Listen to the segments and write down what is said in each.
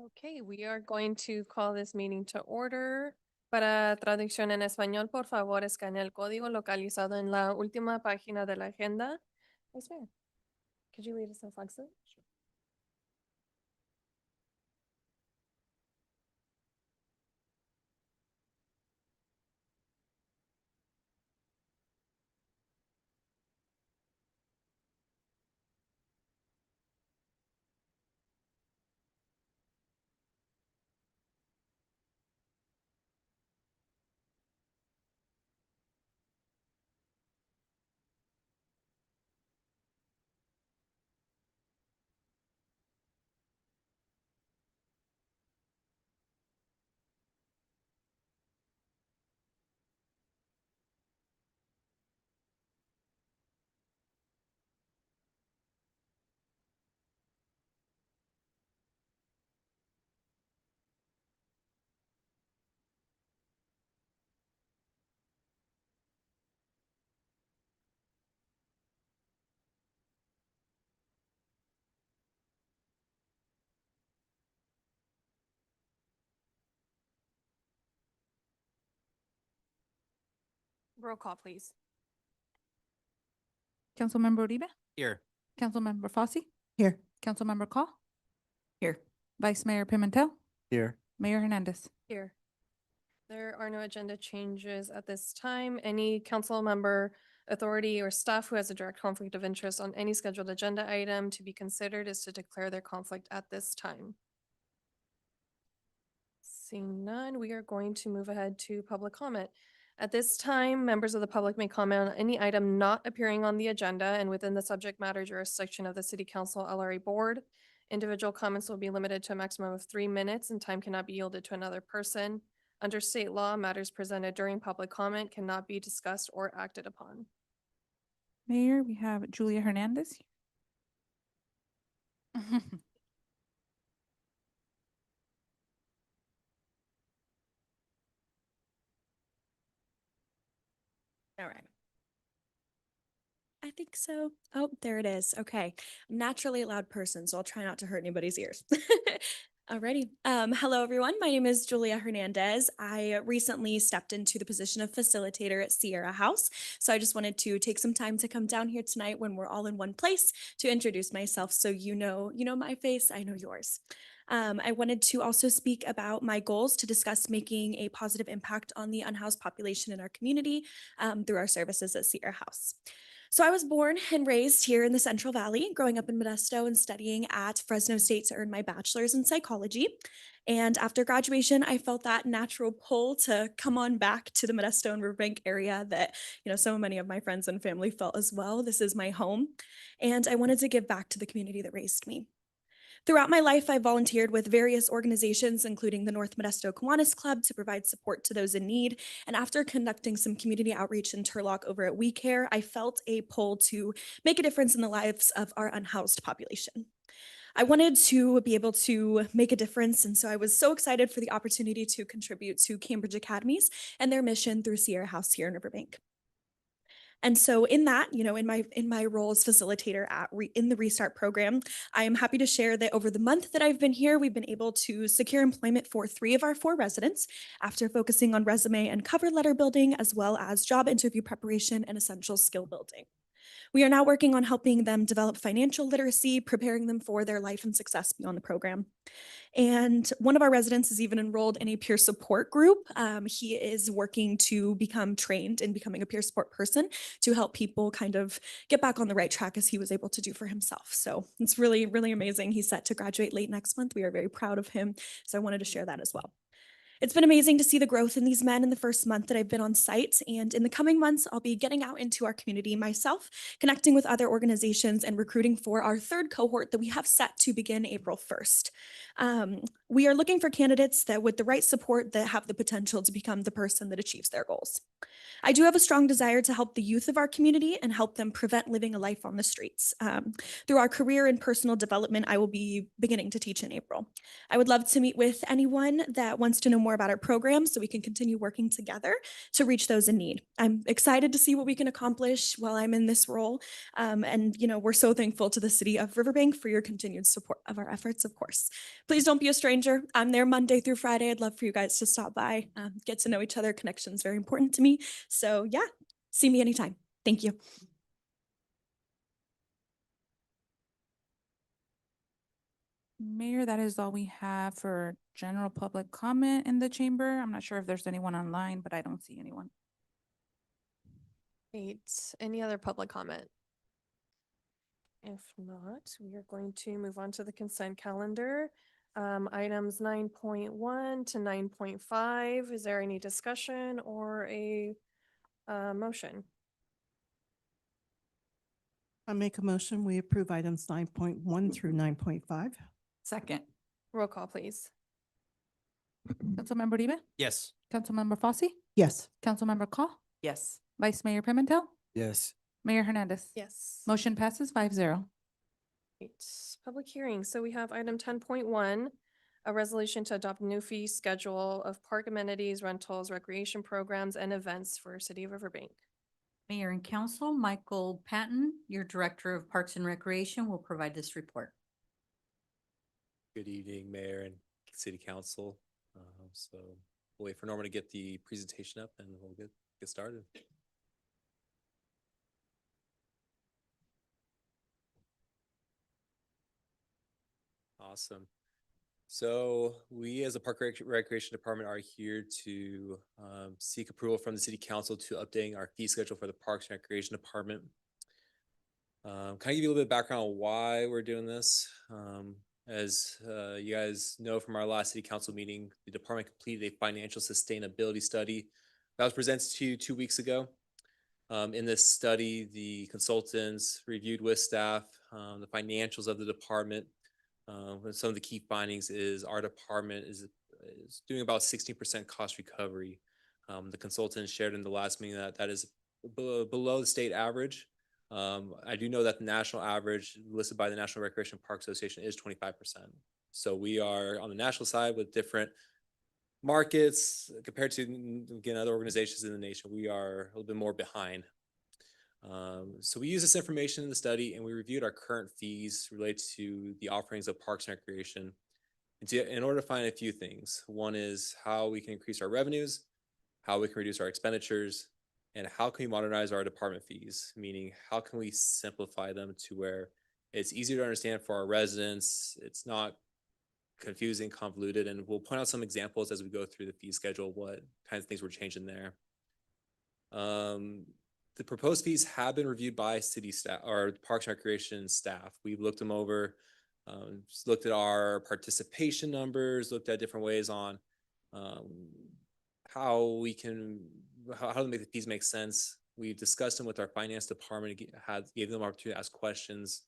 Okay, we are going to call this meeting to order. Para traducción en español, por favor, escanea el código localizado en la última página de la agenda. Vice Mayor, could you read us the flag salute? Sure. Roll call, please. Councilmember Uribe, Here. Councilmember Fossey, Here. Councilmember Call, Here. Vice Mayor Pimentel, Here. Mayor Hernandez. Here. There are no agenda changes at this time. Any council member, authority, or staff who has a direct conflict of interest on any scheduled agenda item to be considered is to declare their conflict at this time. Seeing none, we are going to move ahead to public comment. At this time, members of the public may comment on any item not appearing on the agenda and within the subject matter jurisdiction of the City Council LRA Board. Individual comments will be limited to a maximum of 3 minutes and time cannot be yielded to another person. Under state law, matters presented during public comment cannot be discussed or acted upon. Mayor, we have Julia Hernandez. All right. I think so. Oh, there it is. Okay. I'm naturally a loud person, so I'll try not to hurt anybody's ears. Alrighty. Hello, everyone. My name is Julia Hernandez. I recently stepped into the position of facilitator at Sierra House. So I just wanted to take some time to come down here tonight when we're all in one place to introduce myself. So you know my face, I know yours. I wanted to also speak about my goals to discuss making a positive impact on the unhoused population in our community through our services at Sierra House. So I was born and raised here in the Central Valley, growing up in Modesto and studying at Fresno State to earn my bachelor's in psychology. And after graduation, I felt that natural pull to come on back to the Modesto and Riverbank area that, so many of my friends and family felt as well. This is my home. And I wanted to give back to the community that raised me. Throughout my life, I volunteered with various organizations, including the North Modesto Kiwanis Club, to provide support to those in need. And after conducting some community outreach in Turlock over at We Care, I felt a pull to make a difference in the lives of our unhoused population. I wanted to be able to make a difference, and so I was so excited for the opportunity to contribute to Cambridge Academies and their mission through Sierra House here in Riverbank. And so in that, in my role as facilitator in the Restart program, I am happy to share that over the month that I've been here, we've been able to secure employment for 3 of our 4 residents after focusing on resume and cover letter building, as well as job interview preparation and essential skill building. We are now working on helping them develop financial literacy, preparing them for their life and success beyond the program. And one of our residents is even enrolled in a peer support group. He is working to become trained in becoming a peer support person to help people kind of get back on the right track as he was able to do for himself. So it's really, really amazing. He's set to graduate late next month. We are very proud of him. So I wanted to share that as well. It's been amazing to see the growth in these men in the first month that I've been on site. And in the coming months, I'll be getting out into our community myself, connecting with other organizations and recruiting for our 3rd cohort that we have set to begin April 1st. We are looking for candidates that with the right support that have the potential to become the person that achieves their goals. I do have a strong desire to help the youth of our community and help them prevent living a life on the streets. Through our career and personal development, I will be beginning to teach in April. I would love to meet with anyone that wants to know more about our program so we can continue working together to reach those in need. I'm excited to see what we can accomplish while I'm in this role. And we're so thankful to the city of Riverbank for your continued support of our efforts, of course. Please don't be a stranger stranger. I'm there Monday through Friday. I'd love for you guys to stop by, get to know each other. Connection is very important to me. So yeah, see me anytime. Thank you. Mayor, that is all we have for general public comment in the chamber. I'm not sure if there's anyone online, but I don't see anyone. Great. Any other public comment? If not, we are going to move on to the consent calendar. Items 9.1 to 9.5. Is there any discussion or a motion? I make a motion, we approve items 9.1 through 9.5. Second. Roll call, please. Councilmember Uribe? Yes. Councilmember Fosse? Yes. Councilmember Call? Yes. Vice Mayor Pimentel? Yes. Mayor Hernandez? Yes. Motion passes 5-0. Great. Public hearing. So we have item 10.1, a resolution to adopt a new fee schedule of park amenities, rentals, recreation programs, and events for City of Riverbank. Mayor and Council, Michael Patton, your Director of Parks and Recreation, will provide this report. Good evening, Mayor and City Council. So we'll wait for Norma to get the presentation up and we'll get started. Awesome. So we as a Recreation Department are here to seek approval from the City Council to updating our fee schedule for the Parks and Recreation Department. Can I give you a little bit of background on why we're doing this? As you guys know from our last City Council meeting, the department completed a financial sustainability study that was presented to you 2 weeks ago. In this study, the consultants reviewed with staff the financials of the department. Some of the key findings is our department is doing about 16% cost recovery. The consultants shared in the last meeting that is below the state average. I do know that the national average listed by the National Recreation Park Association is 25%. So we are on the national side with different markets compared to, again, other organizations in the nation. We are a little bit more behind. So we use this information in the study and we reviewed our current fees related to the offerings of Parks and Recreation in order to find a few things. One is how we can increase our revenues, how we can reduce our expenditures, and how can we modernize our department fees, meaning how can we simplify them to where it's easier to understand for our residents, it's not confusing, convoluted, and we'll point out some examples as we go through the fee schedule, what kinds of things we're changing there. The proposed fees have been reviewed by city staff or Parks and Recreation staff. We've looked them over, looked at our participation numbers, looked at different ways on how we can, how to make the fees make sense. We've discussed them with our finance department, gave them opportunity to ask questions.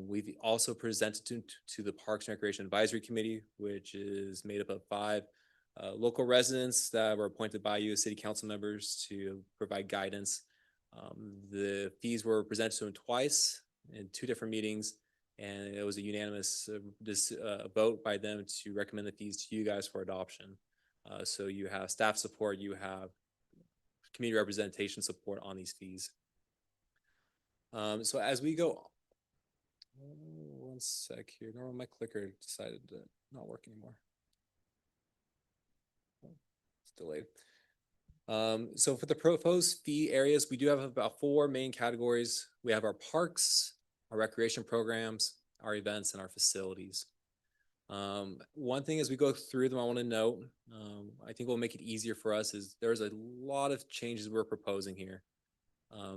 We've also presented to the Parks and Recreation Advisory Committee, which is made up of 5 local residents that were appointed by you as city council members to provide guidance. The fees were presented to them twice in 2 different meetings, and it was a unanimous vote by them to recommend the fees to you guys for adoption. So you have staff support, you have community representation support on these fees. So as we go, one sec here. Normal, my clicker decided to not work anymore. It's delayed. So for the proposed fee areas, we do have about 4 main categories. We have our parks, our recreation programs, our events, and our facilities. One thing as we go through them, I want to note, I think will make it easier for us is there's a lot of changes we're proposing here.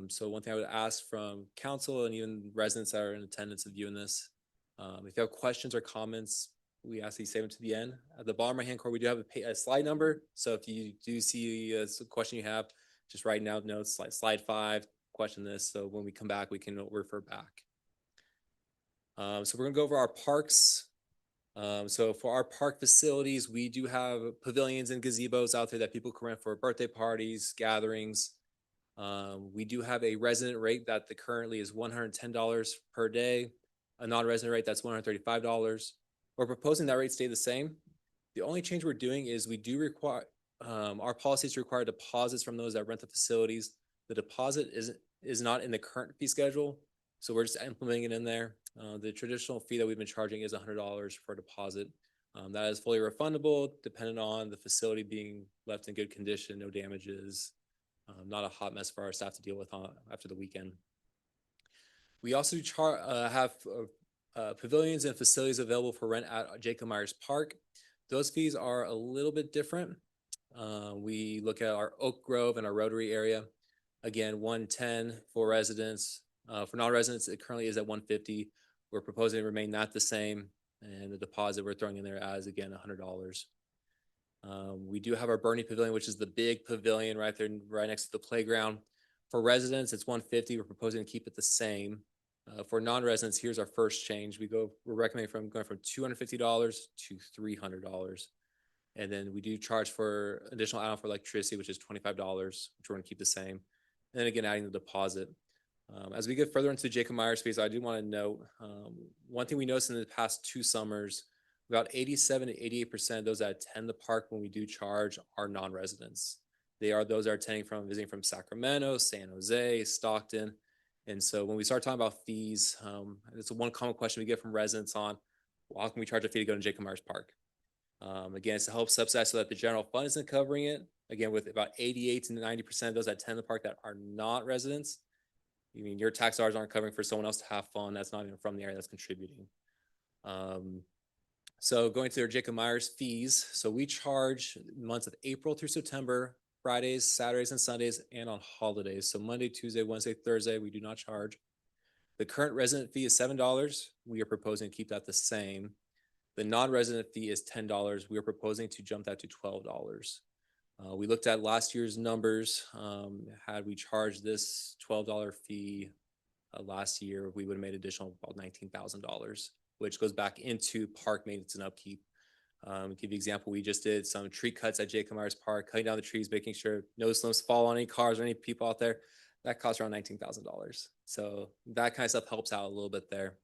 So one thing I would ask from council and even residents that are in attendance of viewing this, if you have questions or comments, we ask that you save them to the end. At the bottom right-hand corner, we do have a slide number. So if you do see a question you have, just write down notes like slide 5, question this. So when we come back, we can refer back. So we're gonna go over our parks. So for our park facilities, we do have pavilions and gazebos out there that people can rent for birthday parties, gatherings. We do have a resident rate that currently is $110 per day, a non-resident rate that's $135. We're proposing that rate stay the same. The only change we're doing is we do require, our policies require deposits from those that rent the facilities. The deposit is not in the current fee schedule, so we're just implementing it in there. The traditional fee that we've been charging is $100 for a deposit. That is fully refundable, depending on the facility being left in good condition, no damages, not a hot mess for our staff to deal with after the weekend. We also have pavilions and facilities available for rent at Jacob Myers Park. Those fees are a little bit different. We look at our Oak Grove and our Rotary area. Again, 110 for residents. For non-residents, it currently is at 150. We're proposing to remain that the same, and the deposit we're throwing in there as, again, $100. We do have our Bernie Pavilion, which is the big pavilion right there, right next to the playground. For residents, it's 150. We're proposing to keep it the same. For non-residents, here's our first change. We're recommending going from $250 to $300. And then we do charge for additional add-on for electricity, which is $25, which we're going to keep the same. And then again, adding the deposit. As we get further into the Jacob Myers fees, I do want to note one thing we noticed in the past 2 summers, about 87 to 88% of those that attend the park when we do charge are non-residents. They are those that are visiting from Sacramento, San Jose, Stockton. And so when we start talking about fees, it's one common question we get from residents on, well, how can we charge a fee to go to Jacob Myers Park? Again, it's to help subsidize so that the general fund isn't covering it. Again, with about 88 to 90% of those that attend the park that are not residents, I mean, your tax dollars aren't covering for someone else to have fun that's not even from the area that's contributing. So going to their Jacob Myers fees. So we charge months of April through September, Fridays, Saturdays, and Sundays, and on holidays. So Monday, Tuesday, Wednesday, Thursday, we do not charge. The current resident fee is $7. We are proposing to keep that the same. The non-resident fee is $10. We are proposing to jump that to $12. We looked at last year's numbers. Had we charged this $12 fee last year, we would have made additional about $19,000, which goes back into park maintenance and upkeep. Give you an example, we just did some tree cuts at Jacob Myers Park, cutting down the trees, making sure no limbs fall on any cars or any people out there. That costs around $19,000. So that kind of stuff helps out a little bit there.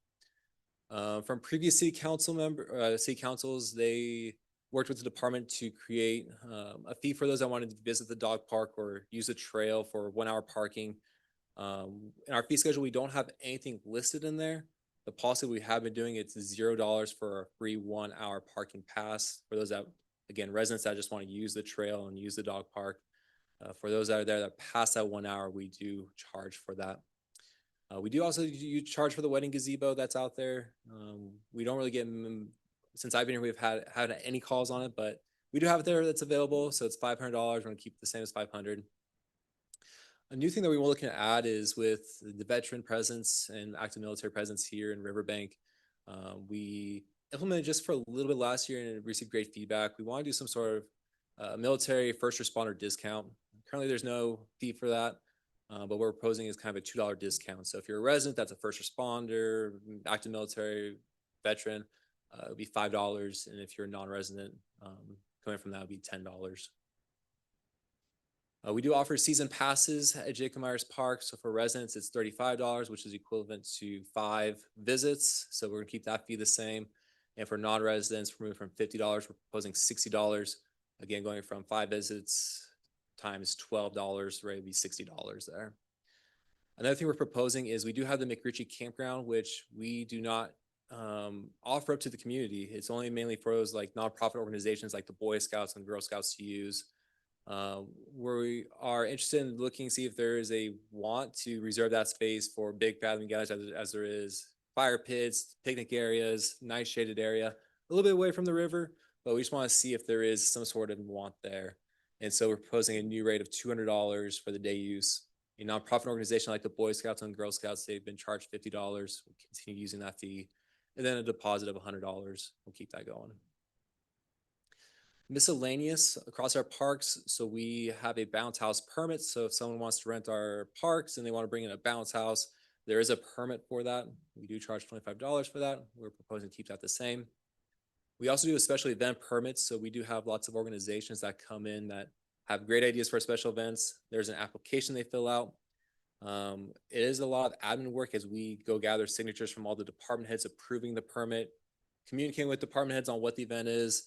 From previous city councils, they worked with the department to create a fee for those that wanted to visit the dog park or use the trail for 1 hour parking. In our fee schedule, we don't have anything listed in there. The policy we have been doing, it's $0 for a free 1 hour parking pass for those that, again, residents that just want to use the trail and use the dog park. For those that are there that pass that 1 hour, we do charge for that. We do also charge for the wedding gazebo that's out there. We don't really get, since I've been here, we've had any calls on it, but we do have it there that's available. So it's $500. We're going to keep it the same as $500. A new thing that we were looking to add is with the veteran presence and active military presence here in Riverbank. We implemented just for a little bit last year and received great feedback. We want to do some sort of military first responder discount. Currently, there's no fee for that, but what we're proposing is kind of a $2 discount. So if you're a resident, that's a first responder, active military, veteran, it would be $5. And if you're a non-resident, coming from that would be $10. We do offer season passes at Jacob Myers Park. So for residents, it's $35, which is equivalent to 5 visits. So we're gonna keep that fee the same. And for non-residents, we're moving from $50, we're proposing $60. Again, going from 5 visits times $12, right, would be $60 there. Another thing we're proposing is we do have the McRitchie Campground, which we do not offer up to the community. It's only mainly for those like nonprofit organizations like the Boy Scouts and Girl Scouts to use. Where we are interested in looking, see if there is a want to reserve that space for big gathering gatherings as there is fire pits, picnic areas, nice shaded area, a little bit away from the river, but we just want to see if there is some sort of want there. And so we're proposing a new rate of $200 for the day use. A nonprofit organization like the Boy Scouts and Girl Scouts, they've been charged $50. We'll continue using that fee. And then a deposit of $100. We'll keep that going. Miscellaneous across our parks. So we have a bounce house permit. So if someone wants to rent our parks and they want to bring in a bounce house, there is a permit for that. We do charge $25 for that. We're proposing to keep that the same. We also do a special event permit. So we do have lots of organizations that come in that have great ideas for special events. There's an application they fill out. It is a lot of admin work as we go gather signatures from all the department heads approving the permit, communicating with department heads on what the event is.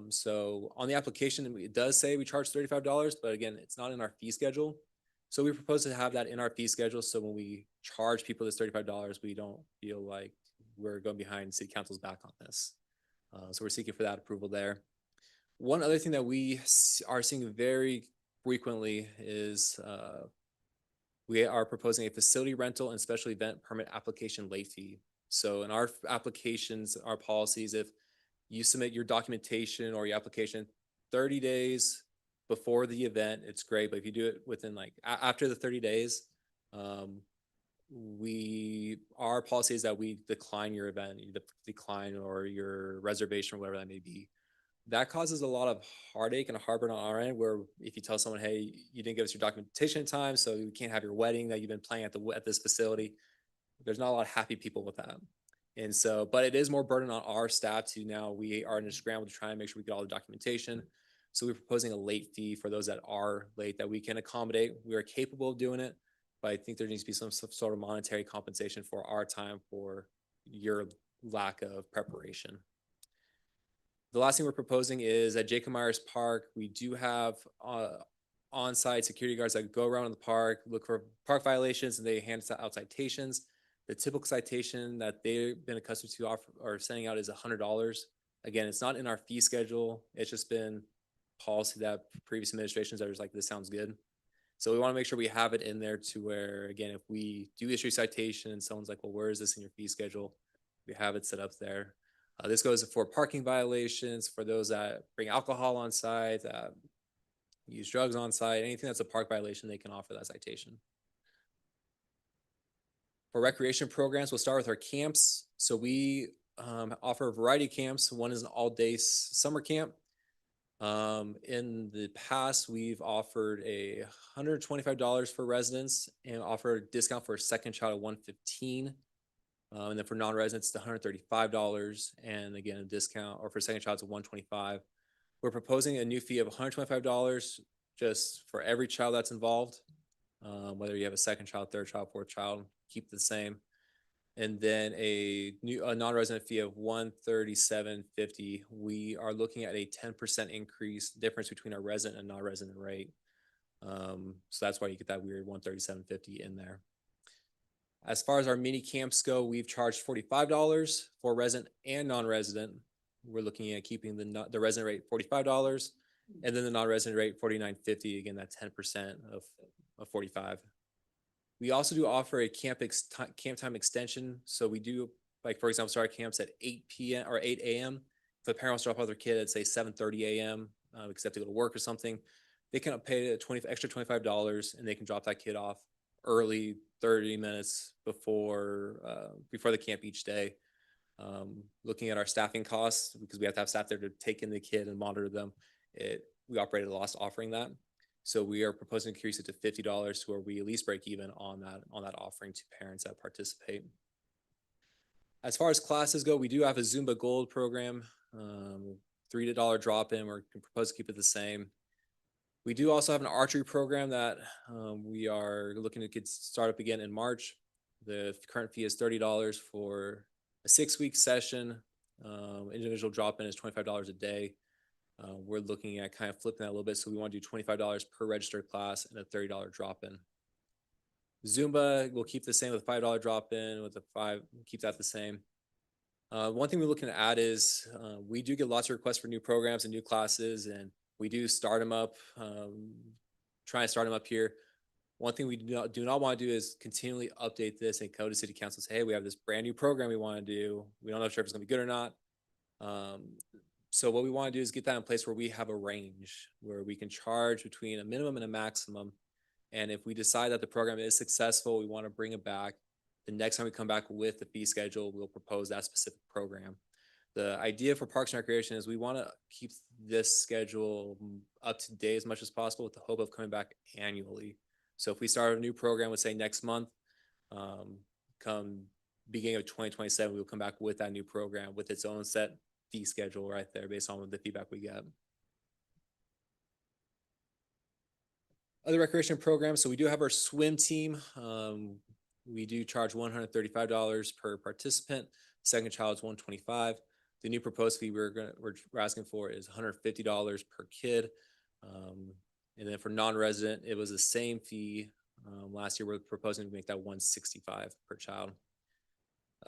So on the application, it does say we charge $35, but again, it's not in our fee schedule. So we propose to have that in our fee schedule. So when we charge people this $35, we don't feel like we're going behind city council's back on this. So we're seeking for that approval there. One other thing that we are seeing very frequently is we are proposing a facility rental and special event permit application late fee. So in our applications, our policies, if you submit your documentation or your application 30 days before the event, it's great. But if you do it within like after the 30 days, our policy is that we decline your event, you decline or your reservation or whatever that may be. That causes a lot of heartache and heartburn on our end, where if you tell someone, hey, you didn't give us your documentation in time, so you can't have your wedding that you've been planning at this facility, there's not a lot of happy people with that. And so, but it is more burden on our staff to now we are in a scramble to try and make sure we get all the documentation. So we're proposing a late fee for those that are late that we can accommodate. We are capable of doing it, but I think there needs to be some sort of monetary compensation for our time for your lack of preparation. The last thing we're proposing is at Jacob Myers Park, we do have on-site security guards that go around in the park, look for park violations, and they hand out citations. The typical citation that they've been accustomed to or sending out is $100. Again, it's not in our fee schedule. It's just been policy that previous administrations are just like, this sounds good. So we want to make sure we have it in there to where, again, if we do issue a citation and someone's like, well, where is this in your fee schedule? We have it set up there. This goes for parking violations, for those that bring alcohol on site, use drugs on site, anything that's a park violation, they can offer that citation. For recreation programs, we'll start with our camps. So we offer a variety of camps. One is an all-day summer camp. In the past, we've offered $125 for residents and offered a discount for a second child of $115. And then for non-residents, it's $135. And again, a discount, or for second child, it's $125. We're proposing a new fee of $125 just for every child that's involved. Whether you have a second child, third child, fourth child, keep the same. And then a non-resident fee of $137.50. We are looking at a 10% increase difference between our resident and non-resident rate. So that's why you get that weird $137.50 in there. As far as our mini camps go, we've charged $45 for resident and non-resident. We're looking at keeping the resident rate $45 and then the non-resident rate $49.50. Again, that 10% of $45. We also do offer a camp time extension. So we do, like, for example, start camps at 8 p.m. or 8 a.m. If a parent wants to drop off their kid at, say, 7:30 a.m. Because they have to go to work or something, they can pay extra $25 and they can drop that kid off early, 30 minutes before the camp each day. Looking at our staffing costs, because we have to have staff there to take in the kid and monitor them, we operate at a loss offering that. So we are proposing to increase it to $50 to where we at least break even on that offering to parents that participate. As far as classes go, we do have a Zumba Gold program, $3 drop-in. We're proposing to keep it the same. We do also have an archery program that we are looking to get start up again in March. The current fee is $30 for a 6-week session. Individual drop-in is $25 a day. We're looking at kind of flipping that a little bit. So we want to do $25 per registered class and a $30 drop-in. Zumba will keep the same with a $5 drop-in, with keep that the same. One thing we're looking to add is we do get lots of requests for new programs and new classes, and we do start them up, try and start them up here. One thing we do not want to do is continually update this and go to city council and say, hey, we have this brand new program we want to do. We don't know if it's going to be good or not. So what we want to do is get that in place where we have a range where we can charge between a minimum and a maximum. And if we decide that the program is successful, we want to bring it back. The next time we come back with the fee schedule, we'll propose that specific program. The idea for Parks and Recreation is we want to keep this schedule up to date as much as possible with the hope of coming back annually. So if we start a new program, let's say next month, come beginning of 2027, we'll come back with that new program with its own set fee schedule right there based on the feedback we get. Other recreation programs. So we do have our swim team. We do charge $135 per participant. Second child is $125. The new proposed fee we're asking for is $150 per kid. And then for non-resident, it was the same fee. Last year, we're proposing to make that $165 per child.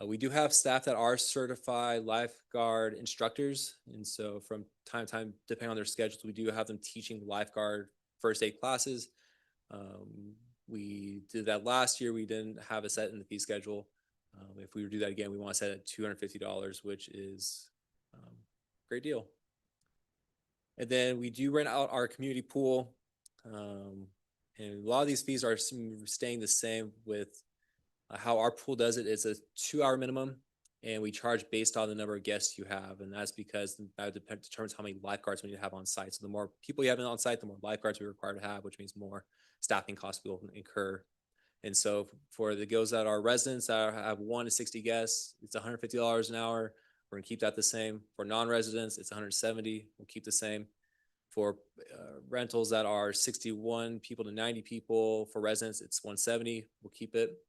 We do have staff that are certified lifeguard instructors. And so from time to time, depending on their schedules, we do have them teaching lifeguard first aid classes. We did that last year. We didn't have a set in the fee schedule. If we were to do that again, we want to set it at $250, which is a great deal. And then we do rent out our community pool. And a lot of these fees are staying the same with how our pool does it. It's a 2-hour minimum, and we charge based on the number of guests you have. And that's because that determines how many lifeguards we need to have on site. So the more people you have on site, the more lifeguards we require to have, which means more staffing costs we'll incur. And so for the girls that are residents that have 1 to 60 guests, it's $150 an hour. We're gonna keep that the same. For non-residents, it's $170. We'll keep the same. For rentals that are 61 people to 90 people, for residents, it's $170. We'll keep it.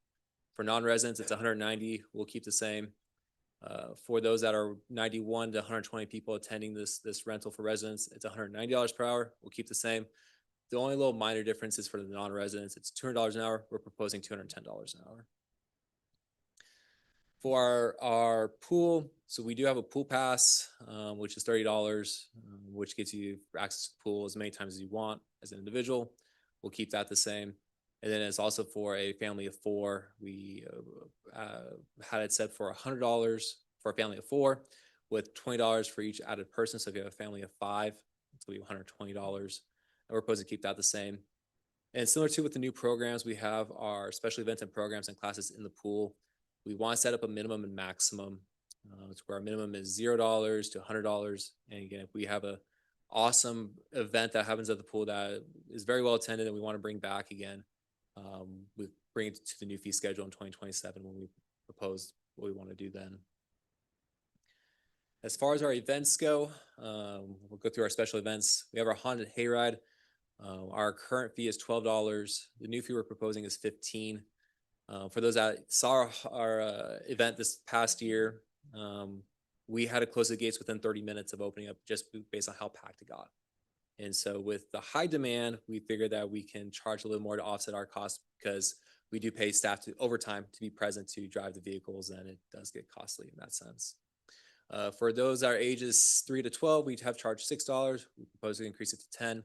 For non-residents, it's $190. We'll keep the same. For those that are 91 to 120 people attending this rental for residents, it's $190 per hour. We'll keep the same. The only little minor difference is for the non-residents. It's $200 an hour. We're proposing $210 an hour. For our pool, so we do have a pool pass, which is $30, which gets you access to the pool as many times as you want as an individual. We'll keep that the same. And then it's also for a family of 4. We had it set for $100 for a family of 4, with $20 for each added person. So if you have a family of 5, it's going to be $120. And we're supposed to keep that the same. And similar to with the new programs, we have our special events and programs and classes in the pool. We want to set up a minimum and maximum. It's where our minimum is $0 to $100. And again, if we have a awesome event that happens at the pool that is very well attended and we want to bring back again, we bring it to the new fee schedule in 2027 when we propose what we want to do then. As far as our events go, we'll go through our special events. We have our haunted hayride. Our current fee is $12. The new fee we're proposing is $15. For those that saw our event this past year, we had to close the gates within 30 minutes of opening up just based on how packed it got. And so with the high demand, we figured that we can charge a little more to offset our costs because we do pay staff to overtime to be present to drive the vehicles, and it does get costly in that sense. For those that are ages 3 to 12, we have charged $6. We propose to increase it to $10.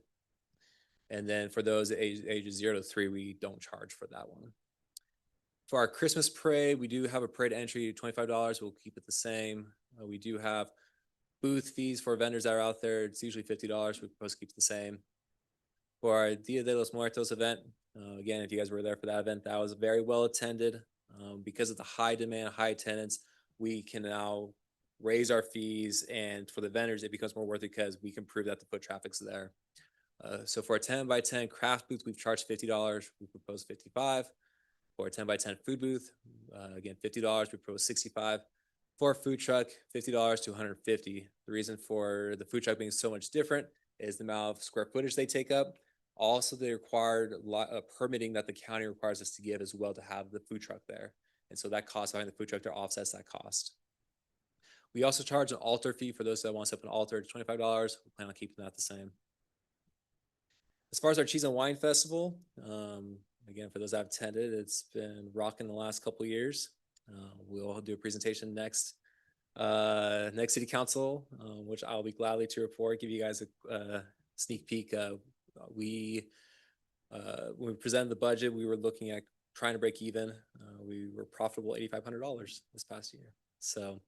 And then for those ages 0 to 3, we don't charge for that one. For our Christmas parade, we do have a parade entry, $25. We'll keep it the same. We do have booth fees for vendors that are out there. It's usually $50. We propose to keep it the same. For our Dia de los Muertos event, again, if you guys were there for that event, that was very well attended. Because of the high demand, high attendance, we can now raise our fees, and for the vendors, it becomes more worth it because we can prove that the foot traffic's there. So for a 10 by 10 craft booth, we've charged $50. We propose $55. For a 10 by 10 food booth, again, $50. We propose $65. For a food truck, $50 to $150. The reason for the food truck being so much different is the amount of square footage they take up. Also, the required permitting that the county requires us to give as well to have the food truck there. And so that cost behind the food truck there offsets that cost. We also charge an altar fee for those that want to set up an altar. It's $25. We plan on keeping that the same. As far as our Cheese and Wine Festival, again, for those that have attended, it's been rocking the last couple of years. We'll do a presentation next city council, which I'll be gladly to report, give you guys a sneak peek. When we presented the budget, we were looking at trying to break even. We were profitable $8,500 this past year. So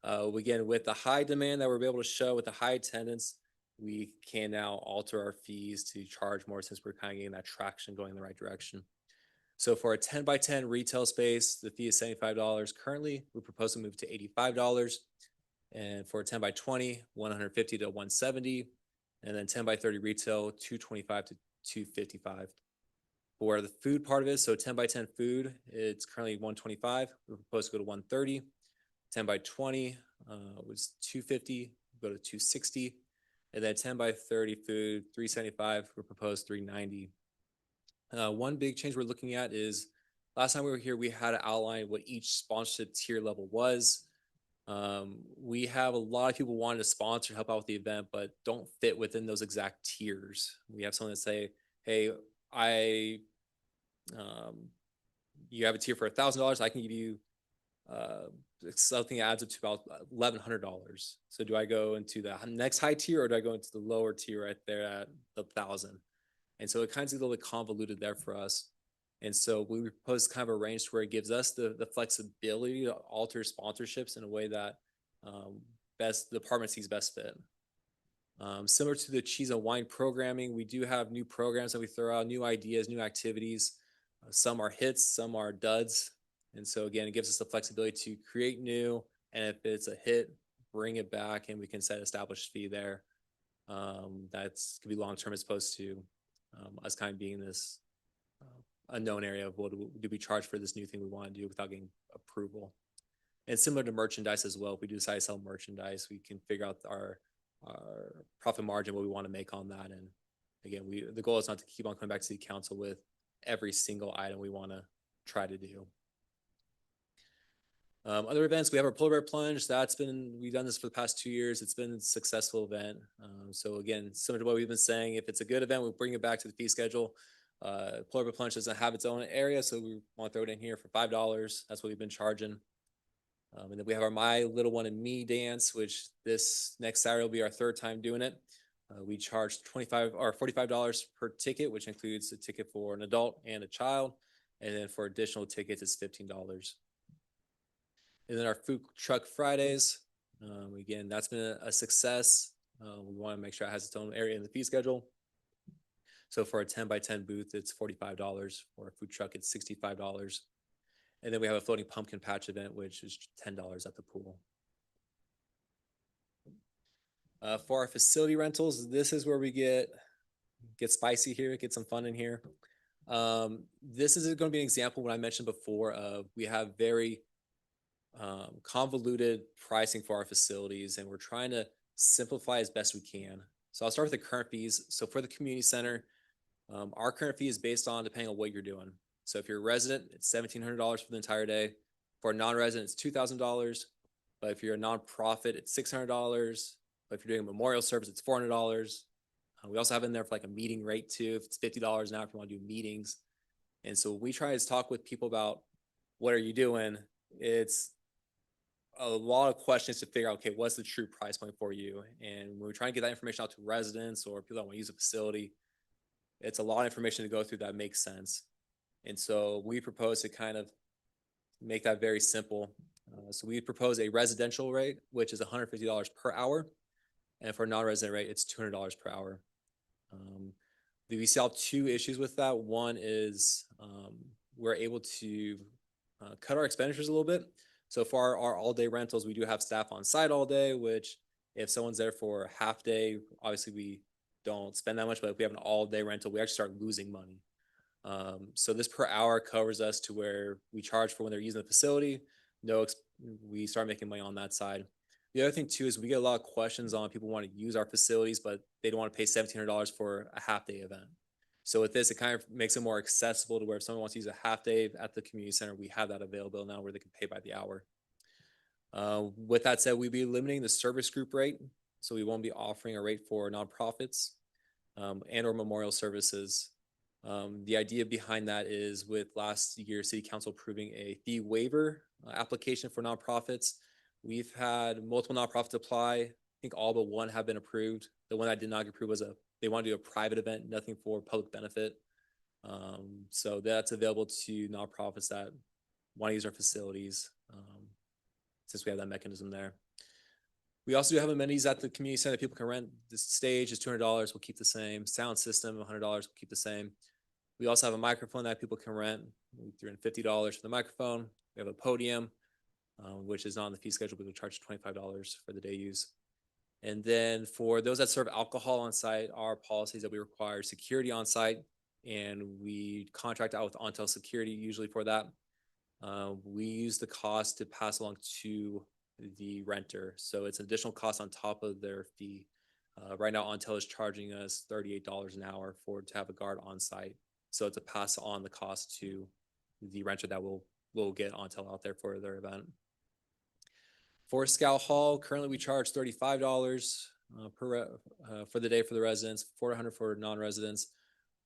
again, with the high demand that we're able to show, with the high attendance, we can now alter our fees to charge more since we're kind of getting that traction going in the right direction. So for a 10 by 10 retail space, the fee is $75. Currently, we propose to move to $85. And for a 10 by 20, $150 to $170. And then 10 by 30 retail, $225 to $255. For the food part of it, so 10 by 10 food, it's currently $125. We propose to go to $130. 10 by 20 was $250, go to $260. And then 10 by 30 food, $375, we proposed $390. One big change we're looking at is last time we were here, we had to outline what each sponsorship tier level was. We have a lot of people wanting to sponsor, help out with the event, but don't fit within those exact tiers. We have someone that say, hey, you have a tier for $1,000. I can give you something that adds up to about $1,100. So do I go into the next high tier or do I go into the lower tier right there at the 1,000? And so it kind of gets a little bit convoluted there for us. And so we propose kind of a range where it gives us the flexibility to alter sponsorships in a way that the department sees best fit. Similar to the cheese and wine programming, we do have new programs that we throw out, new ideas, new activities. Some are hits, some are duds. And so again, it gives us the flexibility to create new, and if it's a hit, bring it back and we can set established fee there. That's could be long-term as opposed to us kind of being this unknown area of what do we charge for this new thing we want to do without getting approval. And similar to merchandise as well, if we do decide to sell merchandise, we can figure out our profit margin, what we want to make on that. And again, the goal is not to keep on coming back to the council with every single item we want to try to do. Other events, we have our polar bear plunge. We've done this for the past 2 years. It's been a successful event. So again, similar to what we've been saying, if it's a good event, we'll bring it back to the fee schedule. Polar bear plunge doesn't have its own area, so we want to throw it in here for $5. That's what we've been charging. And then we have our My Little One and Me dance, which this next Saturday will be our 3rd time doing it. We charge $45 per ticket, which includes a ticket for an adult and a child. And then for additional tickets, it's $15. And then our food truck Fridays, again, that's been a success. We want to make sure it has its own area in the fee schedule. So for a 10x10 booth, it's $45. For a food truck, it's $65. And then we have a floating pumpkin patch event, which is $10 at the pool. For our facility rentals, this is where we get spicy here, get some fun in here. This is going to be an example what I mentioned before of we have very convoluted pricing for our facilities, and we're trying to simplify as best we can. So I'll start with the current fees. So for the community center, our current fee is based on depending on what you're doing. So if you're a resident, it's $1,700 for the entire day. For a non-resident, it's $2,000. But if you're a nonprofit, it's $600. But if you're doing a memorial service, it's $400. We also have in there for like a meeting rate too. If it's $50 an hour if you want to do meetings. And so we try to talk with people about what are you doing? It's a lot of questions to figure out, okay, what's the true price point for you? And when we're trying to get that information out to residents or people that want to use a facility, it's a lot of information to go through that makes sense. And so we propose to kind of make that very simple. So we propose a residential rate, which is $150 per hour. And for a non-resident rate, it's $200 per hour. We saw 2 issues with that. One is we're able to cut our expenditures a little bit. So for our all-day rentals, we do have staff on site all day, which if someone's there for a half day, obviously we don't spend that much, but if we have an all-day rental, we actually start losing money. So this per hour covers us to where we charge for when they're using the facility. We start making money on that side. The other thing too is we get a lot of questions on people want to use our facilities, but they don't want to pay $1,700 for a half-day event. So with this, it kind of makes it more accessible to where if someone wants to use a half day at the community center, we have that available now where they can pay by the hour. With that said, we'll be limiting the service group rate. So we won't be offering a rate for nonprofits and or memorial services. The idea behind that is with last year, City Council approving a fee waiver application for nonprofits. We've had multiple nonprofits apply. I think all but one have been approved. The one that did not get approved was they want to do a private event, nothing for public benefit. So that's available to nonprofits that want to use our facilities since we have that mechanism there. We also do have amenities at the community center that people can rent. The stage is $200, we'll keep the same. Sound system, $100, we'll keep the same. We also have a microphone that people can rent. We threw in $50 for the microphone. We have a podium, which is not on the fee schedule, but we charge $25 for the day use. And then for those that serve alcohol on site, our policies that we require security on site, and we contract out with Untitled Security usually for that. We use the cost to pass along to the renter. So it's an additional cost on top of their fee. Right now, Untitled is charging us $38 an hour to have a guard on site. So it's a pass on the cost to the renter that will get Untitled out there for their event. For Scout Hall, currently we charge $35 for the day for the residents, $400 for non-residents.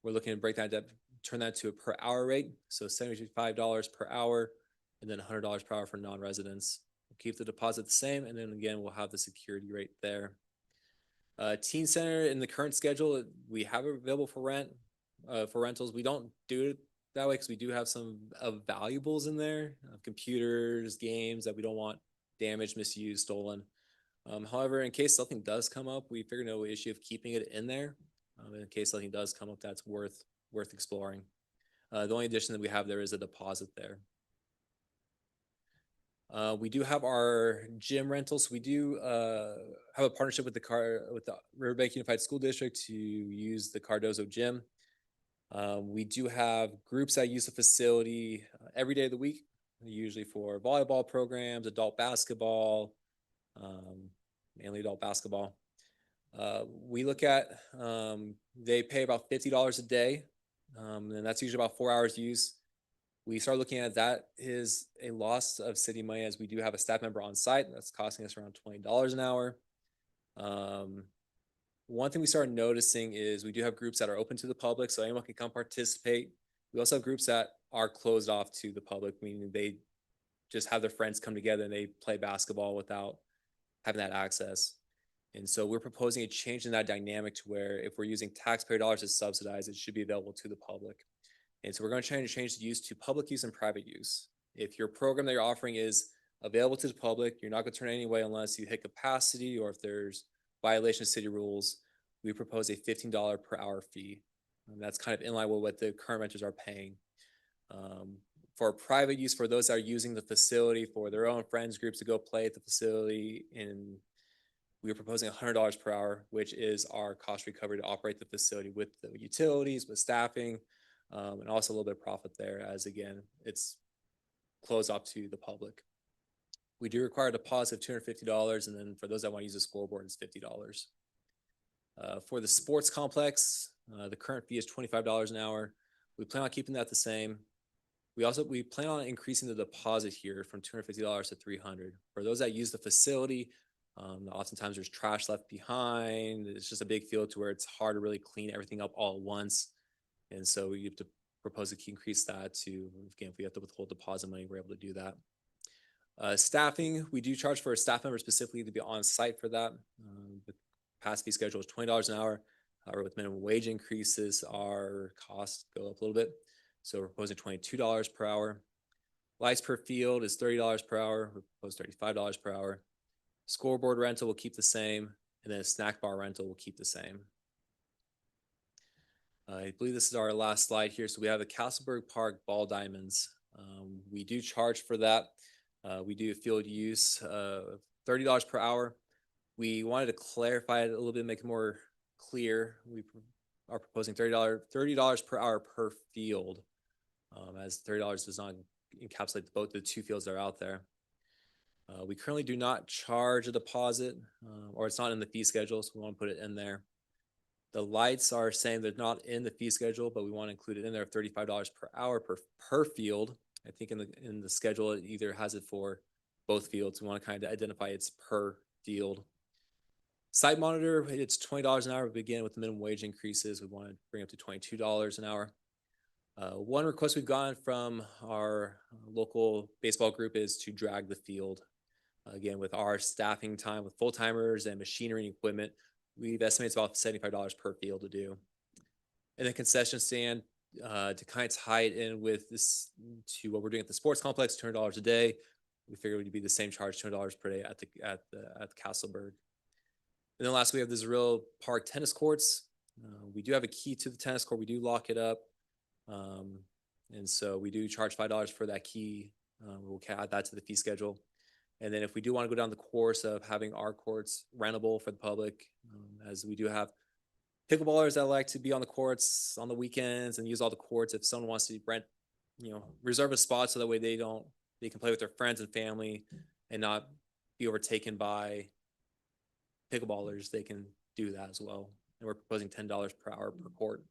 We're looking to break that up, turn that to a per hour rate. So $75 per hour, and then $100 per hour for non-residents. We'll keep the deposit the same, and then again, we'll have the security rate there. Teen Center in the current schedule, we have it available for rentals. We don't do it that way because we do have some valuables in there, computers, games that we don't want damaged, misused, stolen. However, in case something does come up, we figured no issue of keeping it in there. In case something does come up, that's worth exploring. The only addition that we have there is a deposit there. We do have our gym rentals. We do have a partnership with the Riverbank Unified School District to use the Cardozo gym. We do have groups that use the facility every day of the week, usually for volleyball programs, adult basketball, mainly adult basketball. We look at, they pay about $50 a day, and that's usually about 4 hours use. We start looking at that is a loss of city money, as we do have a staff member on site that's costing us around $20 an hour. One thing we started noticing is we do have groups that are open to the public, so anyone can come participate. We also have groups that are closed off to the public, meaning they just have their friends come together and they play basketball without having that access. And so we're proposing a change in that dynamic to where if we're using taxpayer dollars to subsidize, it should be available to the public. And so we're going to change the use to public use and private use. If your program that you're offering is available to the public, you're not going to turn it any way unless you hit capacity or if there's violation of city rules. We propose a $15 per hour fee. And that's kind of in line with what the current renters are paying. For private use, for those that are using the facility for their own friends groups to go play at the facility, and we are proposing $100 per hour, which is our cost recovery to operate the facility with the utilities, with staffing, and also a little bit of profit there, as again, it's closed off to the public. We do require a deposit of $250, and then for those that want to use a scoreboard, it's $50. For the sports complex, the current fee is $25 an hour. We plan on keeping that the same. We plan on increasing the deposit here from $250 to $300. For those that use the facility, oftentimes there's trash left behind. It's just a big field to where it's hard to really clean everything up all at once. And so you have to propose to increase that to, again, if we have to withhold deposit money, we're able to do that. Staffing, we do charge for a staff member specifically to be on site for that. The past fee schedule is $20 an hour. However, with minimum wage increases, our costs go up a little bit. So we're proposing $22 per hour. Lights per field is $30 per hour. We propose $35 per hour. Scoreboard rental will keep the same, and then a snack bar rental will keep the same. I believe this is our last slide here. So we have the Castleberg Park ball diamonds. We do charge for that. We do field use, $30 per hour. We wanted to clarify it a little bit, make it more clear. We are proposing $30 per hour per field, as $30 does not encapsulate both the two fields that are out there. We currently do not charge a deposit, or it's not in the fee schedule, so we want to put it in there. The lights are saying they're not in the fee schedule, but we want to include it in there of $35 per hour per field. I think in the schedule it either has it for both fields. We want to kind of identify it's per field. Site monitor, it's $20 an hour. But again, with the minimum wage increases, we want to bring it up to $22 an hour. One request we've gotten from our local baseball group is to drag the field. Again, with our staffing time, with full-timers and machinery and equipment, we've estimated it's about $75 per field to do. And then concession stand, to kind of tie it in with this to what we're doing at the sports complex, $200 a day. We figured it would be the same charge, $200 per day at the Castleberg. And then last, we have the Zorrillo Park tennis courts. We do have a key to the tennis court. We do lock it up. And so we do charge $5 for that key. We'll add that to the fee schedule. And then if we do want to go down the course of having our courts rentable for the public, as we do have pickleballers that like to be on the courts on the weekends and use all the courts. If someone wants to rent, reserve a spot so that way they can play with their friends and family and not be overtaken by pickleballers, they can do that as well. And we're proposing $10 per hour per court.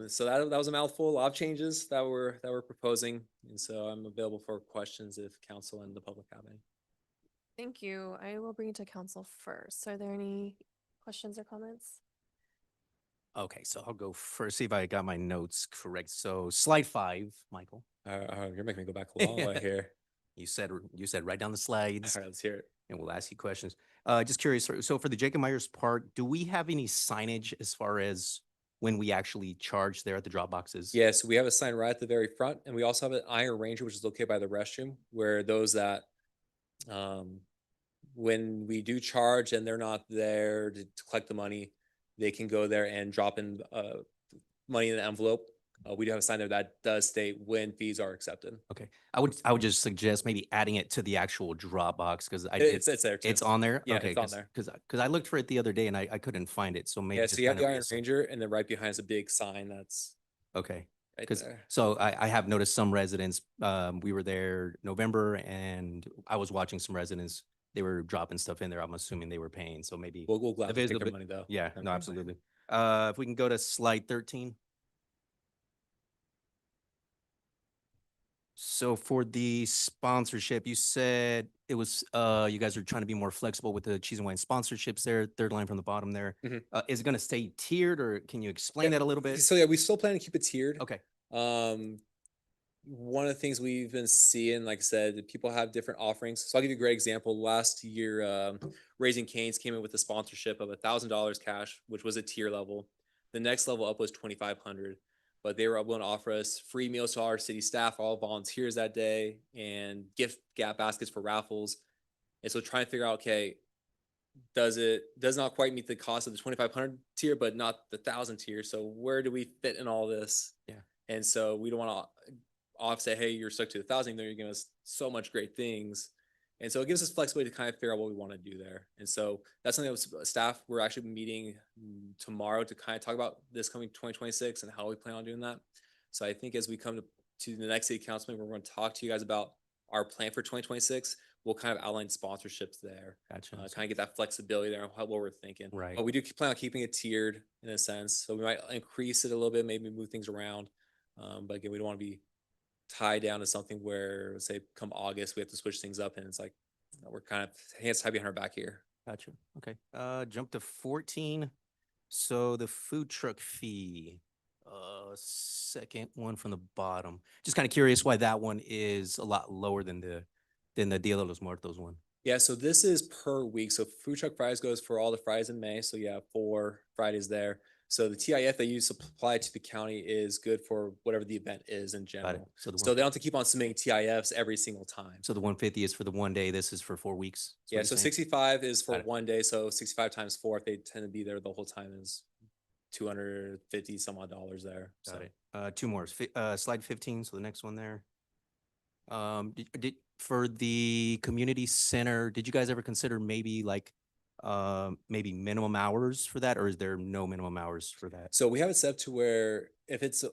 So that was a mouthful, a lot of changes that we're proposing. And so I'm available for questions if council and the public have any. Thank you. I will bring it to council first. Are there any questions or comments? Okay, so I'll go first, see if I got my notes correct. So slide 5, Michael. You're making me go back a long way here. You said write down the slides All right, let's hear it. and we'll ask you questions. Just curious, so for the Jacob Myers Park, do we have any signage as far as when we actually charge there at the drop boxes? Yes, we have a sign right at the very front, and we also have an Iron Ranger, which is located by the restroom, where those that, when we do charge and they're not there to collect the money, they can go there and drop in money in the envelope. We do have a sign there that does state when fees are accepted. Okay, I would just suggest maybe adding it to the actual drop box because It's there too. it's on there. Yeah, Okay, it's on there. because I looked for it the other day and I couldn't find it. So maybe Yeah, just so you have kind the of Iron Ranger, and then right behind is a big sign that's Okay. right Because there. so I have noticed some residents, we were there November and I was watching some residents, they were dropping stuff in there. I'm assuming they were paying. So maybe, We'll gladly take their visibi- money though. yeah, no, Okay. absolutely. If we can go to slide 13. So for the sponsorship, you said it was, you guys are trying to be more flexible with the cheese and wine sponsorships there, third line from the bottom there. Mhm. Is it going to stay tiered or can you explain that a little bit? So yeah, we still plan to keep it tiered. Okay. One of the things we've been seeing, like I said, people have different offerings. So I'll give you a great example. Last year, Raising Cane's came in with a sponsorship of $1,000 cash, which was a tier level. The next level up was 2,500, but they were willing to offer us free meals to our city staff, all volunteers that day, and gift gap baskets for raffles. And so trying to figure out, okay, does not quite meet the cost of the 2,500 tier, but not the 1,000 tier. So where do we fit in all this? Yeah. And so we don't want to offset, hey, you're stuck to 1,000, then you're giving us so much great things. And so it gives us flexibility to kind of figure out what we want to do there. And so that's something that was staff, we're actually meeting tomorrow to kind of talk about this coming 2026 and how we plan on doing that. So I think as we come to the next city council meeting, we're going to talk to you guys about our plan for 2026. We'll kind of outline sponsorships there, Gotcha. kind of get that flexibility there on what we're thinking. Right. But we do plan on keeping it tiered in a sense. So we might increase it a little bit, maybe move things around. But again, we don't want to be tied down to something where, say, come August, we have to switch things up, and it's like we're kind of hands tied behind our back here. Gotcha. Okay. Jump to 14. So the food truck fee, second one from the bottom. Just kind of curious why that one is a lot lower than the Dia de los Muertos one. Yeah, so this is per week. So Food Truck Fridays goes for all the Fridays in May. So yeah, 4 Fridays there. So the TIF that you supply to the county is good for whatever the event is in Got it. general. So the So they don't have to keep on submitting TIFs every single time. So the 150 is for the one day. This is for 4 weeks. is what Yeah, you're so saying? 65 is for Got it. one day. So 65 times 4, if they tend to be there the whole time, is 250 some odd dollars there. So Got it. Two more. Slide 15. So the next one there. For the community center, did you guys ever consider maybe like maybe minimum hours for that, or is there no minimum hours for that? So we have it set up to where if it's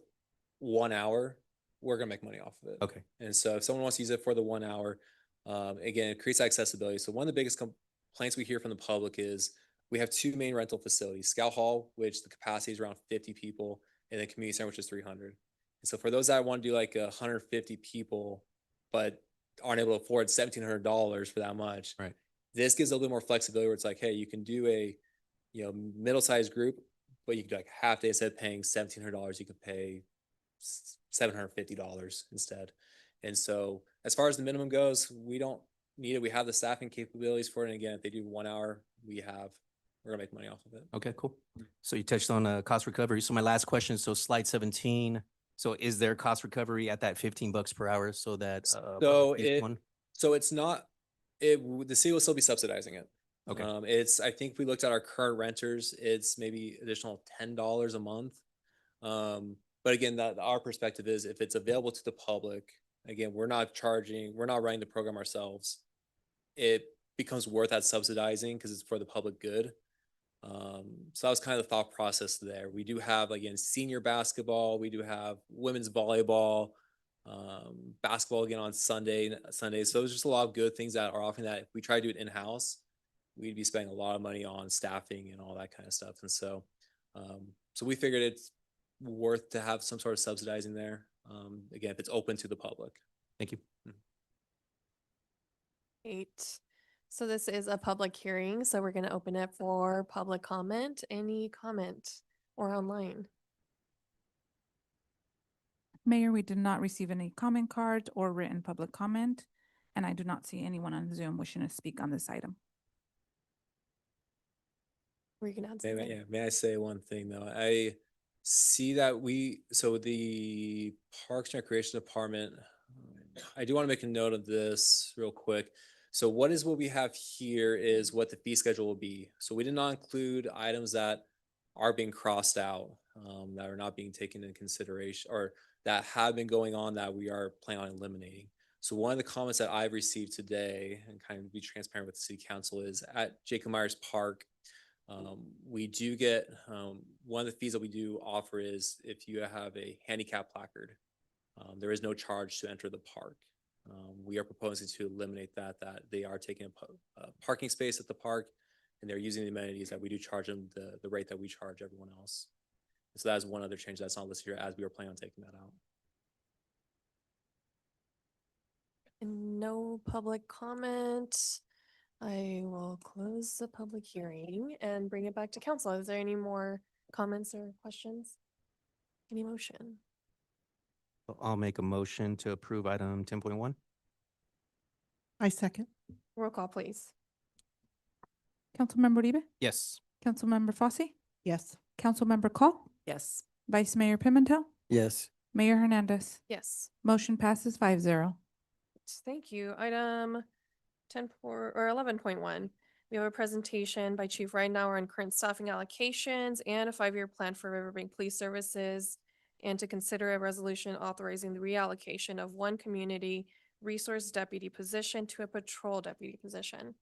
1 hour, we're gonna make money off of it. Okay. And so if someone wants to use it for the 1 hour, again, it creates accessibility. So one of the biggest complaints we hear from the public is we have 2 main rental facilities: Scout Hall, which the capacity is around 50 people, and then Community Center, which is 300. And so for those that want to do like 150 people, but aren't able to afford $1,700 for that much, Right. this gives a little bit more flexibility where it's like, hey, you can do a middle-sized group, but you can do like half day. Instead of paying $1,700, you could pay $750 instead. And so as far as the minimum goes, we don't need it. We have the staffing capabilities for it. And again, if they do 1 hour, we're gonna make money off of it. Okay, cool. So you touched on cost recovery. So my last question, so slide 17. So is there cost recovery at that $15 per hour so that So phase one? So it's not, the city will still be subsidizing it. Okay. I think we looked at our current renters, it's maybe additional $10 a month. But again, our perspective is if it's available to the public, again, we're not running the program ourselves. It becomes worth that subsidizing because it's for the public good. So that was kind of the thought process there. We do have, again, senior basketball, we do have women's volleyball, basketball again on Sundays. So there's just a lot of good things that are offering that if we try to do it in-house, we'd be spending a lot of money on staffing and all that kind of stuff. And so, so we figured it's worth to have some sort of subsidizing there. Again, if it's open to the public. Thank you. 8. So this is a public hearing, so we're going to open it for public comment. Any comment or online? Mayor, we did not receive any comment cards or written public comment, and I do not see anyone on Zoom wishing to speak on this item. Were you gonna add May, something? yeah, may I say one thing though? I see that so the Parks and Recreation Department, I do want to make a note of this real quick. So what we have here is what the fee schedule will be. So we did not include items that are being crossed out, that are not being taken into consideration or that have been going on that we are planning on eliminating. So one of the comments that I've received today and kind of be transparent with the city council is at Jacob Myers Park, we do get, one of the fees that we do offer is if you have a handicap placard, there is no charge to enter the park. We are proposing to eliminate that they are taking a parking space at the park and they're using the amenities that we do charge them the rate that we charge everyone else. So that is one other change that's not listed here as we were planning on taking that out. And no public comment. I will close the public hearing and bring it back to council. Is there any more comments or questions? Any motion? I'll make a motion to approve item 10.1. I second. Roll call, please. Councilmember Uribe? Yes. Councilmember Fosse? Yes. Councilmember Call? Yes. Vice Mayor Pimentel? Yes. Mayor Hernandez? Yes. Motion passes 5-0. Thank you. Item 11.1. We have a presentation by Chief Ridenour on current staffing allocations and a 5-year plan for Riverbank Police Services, and to consider a resolution authorizing the reallocation of one community resource deputy position to a patrol deputy position.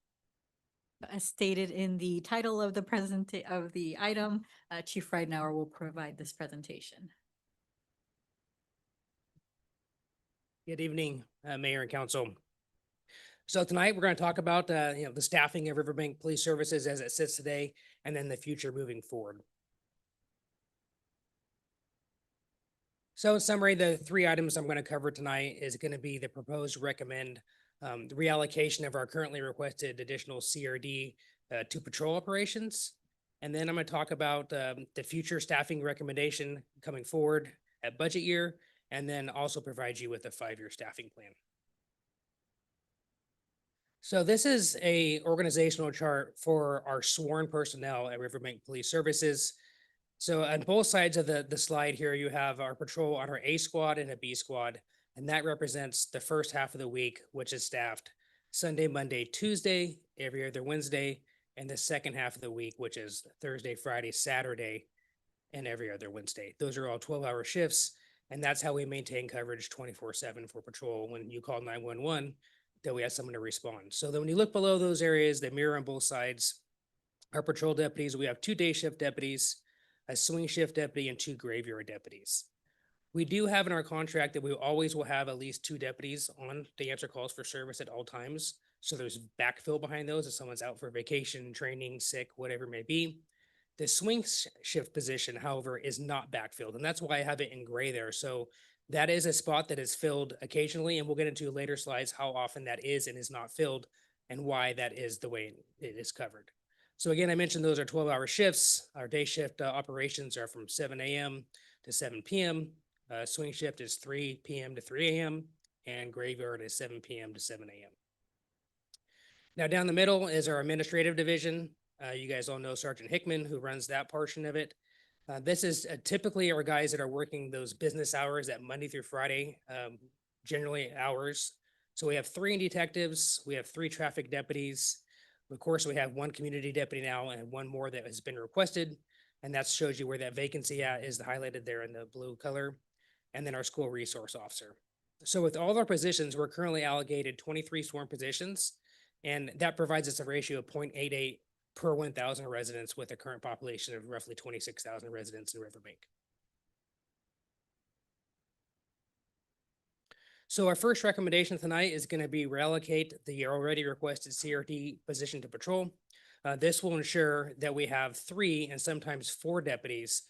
As stated in the title of the item, Chief Ridenour will provide this presentation. Good evening, Mayor and Council. So tonight we're going to talk about, the staffing of Riverbank Police Services as it sits today, and then the future moving forward. So in summary, the three items I'm going to cover tonight is going to be the proposed recommend, the reallocation of our currently requested additional CRD to patrol operations. And then I'm going to talk about the future staffing recommendation coming forward at budget year, and then also provide you with a 5-year staffing plan. So this is a organizational chart for our sworn personnel at Riverbank Police Services. So on both sides of the slide here, you have our patrol on our A squad and a B squad, and that represents the first half of the week, which is staffed Sunday, Monday, Tuesday, every other Wednesday, and the second half of the week, which is Thursday, Friday, Saturday, and every other Wednesday. Those are all 12-hour shifts, and that's how we maintain coverage 24/7 for patrol. When you call 911, that we have someone to respond. So then when you look below those areas, they mirror on both sides. Our patrol deputies, we have 2 day shift deputies, a swing shift deputy, and 2 graveyard deputies. We do have in our contract that we always will have at least 2 deputies on to answer calls for service at all times. So there's backfill behind those if someone's out for vacation, training, sick, whatever it may be. The swing shift position, however, is not backfilled, and that's why I have it in gray there. So that is a spot that is filled occasionally, and we'll get into later slides how often that is and is not filled and why that is the way it is covered. So again, I mentioned those are 12-hour shifts. Our day shift operations are from 7 a.m. to 7 p.m. Swing shift is 3 p.m. to 3 a.m. and graveyard is 7 p.m. to 7 a.m. Now down the middle is our administrative division. You guys all know Sergeant Hickman, who runs that portion of it. This is typically our guys that are working those business hours at Monday through Friday, generally hours. So we have 3 detectives, we have 3 traffic deputies. Of course, we have 1 community deputy now and 1 more that has been requested. And that shows you where that vacancy at is highlighted there in the blue color. And then our school resource officer. So with all of our positions, we're currently allocated 23 sworn positions. And that provides us a ratio of 0.88 per 1,000 residents with a current population of roughly 26,000 residents in Riverbank. So our first recommendation tonight is going to be reallocate the already requested CRD position to patrol. This will ensure that we have 3 and sometimes 4 deputies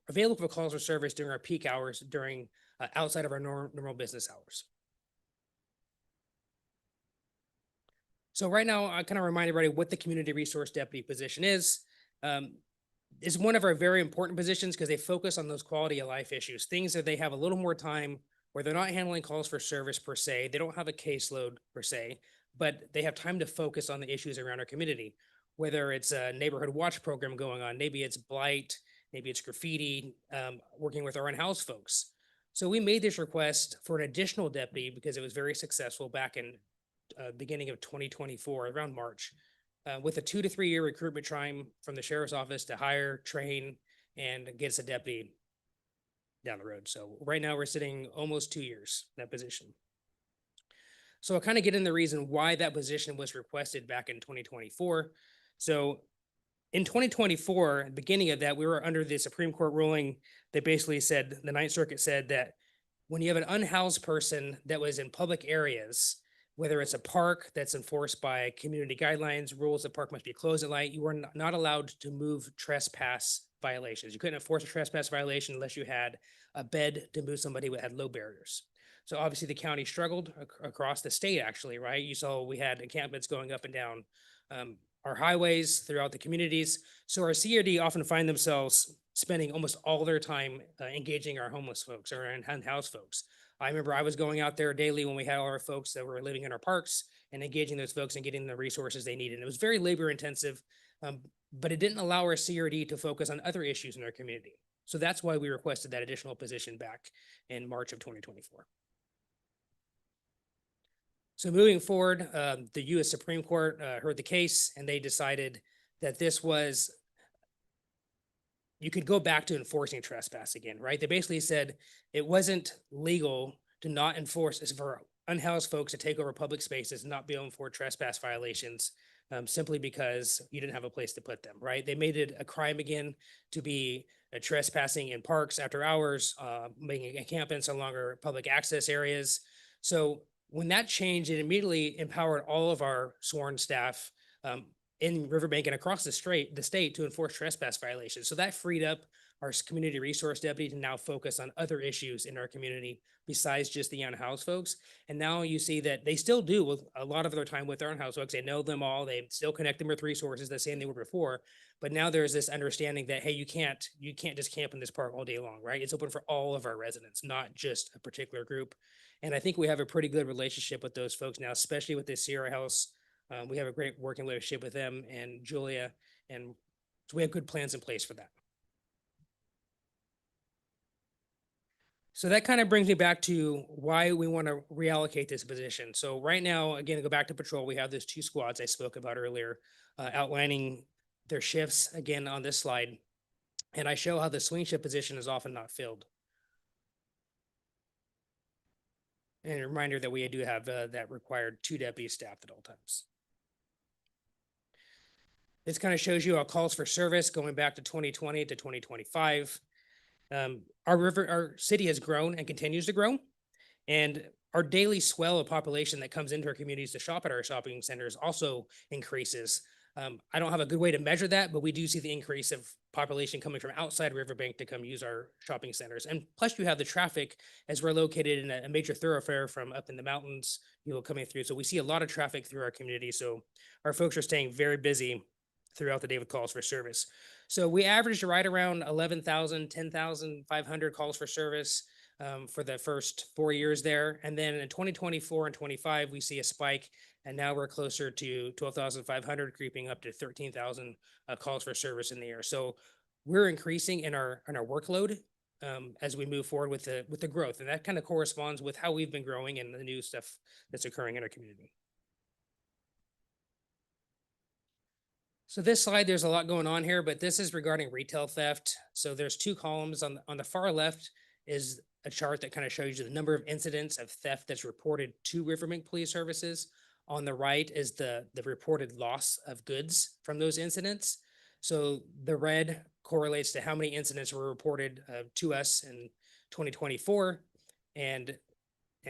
available for calls for service during our peak hours during outside of our normal business hours. So right now, I kind of remind everybody what the community resource deputy position is. is one of our very important positions because they focus on those quality of life issues, things that they have a little more time where they're not handling calls for service per se. They don't have a caseload per se, but they have time to focus on the issues around our community, whether it's a neighborhood watch program going on, maybe it's blight, maybe it's graffiti, working with our in-house folks. So we made this request for an additional deputy because it was very successful back in beginning of 2024, around March, with a 2 to 3 year recruitment time from the sheriff's office to hire, train, and get us a deputy down the road. So right now we're sitting almost 2 years in that position. So I'll kind of get in the reason why that position was requested back in 2024. So in 2024, beginning of that, we were under the Supreme Court ruling that basically said, the Ninth Circuit said that when you have an unhoused person that was in public areas, whether it's a park that's enforced by community guidelines, rules, the park must be closed at night, you are not allowed to move trespass violations. You couldn't enforce a trespass violation unless you had a bed to move somebody who had low barriers. So obviously the county struggled across the state, actually, right? You saw we had encampments going up and down our highways throughout the communities. So our CRD often find themselves spending almost all their time engaging our homeless folks or in-house folks. I remember I was going out there daily when we had all our folks that were living in our parks and engaging those folks and getting the resources they needed. And it was very labor intensive, but it didn't allow our CRD to focus on other issues in our community. So that's why we requested that additional position back in March of 2024. So moving forward, the U.S. Supreme Court heard the case and they decided that this was, you could go back to enforcing trespass again, right? They basically said it wasn't legal to not enforce, for unhoused folks to take over public spaces and not be able to enforce trespass violations simply because you didn't have a place to put them, right? They made it a crime again to be trespassing in parks after hours, making encampments no longer public access areas. So when that changed, it immediately empowered all of our sworn staff in Riverbank and across the state to enforce trespass violations. So that freed up our community resource deputy to now focus on other issues in our community besides just the unhoused folks. And now you see that they still do with a lot of their time with their unhoused folks. They know them all. They still connect them with resources the same they were before. But now there's this understanding that, hey, you can't just camp in this park all day long, right? It's open for all of our residents, not just a particular group. And I think we have a pretty good relationship with those folks now, especially with the Sierra House. We have a great working relationship with them and Julia, and so we have good plans in place for that. So that kind of brings me back to why we want to reallocate this position. So right now, again, to go back to patrol, we have those 2 squads I spoke about earlier, outlining their shifts again on this slide. And I show how the swing shift position is often not filled. And a reminder that we do have that required 2 deputies staffed at all times. This kind of shows you our calls for service going back to 2020 to 2025. Our city has grown and continues to grow. And our daily swell of population that comes into our communities to shop at our shopping centers also increases. I don't have a good way to measure that, but we do see the increase of population coming from outside Riverbank to come use our shopping centers. And plus you have the traffic as we're located in a major thoroughfare from up in the mountains, coming through. So we see a lot of traffic through our community. So our folks are staying very busy throughout the day with calls for service. So we averaged right around 11,000, 10,500 calls for service for the first 4 years there. And then in 2024 and 25, we see a spike. And now we're closer to 12,500, creeping up to 13,000 calls for service in the year. So we're increasing in our workload as we move forward with the growth. And that kind of corresponds with how we've been growing and the new stuff that's occurring in our community. So this slide, there's a lot going on here, but this is regarding retail theft. So there's 2 columns. On the far left is a chart that kind of shows you the number of incidents of theft that's reported to Riverbank Police Services. On the right is the reported loss of goods from those incidents. So the red correlates to how many incidents were reported to us in 2024 and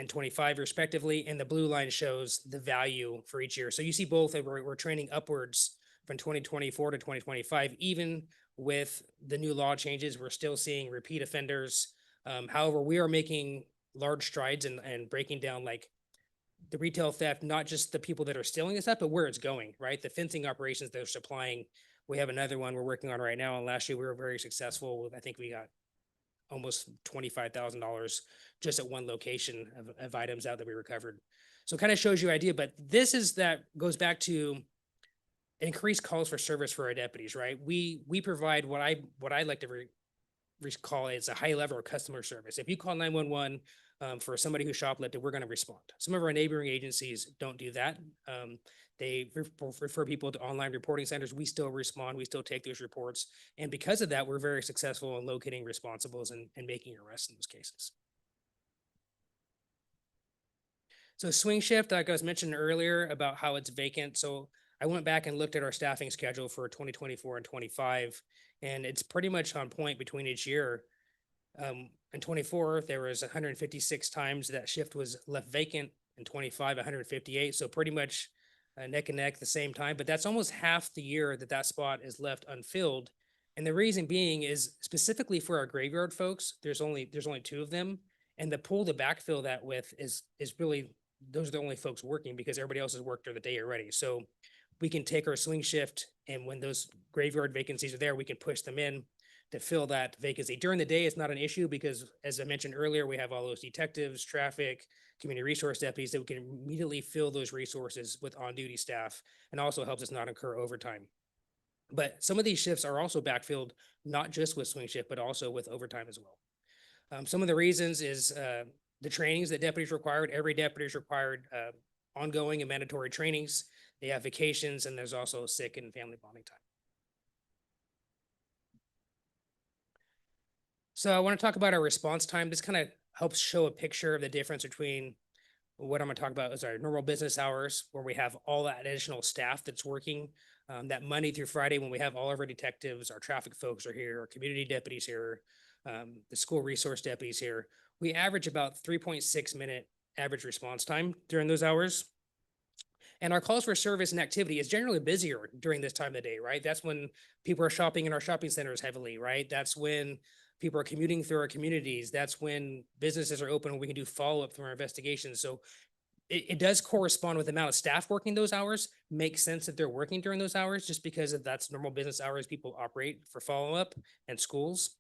25 respectively. And the blue line shows the value for each year. So you see both that we're trending upwards from 2024 to 2025. Even with the new law changes, we're still seeing repeat offenders. However, we are making large strides and breaking down like the retail theft, not just the people that are stealing this stuff, but where it's going, right? The fencing operations that are supplying We have another one we're working on right now, and last year we were very successful. I think we got almost $25,000 just at one location of items out that we recovered. So it kind of shows you idea, but that goes back to increased calls for service for our deputies, right? We provide what I like to call is a high level of customer service. If you call 911 for somebody who shoplifted, we're going to respond. Some of our neighboring agencies don't do that. They refer people to online reporting centers. We still respond. We still take those reports. And because of that, we're very successful in locating responsibles and making arrests in those cases. So swing shift, like I was mentioning earlier about how it's vacant. So I went back and looked at our staffing schedule for 2024 and 25, and it's pretty much on point between each year. In 24, there was 156 times that shift was left vacant. In 25, 158. So pretty much neck and neck the same time, but that's almost half the year that spot is left unfilled. And the reason being is specifically for our graveyard folks, there's only 2 of them. And the pool to backfill that with is really, those are the only folks working because everybody else has worked during the day already. So we can take our swing shift, and when those graveyard vacancies are there, we can push them in to fill that vacancy. During the day, it's not an issue because, as I mentioned earlier, we have all those detectives, traffic, community resource deputies that we can immediately fill those resources with on-duty staff, and also helps us not incur overtime. But some of these shifts are also backfilled, not just with swing shift, but also with overtime as well. Some of the reasons is the trainings that deputies required. Every deputy is required ongoing and mandatory trainings. They have vacations, and there's also sick and family bonding time. So I want to talk about our response time. This kind of helps show a picture of the difference between what I'm going to talk about is our normal business hours, where we have all that additional staff that's working that Monday through Friday, when we have all of our detectives, our traffic folks are here, our community deputies here, the school resource deputies here. We average about 3.6 minute average response time during those hours. And our calls for service and activity is generally busier during this time of the day, right? That's when people are shopping in our shopping centers heavily, right? That's when people are commuting through our communities. That's when businesses are open and we can do follow-up through our investigations. So it does correspond with the amount of staff working those hours. Makes sense that they're working during those hours just because that's normal business hours people operate for follow-up and schools.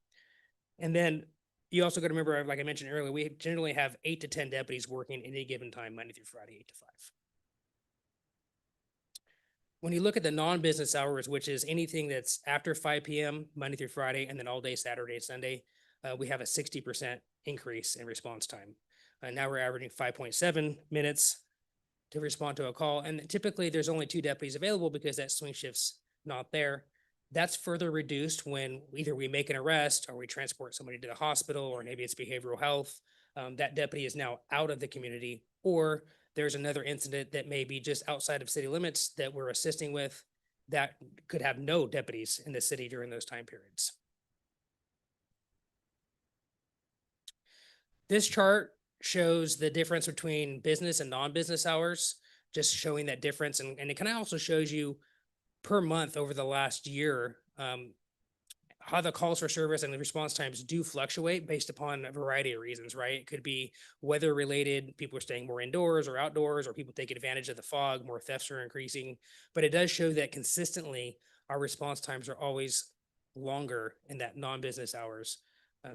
And then you also got to remember, like I mentioned earlier, we generally have 8 to 10 deputies working any given time, Monday through Friday, 8 to 5. When you look at the non-business hours, which is anything that's after 5 p.m., Monday through Friday, and then all day Saturday and Sunday, we have a 60% increase in response time. Now we're averaging 5.7 minutes to respond to a call. And typically there's only 2 deputies available because that swing shift's not there. That's further reduced when either we make an arrest or we transport somebody to the hospital, or maybe it's behavioral health. That deputy is now out of the community, or there's another incident that may be just outside of city limits that we're assisting with that could have no deputies in the city during those time periods. This chart shows the difference between business and non-business hours, just showing that difference. And it kind of also shows you per month over the last year, how the calls for service and the response times do fluctuate based upon a variety of reasons, right? It could be weather related, people are staying more indoors or outdoors, or people taking advantage of the fog, more thefts are increasing. But it does show that consistently our response times are always longer in that non-business hours,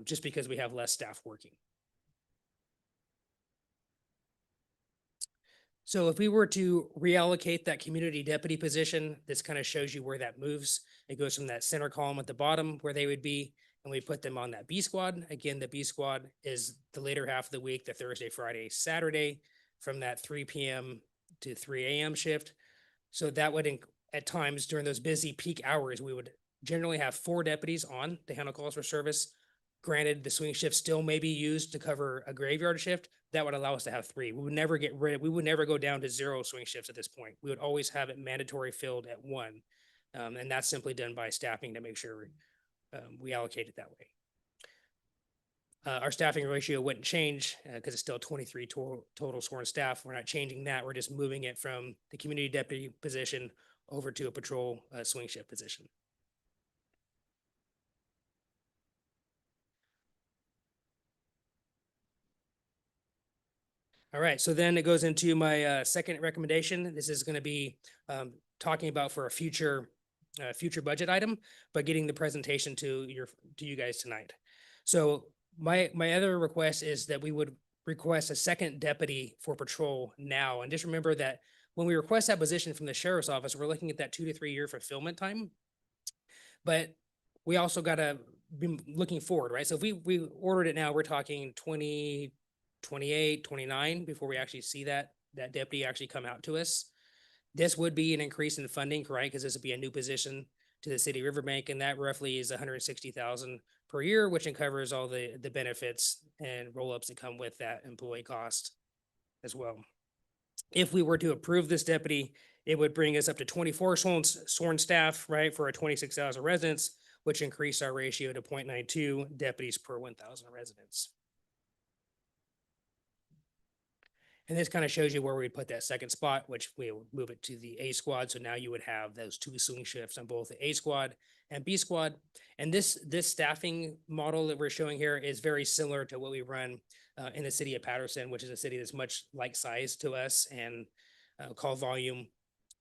just because we have less staff working. So if we were to reallocate that community deputy position, this kind of shows you where that moves. It goes from that center column at the bottom where they would be, and we put them on that B squad. Again, the B squad is the later half of the week, the Thursday, Friday, Saturday, from that 3 p.m. to 3 a.m. shift. So that would, at times during those busy peak hours, we would generally have 4 deputies on to handle calls for service. Granted, the swing shift still may be used to cover a graveyard shift. That would allow us to have 3. We would never we would never go down to 0 swing shifts at this point. We would always have it mandatory filled at 1. And that's simply done by staffing to make sure we allocate it that way. Our staffing ratio wouldn't change because it's still 23 total sworn staff. We're not changing that. We're just moving it from the community deputy position over to a patrol swing shift position. All right, so then it goes into my second recommendation. This is going to be talking about for a future future budget item, but getting the presentation to you guys tonight. So my other request is that we would request a second deputy for patrol now. And just remember that when we request that position from the sheriff's office, we're looking at that 2 to 3 year fulfillment time. But we also gotta be looking forward, right? So if we ordered it now, we're talking 2028, 29 before we actually see that deputy actually come out to us. This would be an increase in funding, right? Because this would be a new position to the city of Riverbank, and that roughly is 160,000 per year, which covers all the benefits and roll-ups that come with that employee cost as well. If we were to approve this deputy, it would bring us up to 24 sworn staff, right, for a 26,000 residents, which increased our ratio to 0.92 deputies per 1,000 residents. And this kind of shows you where we put that second spot, which we would move it to the A squad. So now you would have those 2 swing shifts on both the A squad and B squad. And this staffing model that we're showing here is very similar to what we run in the city of Patterson, which is a city that's much like size to us and call volume.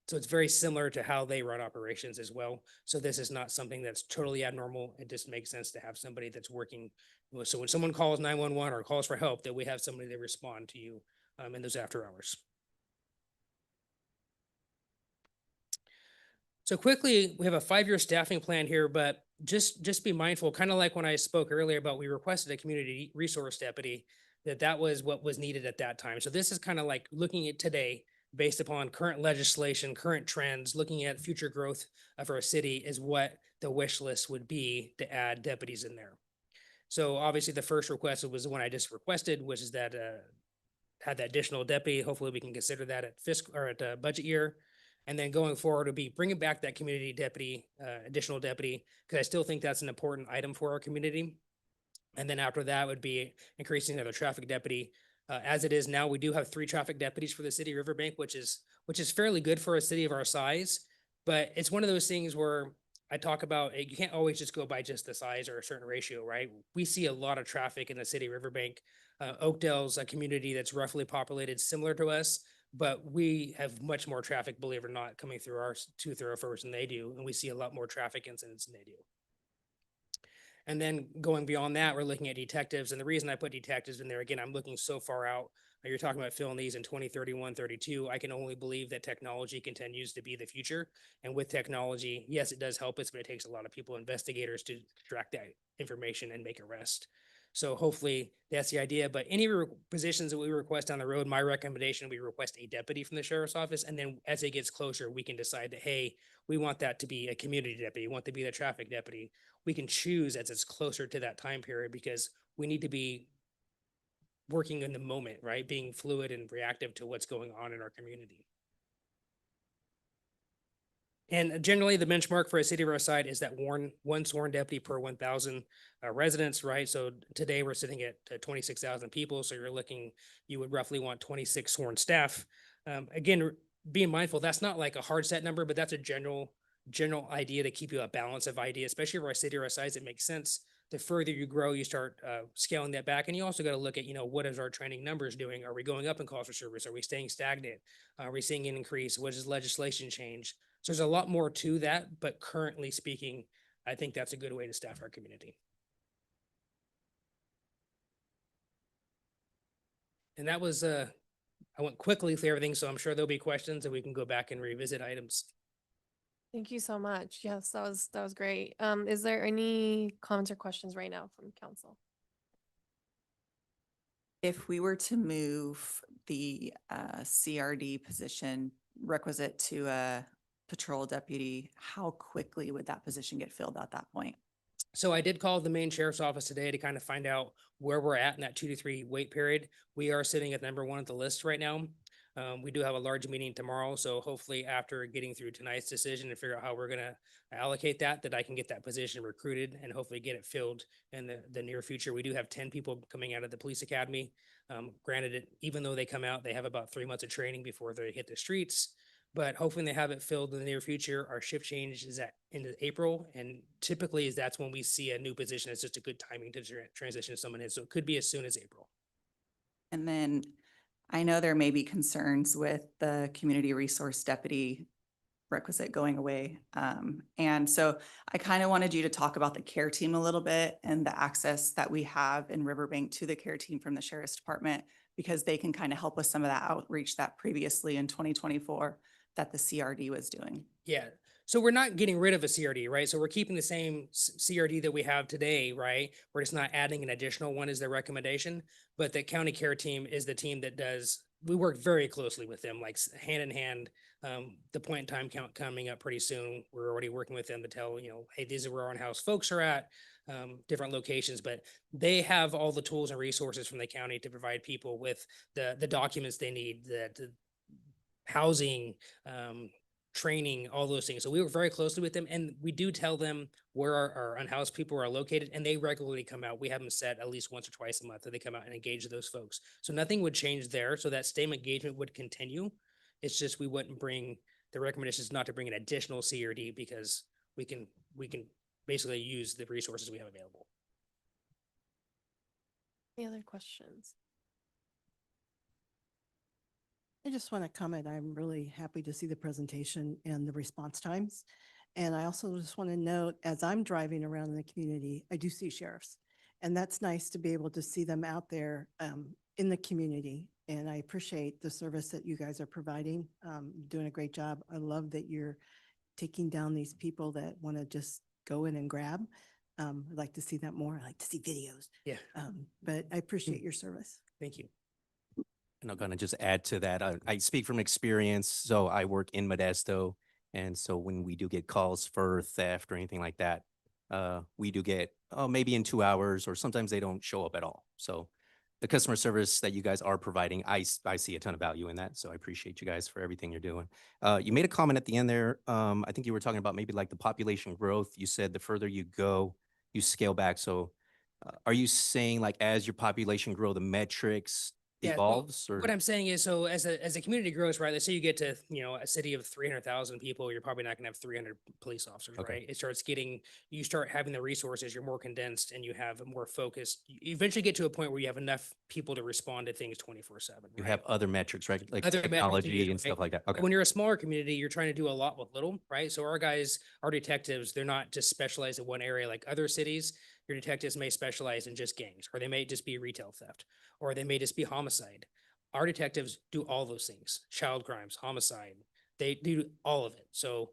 So it's very similar to how they run operations as well. So this is not something that's totally abnormal. It just makes sense to have somebody that's working. So when someone calls 911 or calls for help, that we have somebody to respond to you in those after hours. So quickly, we have a 5-year staffing plan here, but just be mindful, kind of like when I spoke earlier about we requested a community resource deputy, that was what was needed at that time. So this is kind of like looking at today based upon current legislation, current trends, looking at future growth of our city is what the wish list would be to add deputies in there. So obviously the first request was the one I just requested, which is that had that additional deputy. Hopefully we can consider that at fiscal or at budget year. And then going forward would be bringing back that community deputy, additional deputy, because I still think that's an important item for our community. And then after that would be increasing another traffic deputy. As it is now, we do have 3 traffic deputies for the city of Riverbank, which is fairly good for a city of our size. But it's one of those things where I talk about you can't always just go by just the size or a certain ratio, right? We see a lot of traffic in the city of Riverbank. Oakdale's a community that's roughly populated similar to us, but we have much more traffic, believe it or not, coming through our 2 thoroughfares than they do, and we see a lot more traffic incidents than they do. And then going beyond that, we're looking at detectives, and the reason I put detectives in there, again, I'm looking so far out. You're talking about filling these in 2031, 32. I can only believe that technology continues to be the future. And with technology, yes, it does help us, but it takes a lot of people, investigators, to track that information and make arrest. So hopefully that's the idea. But any positions that we request down the road, my recommendation, we request a deputy from the sheriff's office. And then as it gets closer, we can decide that, hey, we want that to be a community deputy, we want to be the traffic deputy. We can choose as it's closer to that time period because we need to be working in the moment, right? Being fluid and reactive to what's going on in our community. And generally the benchmark for a city of our size is that one sworn deputy per 1,000 residents, right? So today we're sitting at 26,000 people. So you would roughly want 26 sworn staff. Again, being mindful, that's not like a hard set number, but that's a general idea to keep you a balance of idea, especially for a city our size. It makes sense. The further you grow, you start scaling that back. And you also got to look at, what is our training numbers doing? Are we going up in calls for service? Are we staying stagnant? Are we seeing an increase? What does legislation change? So there's a lot more to that, but currently speaking, I think that's a good way to staff our community. And that was, I went quickly through everything, so I'm sure there'll be questions and we can go back and revisit items. Thank you so much. Yes, that was great. Is there any comments or questions right now from council? If we were to move the CRD position requisite to a patrol deputy, how quickly would that position get filled at that point? So I did call the main sheriff's office today to kind of find out where we're at in that 2 to 3 wait period. We are sitting at number 1 at the list right now. We do have a large meeting tomorrow, so hopefully after getting through tonight's decision and figure out how we're going to allocate that I can get that position recruited and hopefully get it filled in the near future. We do have 10 people coming out of the police academy. Granted, even though they come out, they have about 3 months of training before they hit the streets. But hopefully they have it filled in the near future. Our shift change is at into April, and typically that's when we see a new position. It's just a good timing to transition someone in. So it could be as soon as April. And then I know there may be concerns with the community resource deputy requisite going away. And so I kind of wanted you to talk about the care team a little bit and the access that we have in Riverbank to the care team from the sheriff's department, because they can kind of help with some of that outreach that previously in 2024 that the CRD was doing. Yeah, so we're not getting rid of a CRD, right? So we're keeping the same CRD that we have today, right? We're just not adding an additional one as their recommendation. But the county care team is the team that does, we work very closely with them, like hand in hand. The point in time count coming up pretty soon. We're already working with them to tell, hey, these are where our in-house folks are at, different locations, but they have all the tools and resources from the county to provide people with the documents they need, the housing, training, all those things. So we work very closely with them, and we do tell them where our unhoused people are located, and they regularly come out. We have them set at least once or twice a month that they come out and engage those folks. So nothing would change there. So that same engagement would continue. It's just we wouldn't bring, the recommendation is not to bring an additional CRD because we can basically use the resources we have available. Any other questions? I just want to comment, I'm really happy to see the presentation and the response times. And I also just want to note, as I'm driving around in the community, I do see sheriffs. And that's nice to be able to see them out there in the community. And I appreciate the service that you guys are providing, doing a great job. I love that you're taking down these people that want to just go in and grab. I'd like to see that more. I like to see videos. Yeah. But I appreciate your service. Thank you. And I'm gonna just add to that. I speak from experience. So I work in Modesto. And so when we do get calls for theft or anything like that, we do get, maybe in 2 hours, or sometimes they don't show up at all. So the customer service that you guys are providing, I see a ton of value in that. So I appreciate you guys for everything you're doing. You made a comment at the end there. I think you were talking about maybe like the population growth. You said the further you go, you scale back. So are you saying like as your population grow, the metrics Yeah, so evolves, or? what I'm saying is, so as a community grows, right, let's say you get to, a city of 300,000 people, you're probably not gonna have 300 police officers, Okay. right? It starts getting, you start having the resources, you're more condensed and you have a more focused, you eventually get to a point where you have enough people to respond to things 24/7. You right? have other metrics, right? Like Other metrics you technology use, and right? stuff like that. Okay. When you're a smaller community, you're trying to do a lot with little, right? So our guys, our detectives, they're not just specialized in one area like other cities. Your detectives may specialize in just gangs, or they may just be retail theft, or they may just be homicide. Our detectives do all those things, child crimes, homicide, they do all of it. So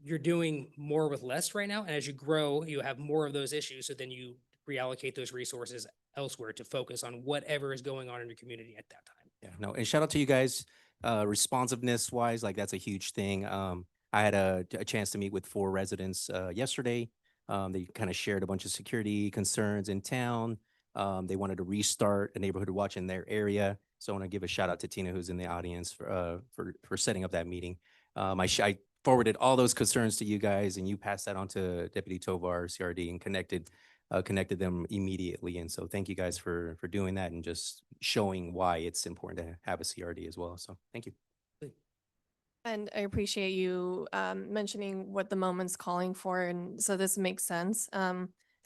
you're doing more with less right now. And as you grow, you have more of those issues. So then you reallocate those resources elsewhere to focus on whatever is going on in your community at that time. Yeah, no, and shout out to you guys, responsiveness wise, like that's a huge thing. I had a chance to meet with 4 residents, yesterday. They kind of shared a bunch of security concerns in town. They wanted to restart a neighborhood watch in their area. So I want to give a shout out to Tina, who's in the audience for setting up that meeting. I forwarded all those concerns to you guys, and you passed that on to Deputy Tovar, CRD, and connected them immediately. And so thank you guys for doing that and just showing why it's important to have a CRD as well. So thank you. And I appreciate you mentioning what the moment's calling for, and so this makes sense,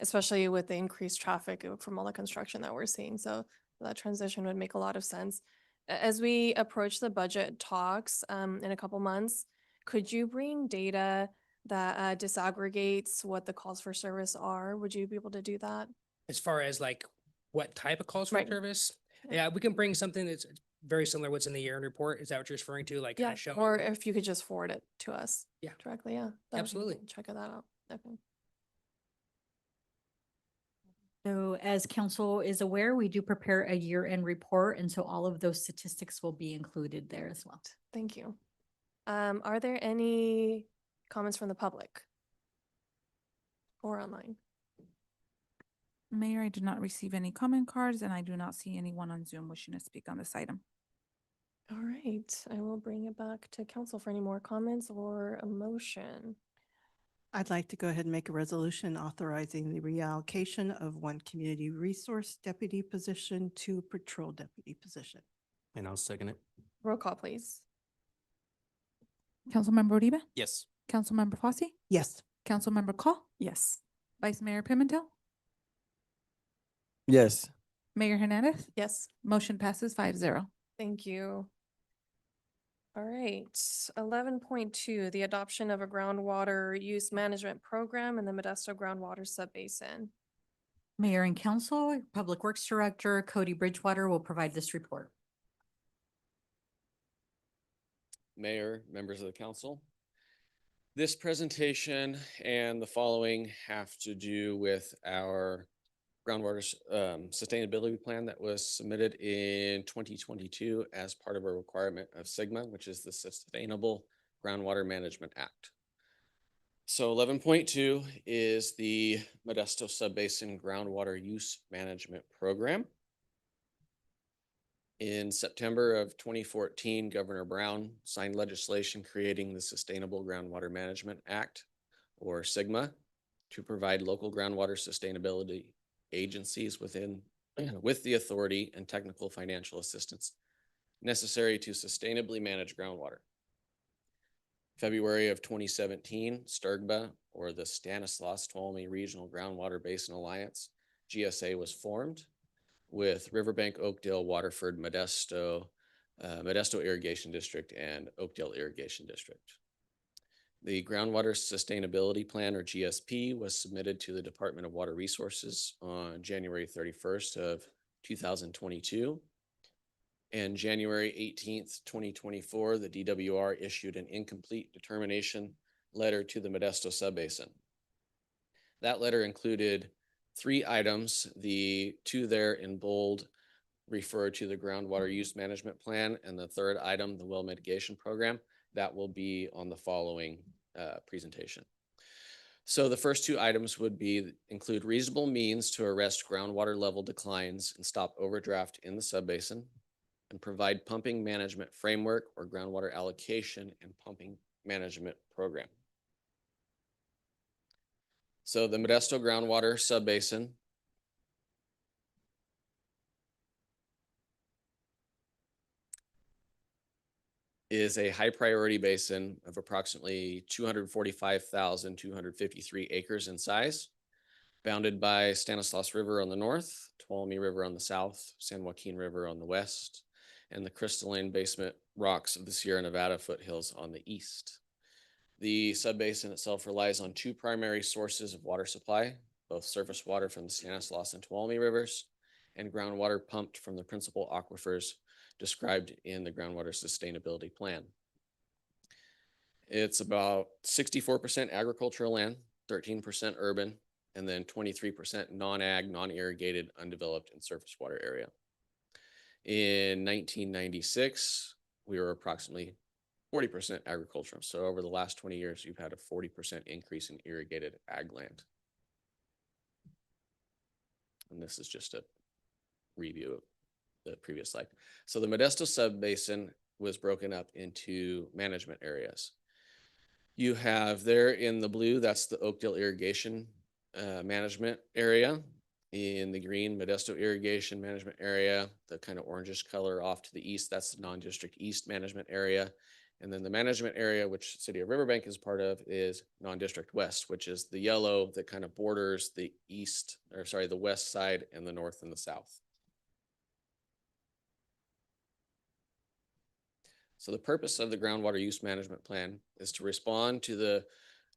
especially with the increased traffic from all the construction that we're seeing. So that transition would make a lot of sense. As we approach the budget talks in a couple months, could you bring data that disaggregates what the calls for service are? Would you be able to do that? As far as like what type of calls for Right. service? Yeah. Yeah, we can bring something that's very similar to what's in the year-end report. Is that what you're referring to? Like kind Yeah, of show? or if you could just forward it to us. Yeah. Directly, yeah. that would be Absolutely. cool. Check that out. Okay. So as council is aware, we do prepare a year-end report, and so all of those statistics will be included there as well. Thank you. Are there any comments from the public? Or online? Mayor, I did not receive any comment cards, and I do not see anyone on Zoom wishing to speak on this item. All right, I will bring it back to council for any more comments or a motion. I'd like to go ahead and make a resolution authorizing the reallocation of 1 community resource deputy position to patrol deputy position. And I'll second it. Roll call, please. Councilmember Uribe? Yes. Councilmember Fosse? Yes. Councilmember Call? Yes. Vice Mayor Pimentel? Yes. Mayor Hernandez? Yes, Motion passes 5-0. thank you. All right, 11.2, the adoption of a groundwater use management program in the Modesto groundwater subbasin. Mayor and Council, Public Works Director Cody Bridgewater will provide this report. Mayor, members of the council. This presentation and the following have to do with our groundwater sustainability plan that was submitted in 2022 as part of a requirement of SGMA, which is the Sustainable Groundwater Management Act. So 11.2 is the Modesto Subbasin Groundwater Use Management Program. In September of 2014, Governor Brown signed legislation creating the Sustainable Groundwater Management Act, or SGMA, to provide local groundwater sustainability agencies with the authority and technical financial assistance necessary to sustainably manage groundwater. February of 2017, STRGBA, or the Stanislaus Tuolumne Regional Groundwater Basin Alliance, GSA, was formed with Riverbank, Oakdale, Waterford, Modesto, Modesto Irrigation District, and Oakdale Irrigation District. The Groundwater Sustainability Plan, or GSP, was submitted to the Department of Water Resources on January 31st of 2022. And January 18th, 2024, the DWR issued an incomplete determination letter to the Modesto Subbasin. That letter included 3 items. The 2 there in bold refer to the groundwater use management plan, and the 3rd item, the well mitigation program, that will be on the following presentation. So the first 2 items would include reasonable means to arrest groundwater level declines and stop overdraft in the subbasin, and provide pumping management framework or groundwater allocation and pumping management program. So the Modesto groundwater subbasin is a high priority basin of approximately 245,253 acres in size, bounded by Stanislaus River on the north, Tuolumne River on the south, San Joaquin River on the west, and the crystalline basement rocks of the Sierra Nevada foothills on the east. The subbasin itself relies on 2 primary sources of water supply, both surface water from the Stanislaus and Tuolumne rivers, and groundwater pumped from the principal aquifers described in the Groundwater Sustainability Plan. It's about 64% agricultural land, 13% urban, and then 23% non-ag, non-irrigated, undeveloped, and surface water area. In 1996, we were approximately 40% agricultural. So over the last 20 years, you've had a 40% increase in irrigated ag land. And this is just a review of the previous slide. So the Modesto subbasin was broken up into management areas. You have there in the blue, that's the Oakdale Irrigation management area. In the green, Modesto Irrigation management area, the kind of orangish color off to the east, that's the non-district east management area. And then the management area, which City of Riverbank is part of, is non-district west, which is the yellow that kind of borders the the west side and the north and the south. So the purpose of the groundwater use management plan is to respond to the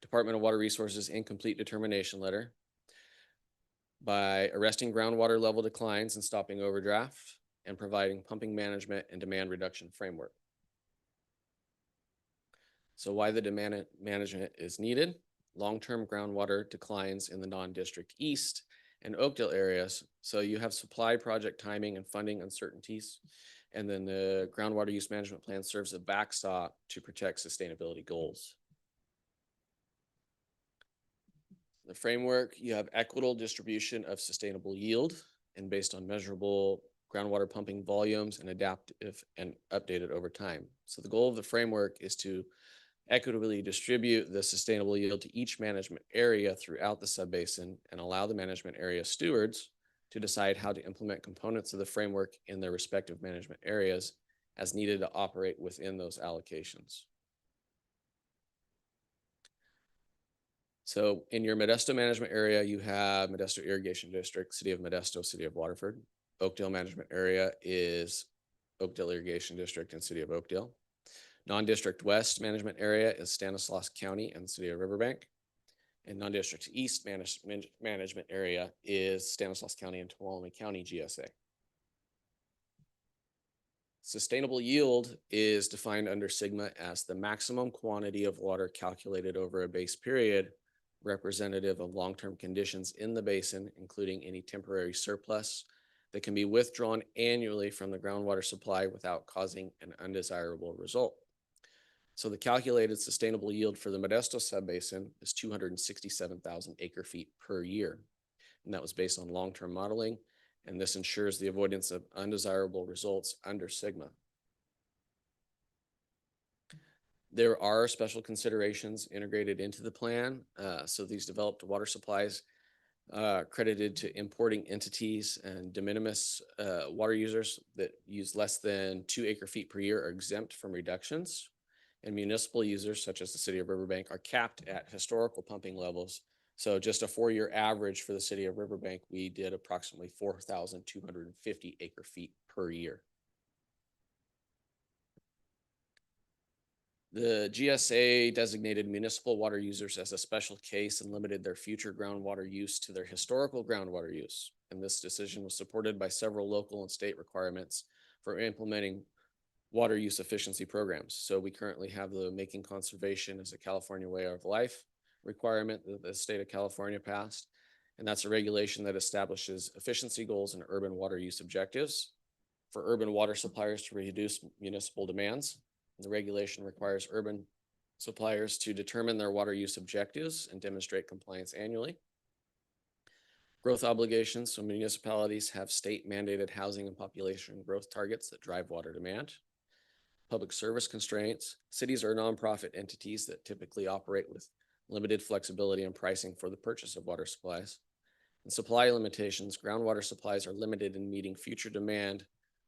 Department of Water Resources incomplete determination letter by arresting groundwater level declines and stopping overdraft, and providing pumping management and demand reduction framework. So why the demand management is needed: long-term groundwater declines in the non-district east and Oakdale areas. So you have supply project timing and funding uncertainties. And then the groundwater use management plan serves a backstop to protect sustainability goals. The framework, you have equitable distribution of sustainable yield and based on measurable groundwater pumping volumes and adaptive and updated over time. So the goal of the framework is to equitably distribute the sustainable yield to each management area throughout the subbasin and allow the management area stewards to decide how to implement components of the framework in their respective management areas as needed to operate within those allocations. So in your Modesto management area, you have Modesto Irrigation District, City of Modesto, City of Waterford. Oakdale management area is Oakdale Irrigation District and City of Oakdale. Non-district west management area is Stanislaus County and the city of Riverbank. And non-district east management area is Stanislaus County and Tuolumne County GSA. Sustainable yield is defined under SGMA as the maximum quantity of water calculated over a base period, representative of long-term conditions in the basin, including any temporary surplus that can be withdrawn annually from the groundwater supply without causing an undesirable result. So the calculated sustainable yield for the Modesto Subbasin is 267,000 acre feet per year. And that was based on long-term modeling. And this ensures the avoidance of undesirable results under SGMA. There are special considerations integrated into the plan. So these developed water supplies credited to importing entities and de minimis water users that use less than 2 acre feet per year are exempt from reductions. And municipal users, such as the city of Riverbank, are capped at historical pumping levels. So just a 4-year average for the city of Riverbank, we did approximately 4,250 acre feet per year. The GSA designated municipal water users as a special case and limited their future groundwater use to their historical groundwater use. And this decision was supported by several local and state requirements for implementing water use efficiency programs. So we currently have the Making Conservation as a California Way of Life requirement that the state of California passed. And that's a regulation that establishes efficiency goals and urban water use objectives for urban water suppliers to reduce municipal demands. The regulation requires urban suppliers to determine their water use objectives and demonstrate compliance annually. Growth obligations, so municipalities have state mandated housing and population growth targets that drive water demand. Public service constraints, cities are nonprofit entities that typically operate with limited flexibility in pricing for the purchase of water supplies. And supply limitations, groundwater supplies are limited in meeting future demand,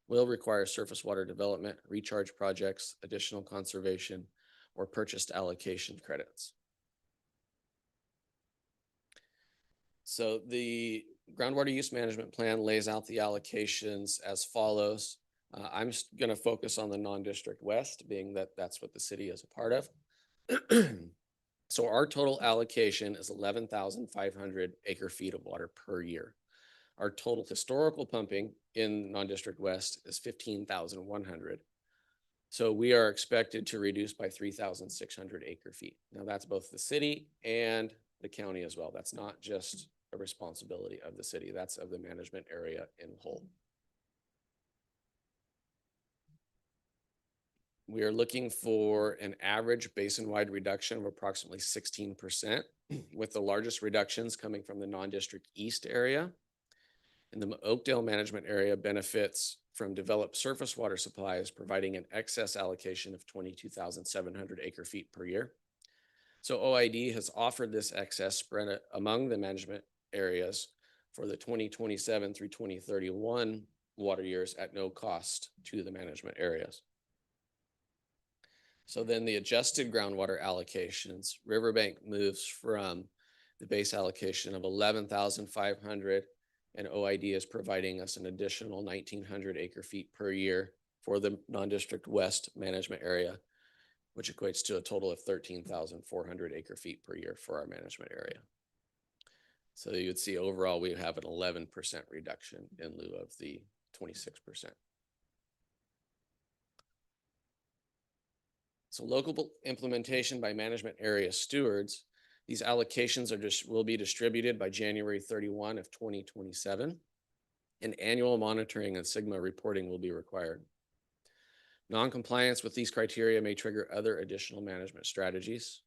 will require surface water development, recharge projects, additional conservation, or purchased allocation credits. So the groundwater use management plan lays out the allocations as follows. I'm going to focus on the non-district west, being that that's what the city is a part of. So our total allocation is 11,500 acre feet of water per year. Our total historical pumping in non-district west is 15,100. So we are expected to reduce by 3,600 acre feet. Now that's both the city and the county as well. That's not just a responsibility of the city, that's of the management area in whole. We are looking for an average basin-wide reduction of approximately 16%, with the largest reductions coming from the non-district east area. And the Oakdale management area benefits from developed surface water supplies, providing an excess allocation of 22,700 acre feet per year. So OID has offered this excess spread among the management areas for the 2027 through 2031 water years at no cost to the management areas. So then the adjusted groundwater allocations, Riverbank moves from the base allocation of 11,500, and OID is providing us an additional 1,900 acre feet per year for the non-district west management area, which equates to a total of 13,400 acre feet per year for our management area. So you would see overall we have an 11% reduction in lieu of the 26%. So local implementation by management area stewards, these allocations will be distributed by January 31 of 2027, and annual monitoring and SGMA reporting will be required. Non-compliance with these criteria may trigger other additional management strategies.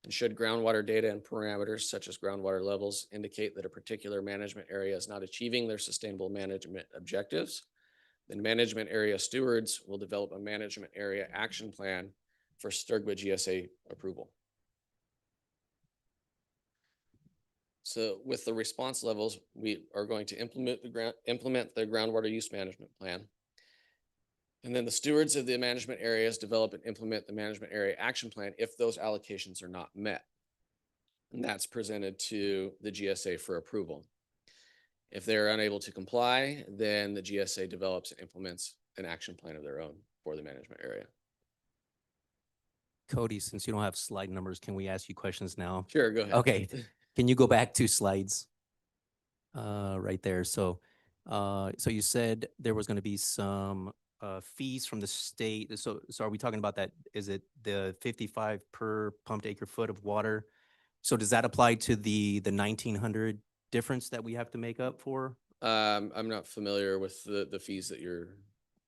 And should groundwater data and parameters such as groundwater levels indicate that a particular management area is not achieving their sustainable management objectives, then management area stewards will develop a management area action plan for STRGBA GSA approval. So with the response levels, we are going to implement the groundwater use management plan. And then the stewards of the management areas develop and implement the management area action plan if those allocations are not met. And that's presented to the GSA for approval. If they're unable to comply, then the GSA develops and implements an action plan of their own for the management area. Cody, since you don't have slide numbers, can we ask you questions now? Sure, go ahead. Okay, can you go back 2 slides? Right there. So you said there was going to be some fees from the state. So are we talking about that? Is it the 55 per pumped acre foot of water? So does that apply to the 1,900 difference that we have to make up for? I'm not familiar with the fees that you're,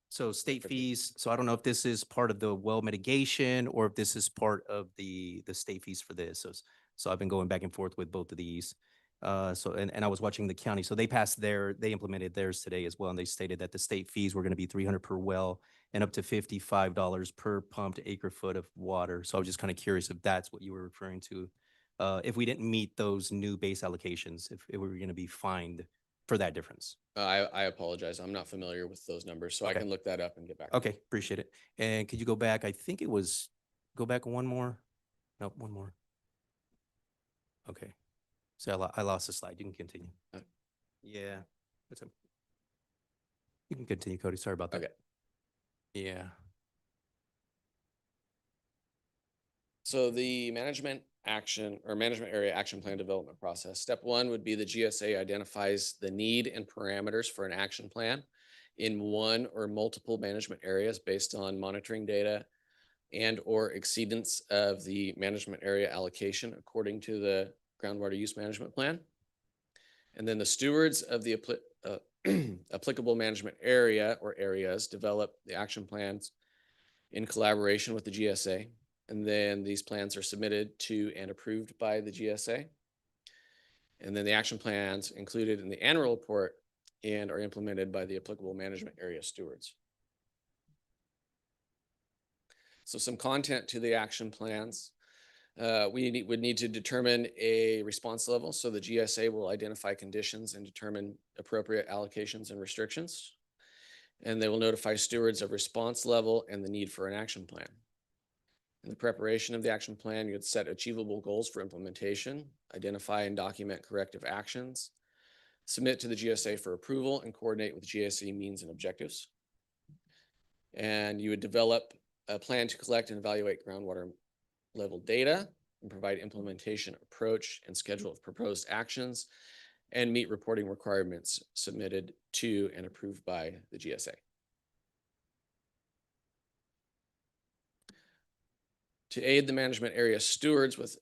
So state Different fees, so I don't know if this is part of the well mitigation or if this is part of the state fees for this. So I've been going back and forth with both of these. And I was watching the county, so they implemented theirs today as well. And they stated that the state fees were going to be 300 per well and up to $55 per pumped acre foot of water. So I was just kind of curious if that's what you were referring to. If we didn't meet those new base allocations, if we were going to be fined for that difference. I apologize. I'm not familiar with those numbers, so I Okay. can look that up and get back. to you. Okay, appreciate it. And could you go back? I think it was, go back one more. Nope, one more. Okay. So I lost the slide. You can continue. Uh. Yeah. That's a, you can continue, Cody. Sorry about that. Okay. Yeah. So the management area action plan development process. Step one would be the GSA identifies the need and parameters for an action plan in one or multiple management areas based on monitoring data and or exceedance of the management area allocation according to the groundwater use management plan. And then the stewards of the applicable management area or areas develop the action plans in collaboration with the GSA. And then these plans are submitted to and approved by the GSA. And then the action plans included in the annual report and are implemented by the applicable management area stewards. So some content to the action plans. We would need to determine a response level. So the GSA will identify conditions and determine appropriate allocations and restrictions. And they will notify stewards of response level and the need for an action plan. In the preparation of the action plan, you would set achievable goals for implementation, identify and document corrective actions, submit to the GSA for approval, and coordinate with GSA means and objectives. And you would develop a plan to collect and evaluate groundwater level data and provide implementation approach and schedule of proposed actions and meet reporting requirements submitted to and approved by the GSA. To aid the management area stewards with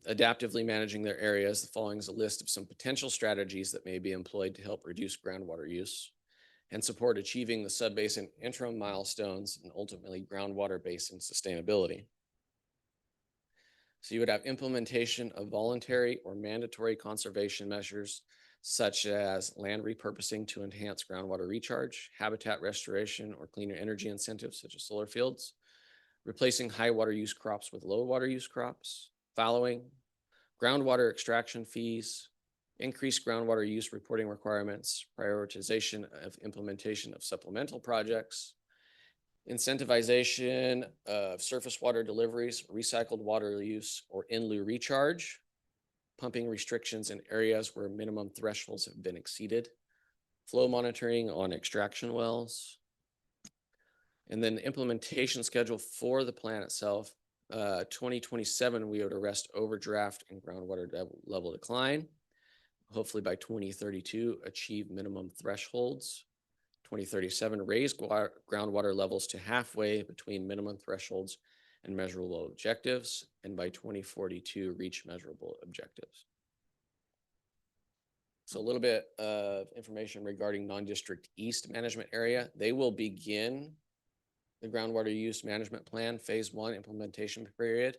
adaptively managing their areas, the following is a list of some potential strategies that may be employed to help reduce groundwater use and support achieving the subbasin interim milestones and ultimately groundwater basin sustainability. So you would have implementation of voluntary or mandatory conservation measures such as land repurposing to enhance groundwater recharge, habitat restoration, or cleaner energy incentives such as solar fields, replacing high water use crops with low water use crops, fallowing, groundwater extraction fees, increased groundwater use reporting requirements, prioritization of implementation of supplemental projects, incentivization of surface water deliveries, recycled water use, or in lieu recharge, pumping restrictions in areas where minimum thresholds have been exceeded, flow monitoring on extraction wells, and then the implementation schedule for the plan itself. 2027, we would arrest overdraft and groundwater level decline. Hopefully by 2032, achieve minimum thresholds. 2037, raise groundwater levels to halfway between minimum thresholds and measurable objectives. And by 2042, reach measurable objectives. So a little bit of information regarding non-district east management area. They will begin the groundwater use management plan phase 1 implementation period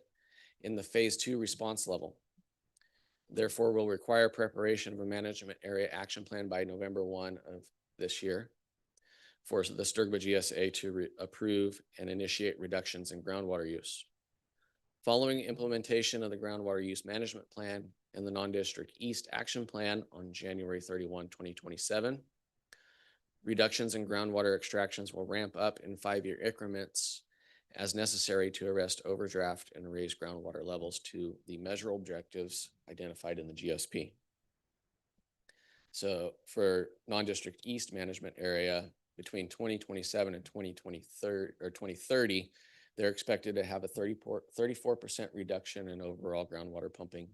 in the phase 2 response level. Therefore, will require preparation of a management area action plan by November 1 of this year for the Sturgba GSA to approve and initiate reductions in groundwater use. Following implementation of the groundwater use management plan and the non-district east action plan on January 31, 2027, reductions in groundwater extractions will ramp up in 5-year increments as necessary to arrest overdraft and raise groundwater levels to the measurable objectives identified in the GSP. So for non-district east management area, between 2027 and 2030, They're expected to have a 34% reduction in overall groundwater pumping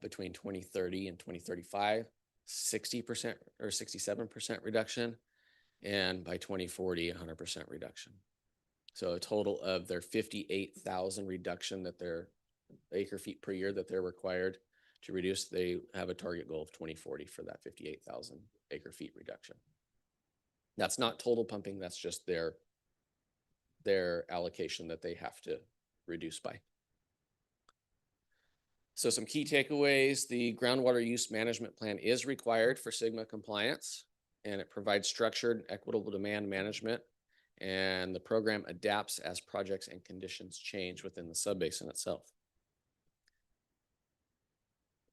between 2030 and 2035, 60% or 67% reduction, and by 2040, 100% reduction. So a total of their 58,000 reduction that their acre feet per year that they're required to reduce, they have a target goal of 2040 for that 58,000 acre feet reduction. That's not total pumping, that's just their allocation that they have to reduce by. So some key takeaways: the groundwater use management plan is required for SGMA compliance, and it provides structured, equitable demand management, and the program adapts as projects and conditions change within the subbasin itself.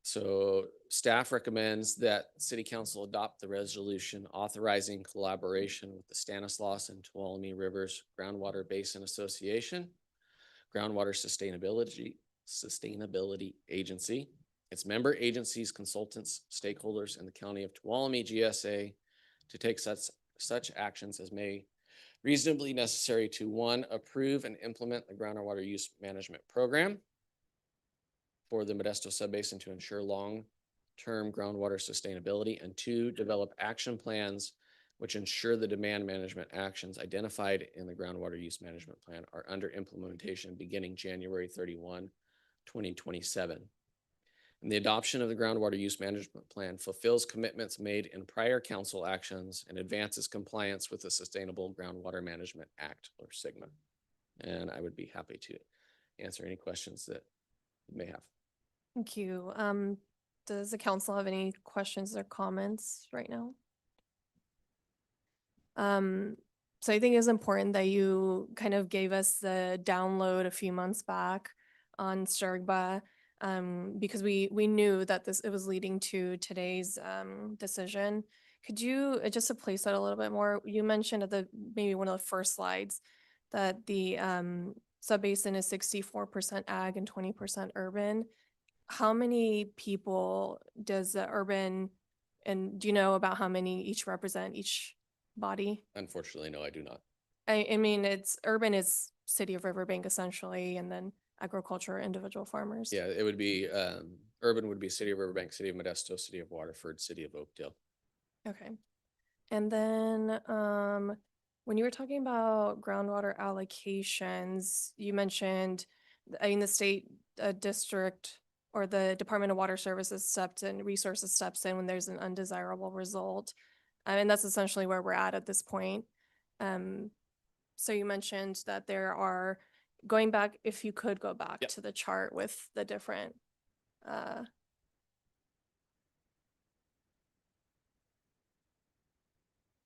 So staff recommends that City Council adopt the resolution authorizing collaboration with the Stanislaus and Tuolumne Rivers Groundwater Basin Association, Groundwater Sustainability Agency, its member agencies, consultants, stakeholders, and the County of Tuolumne GSA to take such actions as may reasonably necessary to: 1, approve and implement the groundwater use management program for the Modesto Subbasin to ensure long-term groundwater sustainability, and 2, develop action plans which ensure the demand management actions identified in the groundwater use management plan are under implementation beginning January 31, 2027. And the adoption of the groundwater use management plan fulfills commitments made in prior council actions and advances compliance with the Sustainable Groundwater Management Act, or SGMA. And I would be happy to answer any questions that you may have. Thank you. Does the council have any questions or comments right now? So I think it's important that you kind of gave us the download a few months back on Sturgba, because we knew that it was leading to today's decision. Could you just to place that a little bit more? You mentioned at maybe one of the first slides that the subbasin is 64% ag and 20% urban. How many people does the urban, and do you know about how many each represent each body? Unfortunately, no, I do not. I mean, it's urban is city of Riverbank essentially, and then agriculture, individual farmers. Yeah, it would be, urban would be City of Riverbank, City of Modesto, City of Waterford, City of Oakdale. Okay. And then when you were talking about groundwater allocations, you mentioned, I mean, the state district or the Department of Water Services steps in, resources steps in when there's an undesirable result. And that's essentially where we're at this point. So you mentioned that there are, going back, if you could go back Yep. to the chart with the different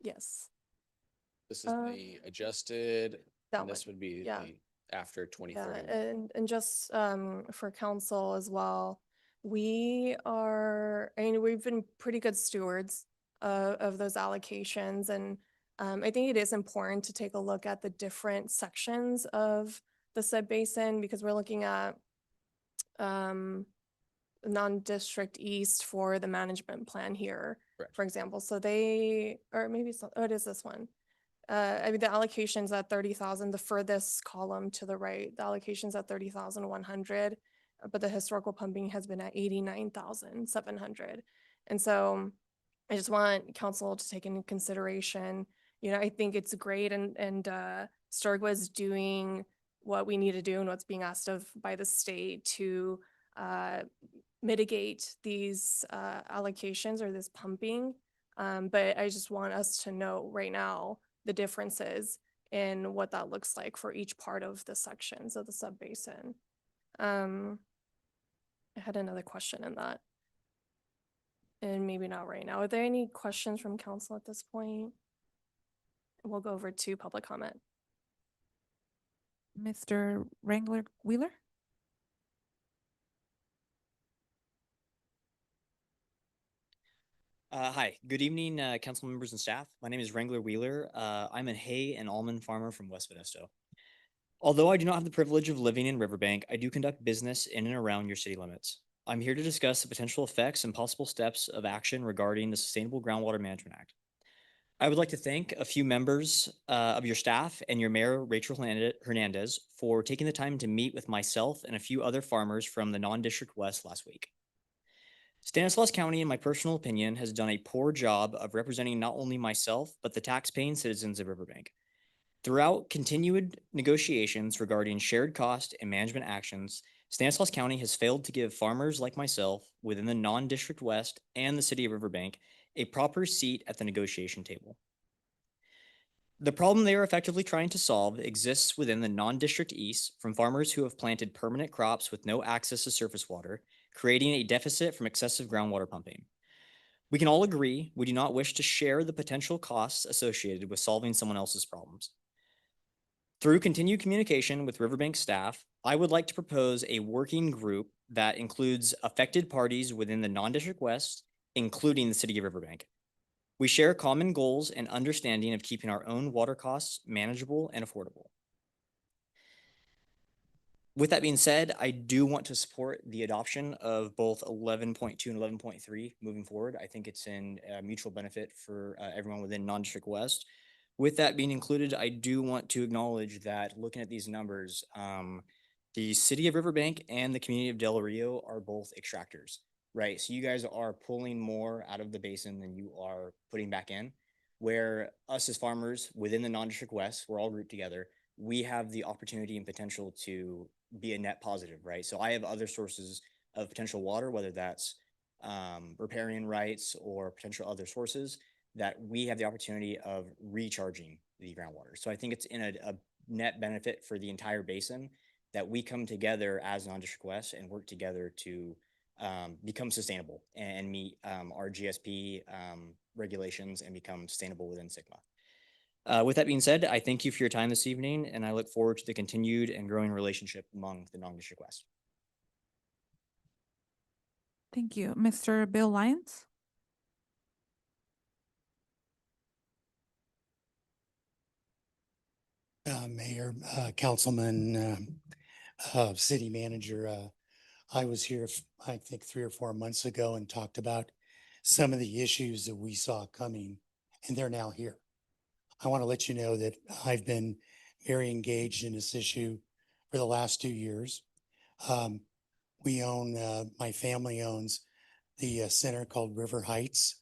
yes. This is the adjusted, That and this one, would be yeah. the after Yeah, 2031. and just for council as well, we are, I mean, we've been pretty good stewards of those allocations, and I think it is important to take a look at the different sections of the subbasin, because we're looking at non-district east for the management plan here, Correct. for example. So they, or maybe it's not, oh, it is this one. I mean, the allocation's at 30,000, the furthest column to the right, the allocation's at 30,100, but the historical pumping has been at 89,700. And so I just want council to take into consideration, you know, I think it's great, and Sturgba is doing what we need to do and what's being asked of by the state to mitigate these allocations or this pumping. But I just want us to know right now the differences in what that looks like for each part of the sections of the subbasin. I had another question in that. And maybe not right now. Are there any questions from council at this point? We'll go over to public comment. Mr. Wrangler Wheeler? Hi, good evening, council members and staff. My name is Wrangler Wheeler. I'm a hay and almond farmer from West Modesto. Although I do not have the privilege of living in Riverbank, I do conduct business in and around your city limits. I'm here to discuss the potential effects and possible steps of action regarding the Sustainable Groundwater Management Act. I would like to thank a few members of your staff and your mayor, Rachel Hernandez, for taking the time to meet with myself and a few other farmers from the non-district west last week. Stanislaus County, in my personal opinion, has done a poor job of representing not only myself, but the tax-paying citizens of Riverbank. Throughout continued negotiations regarding shared cost and management actions, Stanislaus County has failed to give farmers like myself within the non-district west and the city of Riverbank a proper seat at the negotiation table. The problem they are effectively trying to solve exists within the non-district east from farmers who have planted permanent crops with no access to surface water, creating a deficit from excessive groundwater pumping. We can all agree we do not wish to share the potential costs associated with solving someone else's problems. Through continued communication with Riverbank staff, I would like to propose a working group that includes affected parties within the non-district west, including the city of Riverbank. We share common goals and understanding of keeping our own water costs manageable and affordable. With that being said, I do want to support the adoption of both 11.2 and 11.3 moving forward. I think it's in mutual benefit for everyone within non-district west. With that being included, I do want to acknowledge that looking at these numbers, the city of Riverbank and the community of Del Rio are both extractors, right? So you guys are pulling more out of the basin than you are putting back in, where us as farmers within the non-district west, we're all grouped together. We have the opportunity and potential to be a net positive, right? So I have other sources of potential water, whether that's riparian rights or potential other sources that we have the opportunity of recharging the groundwater. So I think it's in a net benefit for the entire basin that we come together as non-district west and work together to become sustainable and meet our GSP regulations and become sustainable within SIGMA. With that being said, I thank you for your time this evening, and I look forward to the continued and growing relationship among the non-district west. Thank you. Mr. Bill Lyons? Mayor, Councilman, City Manager, I was here, I think 3 or 4 months ago and talked about some of the issues that we saw coming, and they're now here. I want to let you know that I've been very engaged in this issue for the last 2 years. We own, my family owns the center called River Heights,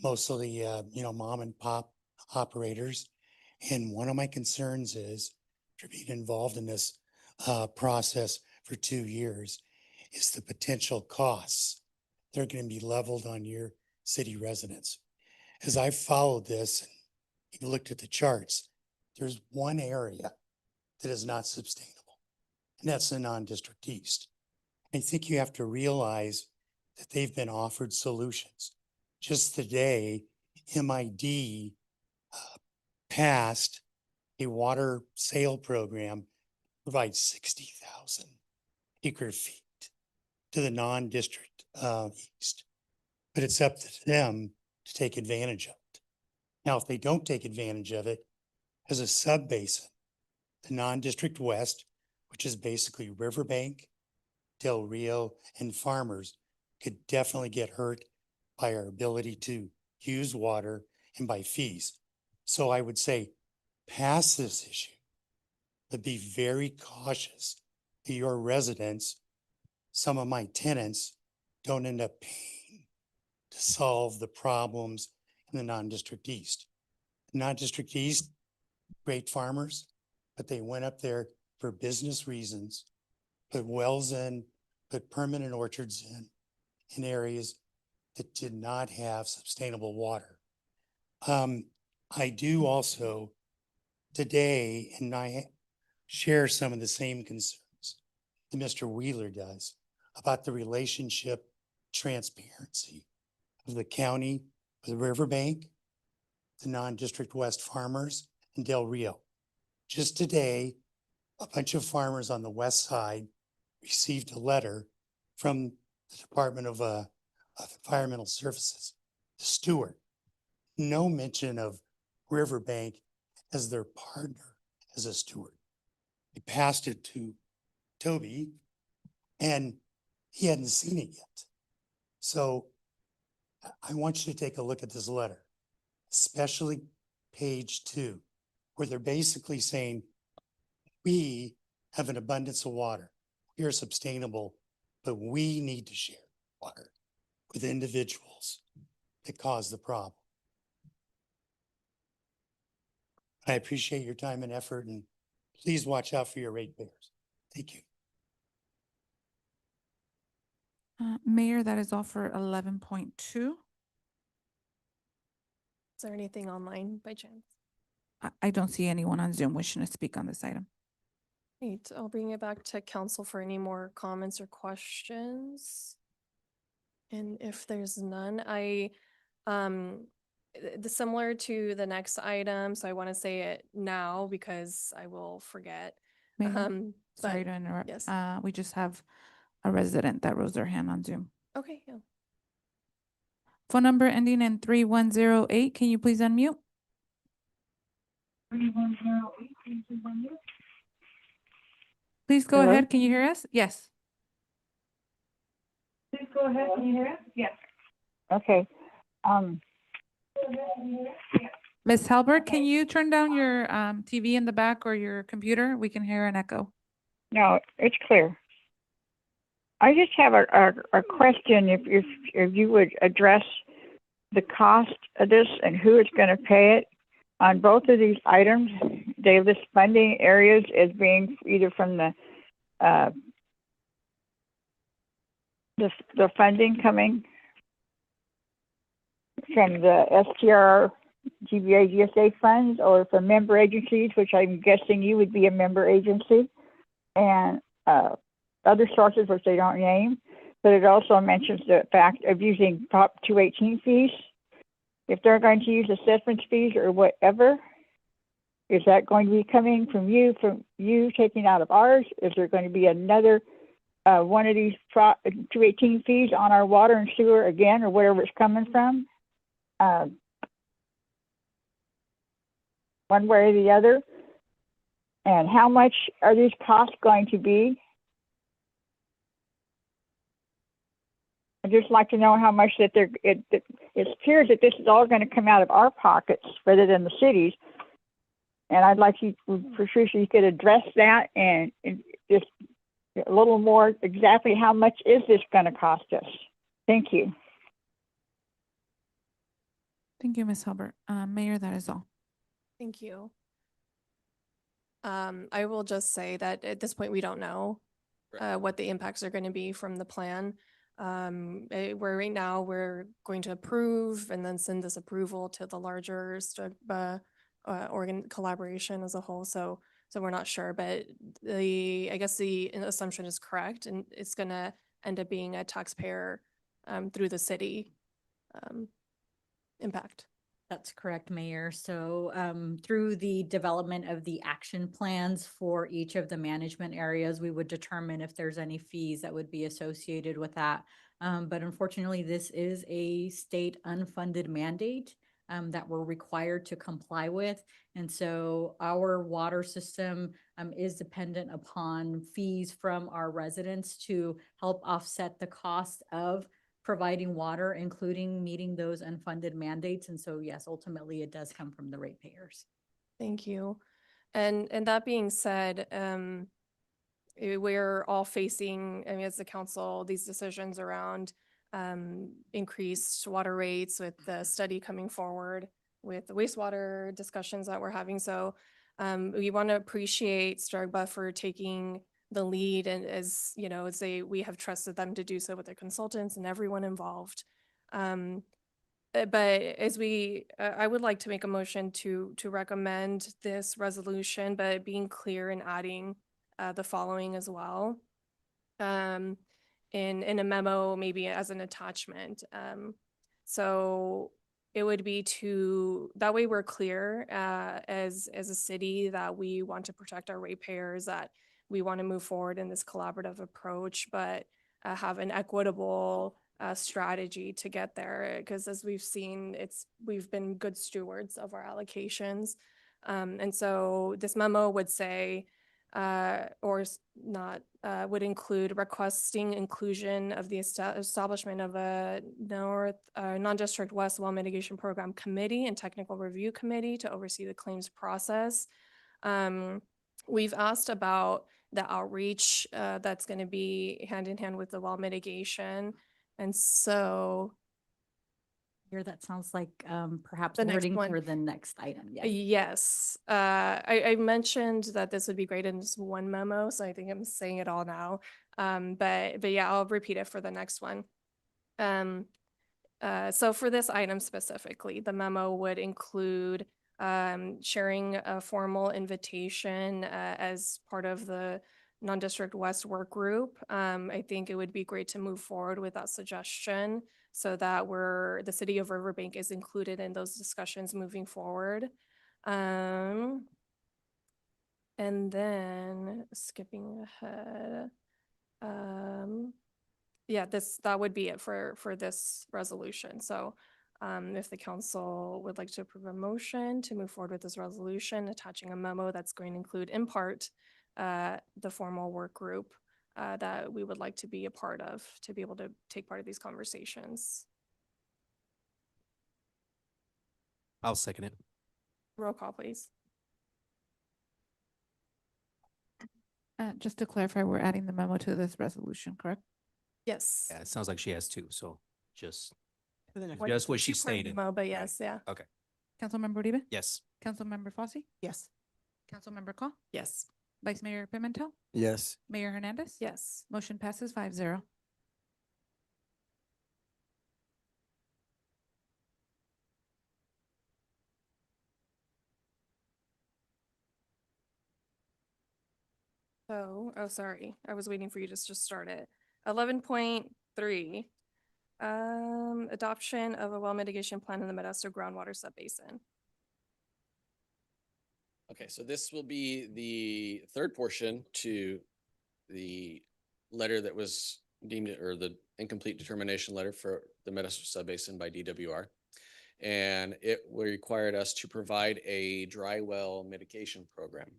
most of the, mom and pop operators. And one of my concerns is, for being involved in this process for 2 years, is the potential costs that are going to be leveled on your city residents. As I've followed this and you've looked at the charts, there's one area that is not sustainable, and that's the non-district east. I think you have to realize that they've been offered solutions. Just today, MID passed a water sale program, provides 60,000 acre feet to the non-district east, but it's up to them to take advantage of it. Now, if they don't take advantage of it, as a sub-basin, the non-district west, which is basically Riverbank, Del Rio, and farmers, could definitely get hurt by our ability to use water and by fees. So I would say pass this issue, but be very cautious that your residents, some of my tenants, don't end up paying to solve the problems in the non-district east. Non-district east, great farmers, but they went up there for business reasons, put wells in, put permanent orchards in areas that did not have sustainable water. I do also today, and I share some of the same concerns that Mr. Wheeler does about the relationship transparency of the county with Riverbank, the non-district west farmers, and Del Rio. Just today, a bunch of farmers on the west side received a letter from the Department of Environmental Services, the steward. No mention of Riverbank as their partner as a steward. He passed it to Toby and he hadn't seen it yet. So I want you to take a look at this letter. especially page 2, where they're basically saying, we have an abundance of water. We are sustainable, but we need to share water with individuals that cause the problem. I appreciate your time and effort, and please watch out for your ratepayers. Thank you. Mayor, that is all for 11.2. Is there anything online by chance? I don't see anyone on Zoom wishing to speak on this item. Great, I'll bring it back to council for any more comments or questions. And if there's none, similar to the next item, so I want to say it now because I will forget. Mayor, sorry but- to interrupt. yes. We just have a resident that rose their hand on Zoom. Okay, yeah. Phone number ending in 3108. Can you please unmute? Please go Hello? ahead. Can you hear us? Yes. Please go ahead. Can you hear us? Yes. Okay. Ms. Halbert, can you turn down your TV in the back or your computer? We can hear an echo. No, it's clear. I just have a question. If you would address the cost of this and who is going to pay it on both of these items. They list funding areas as being either from the funding coming from the STR, GBA, GSA funds, or from member agencies, which I'm guessing you would be a member agency, and other sources which they don't name. But it also mentions the fact of using Prop 218 fees. If they're going to use assessment fees or whatever, is that going to be coming from you taking out of ours? Is there going to be another one of these Prop 218 fees on our water and sewer again, or wherever it's coming from? One way or the other? And how much are these costs going to be? I'd just like to know how much that it appears that this is all going to come out of our pockets rather than the cities. And I'd like you, Patricia, you could address that and just a little more exactly how much is this going to cost us? Thank you. Thank you, Ms. Halbert. Mayor, that is all. Thank you. I will just say that at this point, we don't know what the impacts are going to be from the plan. Where right now we're going to approve and then send this approval to the larger organ collaboration as a whole. So we're not sure, but I guess the assumption is correct, and it's going to end up being a taxpayer through the city impact. That's correct, Mayor. So through the development of the action plans for each of the management areas, we would determine if there's any fees that would be associated with that. But unfortunately, this is a state unfunded mandate that we're required to comply with. And so our water system is dependent upon fees from our residents to help offset the cost of providing water, including meeting those unfunded mandates. And so, yes, ultimately it does come from the ratepayers. Thank you. And that being said, we're all facing, I mean, as the council, these decisions around increased water rates with the study coming forward with the wastewater discussions that we're having. So we want to appreciate Stargba for taking the lead, and as you know, we have trusted them to do so with their consultants and everyone involved. But as I would like to make a motion to recommend this resolution, but being clear and adding the following as well. In a memo, maybe as an attachment. So it would be that way we're clear as a city that we want to protect our ratepayers, that we want to move forward in this collaborative approach, but have an equitable strategy to get there. Because as we've seen, we've been good stewards of our allocations. And so this memo would say not, would include requesting inclusion of the establishment of a non-district West Well Mitigation Program Committee and Technical Review Committee to oversee the claims process. We've asked about the outreach that's going to be hand in hand with the well mitigation. And so Here, that sounds like perhaps The next wording one. for the next item. Yes. yes, I mentioned that this would be great in just one memo, so I think I'm saying it all now. But yeah, I'll repeat it for the next one. So for this item specifically, the memo would include sharing a formal invitation as part of the non-district West work group. I think it would be great to move forward with that suggestion so that the city of Riverbank is included in those discussions moving forward. And then skipping ahead, yeah, that would be it for this resolution. So if the council would like to approve a motion to move forward with this resolution, attaching a memo that's going to include in part the formal work group that we would like to be a part of to be able to take part of these conversations. I'll second it. Roll call, please. Just to clarify, we're adding the memo to this resolution, correct? Yes. Yeah, it sounds like she has two, so just, For the next One- just what she two-part stated. memo, but Right. yes, yeah. Okay, Councilmember Uribe? yes. Councilmember Fosse? Yes. Councilmember Call? Yes. Vice Mayor Pimentel? Yes. Mayor Hernandez? Yes. Motion passes 5-0. So, oh, sorry, I was waiting for you to just start it. 11.3, adoption of a well mitigation plan in the Modesto groundwater subbasin. Okay, so this will be the third portion to the letter that was deemed, or the incomplete determination letter for the Modesto Subbasin by DWR. And it required us to provide a dry well mitigation program.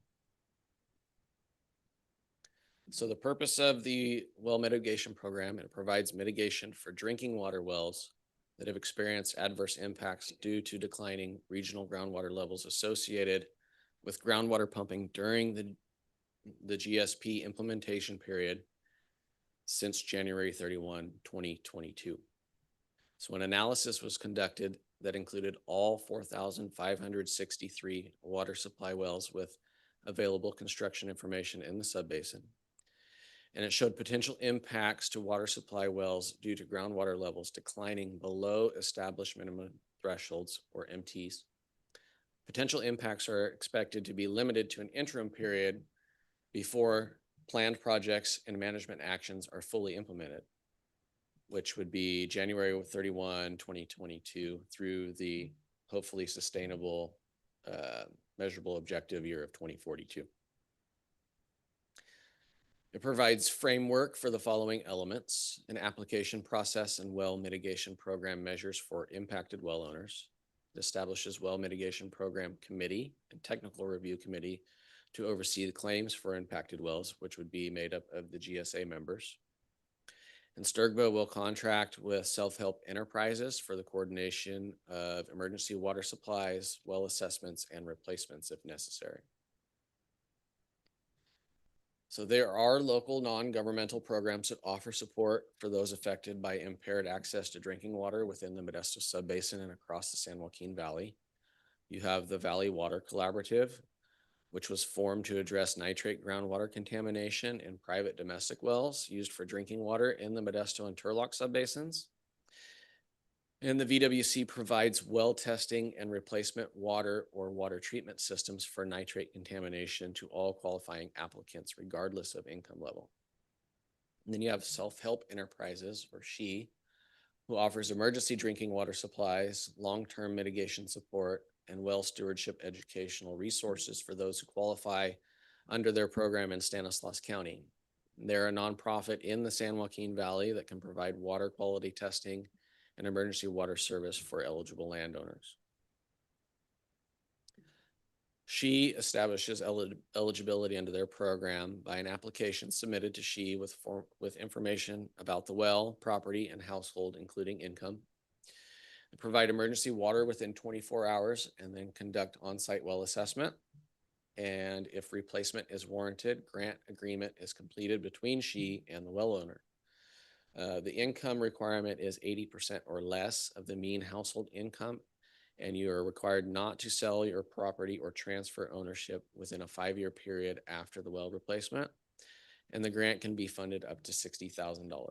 So the purpose of the well mitigation program, it provides mitigation for drinking water wells that have experienced adverse impacts due to declining regional groundwater levels associated with groundwater pumping during the GSP implementation period since January 31, 2022. So an analysis was conducted that included all 4,563 water supply wells with available construction information in the subbasin. And it showed potential impacts to water supply wells due to groundwater levels declining below established minimum thresholds, or MTs. Potential impacts are expected to be limited to an interim period before planned projects and management actions are fully implemented, which would be January 31, 2022 through the hopefully sustainable, measurable objective year of 2042. It provides framework for the following elements: an application process and well mitigation program measures for impacted well owners. It establishes well mitigation program committee and technical review committee to oversee the claims for impacted wells, which would be made up of the GSA members. And Sturgba will contract with self-help enterprises for the coordination of emergency water supplies, well assessments, and replacements if necessary. So there are local non-governmental programs that offer support for those affected by impaired access to drinking water within the Modesto Subbasin and across the San Joaquin Valley. You have the Valley Water Collaborative, which was formed to address nitrate groundwater contamination in private domestic wells used for drinking water in the Modesto and Turlock subbasins. And the VWC provides well testing and replacement water or water treatment systems for nitrate contamination to all qualifying applicants, regardless of income level. And then you have Self-Help Enterprises, or SHE, who offers emergency drinking water supplies, long-term mitigation support, and well stewardship educational resources for those who qualify under their program in Stanislaus County. They're a nonprofit in the San Joaquin Valley that can provide water quality testing and emergency water service for eligible landowners. She establishes eligibility under their program by an application submitted to She with information about the well, property, and household, including income. Provide emergency water within 24 hours and then conduct on-site well assessment. And if replacement is warranted, grant agreement is completed between She and the well owner. The income requirement is 80% or less of the mean household income, and you are required not to sell your property or transfer ownership within a 5-year period after the well replacement. And the grant can be funded up to $60,000.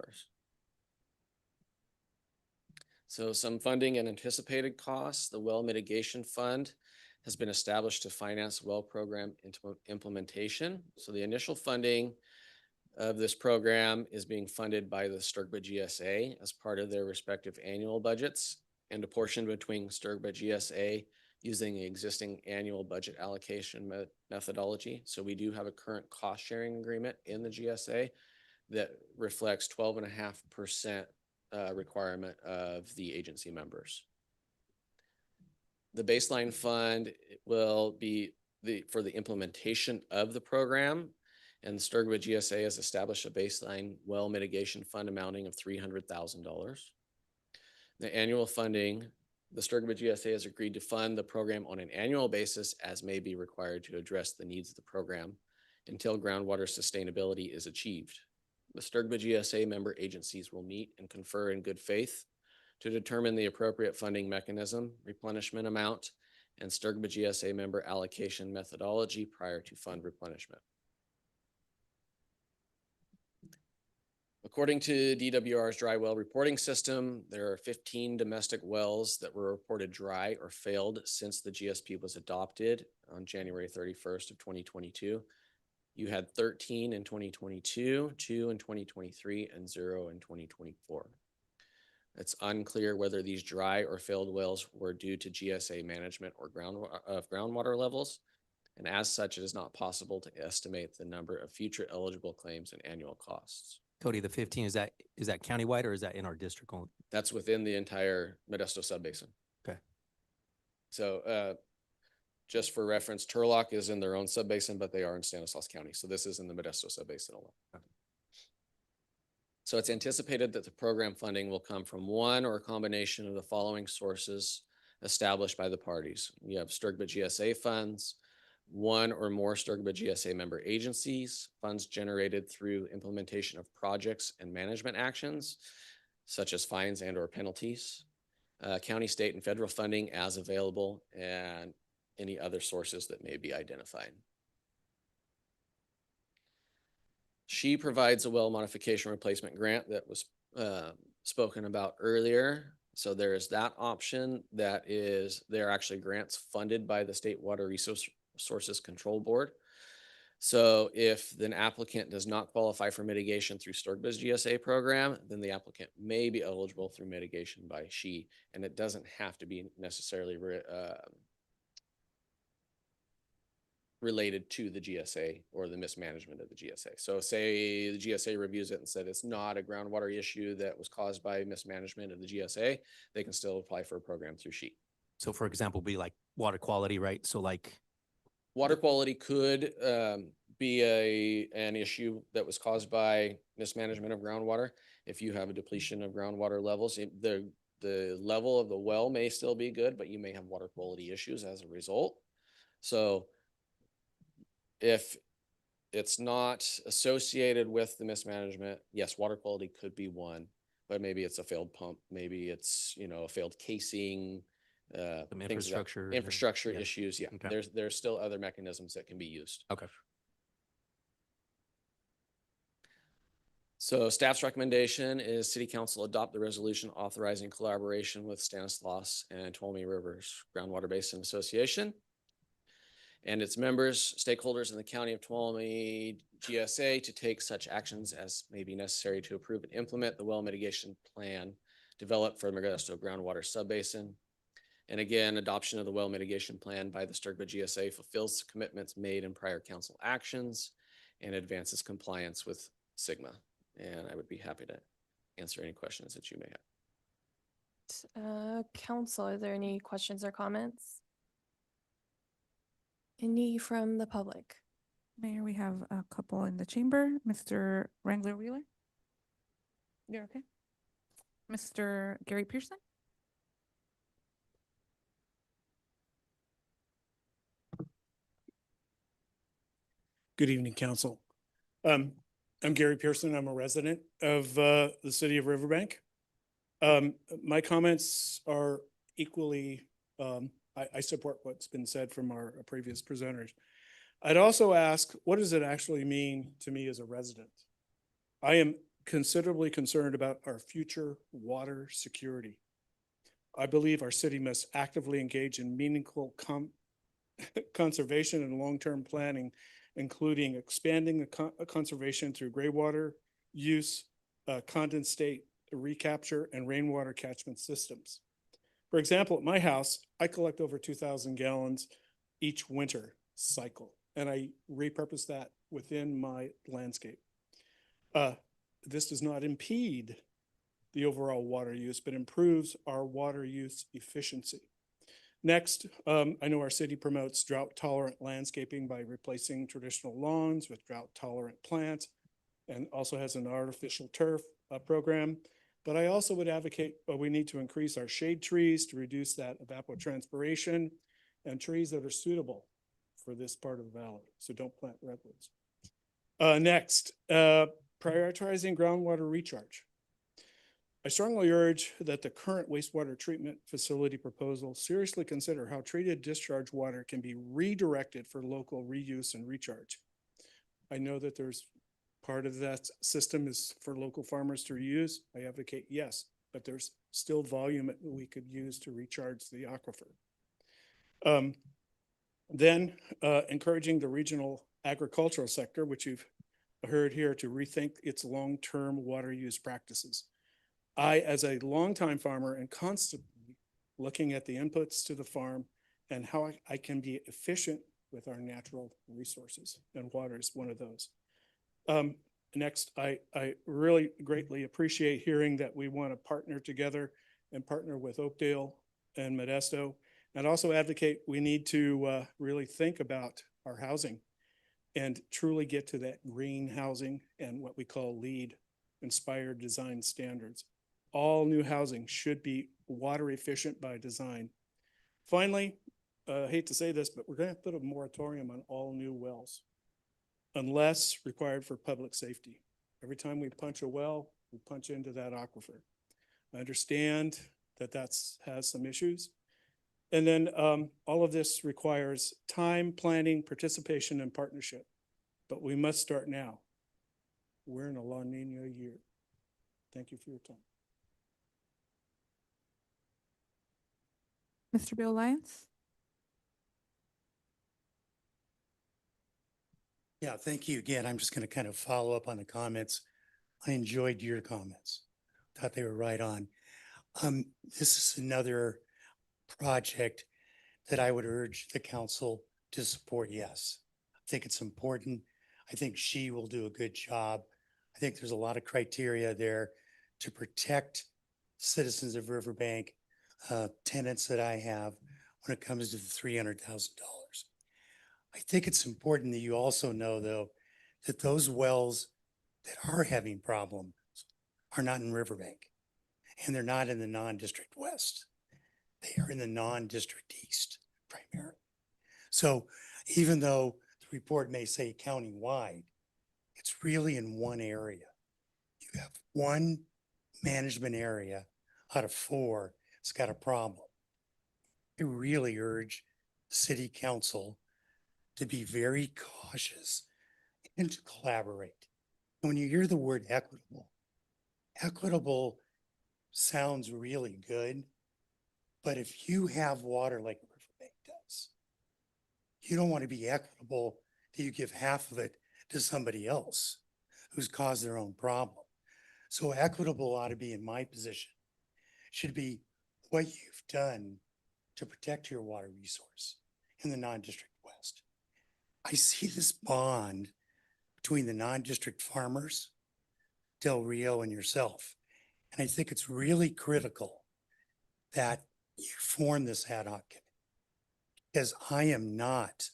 So some funding and anticipated costs. The Well Mitigation Fund has been established to finance well program implementation. So the initial funding of this program is being funded by the Sturgba GSA as part of their respective annual budgets, and a portion between Sturgba GSA using the existing annual budget allocation methodology. So we do have a current cost sharing agreement in the GSA that reflects 12.5% requirement of the agency members. The baseline fund will be for the implementation of the program, and the Sturgba GSA has established a baseline well mitigation fund amounting of $300,000. The annual funding, the Sturgba GSA has agreed to fund the program on an annual basis as may be required to address the needs of the program until groundwater sustainability is achieved. The Sturgba GSA member agencies will meet and confer in good faith to determine the appropriate funding mechanism, replenishment amount, and Sturgba GSA member allocation methodology prior to fund replenishment. According to DWR's dry well reporting system, there are 15 domestic wells that were reported dry or failed since the GSP was adopted on January 31st of 2022. You had 13 in 2022, 2 in 2023, and 0 in 2024. It's unclear whether these dry or failed wells were due to GSA management or groundwater levels, and as such, it is not possible to estimate the number of future eligible claims and annual costs. Cody, the 15, is that countywide or is that in our district only? That's within the entire Modesto Subbasin. Okay. So just for reference, Turlock is in their own subbasin, but they are in Stanislaus County. So this is in the Modesto Subbasin alone. Okay. So it's anticipated that the program funding will come from one or a combination of the following sources established by the parties. You have Sturgba GSA funds, one or more Sturgba GSA member agencies, funds generated through implementation of projects and management actions, such as fines and or penalties, county, state, and federal funding as available, and any other sources that may be identified. She provides a well modification replacement grant that was spoken about earlier. So there is that option that is, there are actually grants funded by the State Water Resources Control Board. So if an applicant does not qualify for mitigation through Sturgba's GSA program, then the applicant may be eligible through mitigation by She, and it doesn't have to be necessarily related to the GSA or the mismanagement of the GSA. So say the GSA reviews it and said it's not a groundwater issue that was caused by mismanagement of the GSA, they can still apply for a program through She. So for example, be like water quality, right? So like water quality could be an issue that was caused by mismanagement of groundwater. If you have a depletion of groundwater levels, the level of the well may still be good, but you may have water quality issues as a result. So if it's not associated with the mismanagement, yes, water quality could be one, but maybe it's a failed pump, maybe it's, a failed casing, some infrastructure infrastructure issues. Yeah, okay. There's still other mechanisms that can be used. Okay. So staff's recommendation is City Council adopt the resolution authorizing collaboration with Stanislaus and Tuolumne Rivers Groundwater Basin Association and its members, stakeholders in the County of Tuolumne GSA to take such actions as may be necessary to approve and implement the well mitigation plan developed for the Modesto Groundwater Subbasin. And again, adoption of the well mitigation plan by the Sturgba GSA fulfills commitments made in prior council actions and advances compliance with SGMA. And I would be happy to answer any questions that you may have. Council, are there any questions or comments? Any from the public? Mayor, we have a couple in the chamber. Mr. Wrangler Wheeler? You're okay? Mr. Gary Pearson? Good evening, council. I'm Gary Pearson. I'm a resident of the city of Riverbank. My comments are equally, I support what's been said from our previous presenters. I'd also ask, what does it actually mean to me as a resident? I am considerably concerned about our future water security. I believe our city must actively engage in meaningful conservation and long-term planning, including expanding the conservation through gray water use, condensate recapture, and rainwater catchment systems. For example, at my house, I collect over 2,000 gallons each winter cycle, and I repurpose that within my landscape. This does not impede the overall water use, but improves our water use efficiency. Next, I know our city promotes drought-tolerant landscaping by replacing traditional lawns with drought-tolerant plants, and also has an artificial turf program. But I also would advocate we need to increase our shade trees to reduce that evapotranspiration, and trees that are suitable for this part of the valley. So don't plant redwoods. Next, prioritizing groundwater recharge. I strongly urge that the current wastewater treatment facility proposal seriously consider how treated discharge water can be redirected for local reuse and recharge. I know that there's part of that system is for local farmers to reuse. I advocate yes, but there's still volume that we could use to recharge the aquifer. Then encouraging the regional agricultural sector, which you've heard here, to rethink its long-term water use practices. I, as a longtime farmer, am constantly looking at the inputs to the farm and how I can be efficient with our natural resources, and water is one of those. Next, I really greatly appreciate hearing that we want to partner together and partner with Oakdale and Modesto, and also advocate we need to really think about our housing and truly get to that green housing and what we call LEED, inspired design standards. All new housing should be water efficient by design. Finally, I hate to say this, but we're going to put a moratorium on all new wells unless required for public safety. Every time we punch a well, we punch into that aquifer. I understand that has some issues. And then all of this requires time, planning, participation, and partnership. But we must start now. We're in a La Nina year. Thank you for your time. Mr. Bill Lyons? Yeah, thank you again. I'm just going to kind of follow up on the comments. I enjoyed your comments. Thought they were right on. This is another project that I would urge the council to support. Yes, I think it's important. I think she will do a good job. I think there's a lot of criteria there to protect citizens of Riverbank, tenants that I have when it comes to the $300,000. I think it's important that you also know, though, that those wells that are having problems are not in Riverbank, and they're not in the non-district west. They are in the non-district east primarily. So even though the report may say county-wide, it's really in one area. You have one management area out of 4 that's got a problem. I really urge the city council to be very cautious and to collaborate. When you hear the word equitable sounds really good, but if you have water like Riverbank does, you don't want to be equitable that you give half of it to somebody else who's caused their own problem. So equitable ought to be, in my position, should be what you've done to protect your water resource in the non-district west. I see this bond between the non-district farmers, Del Rio, and yourself. And I think it's really critical that you form this ad hoc committee, because I am not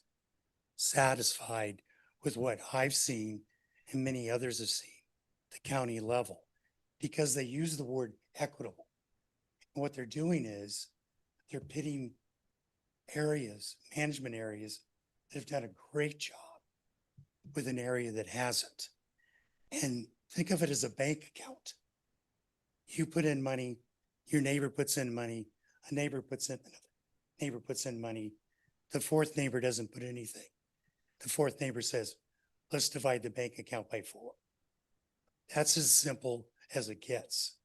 satisfied with what I've seen and many others have seen, the county level, because they use the word equitable. And what they're doing is they're pitting areas, management areas that have done a great job with an area that hasn't. And think of it as a bank account. You put in money, your neighbor puts in money, a neighbor puts in, another neighbor puts in money. The fourth neighbor doesn't put anything. The fourth neighbor says, let's divide the bank account by 4. That's as simple as it gets.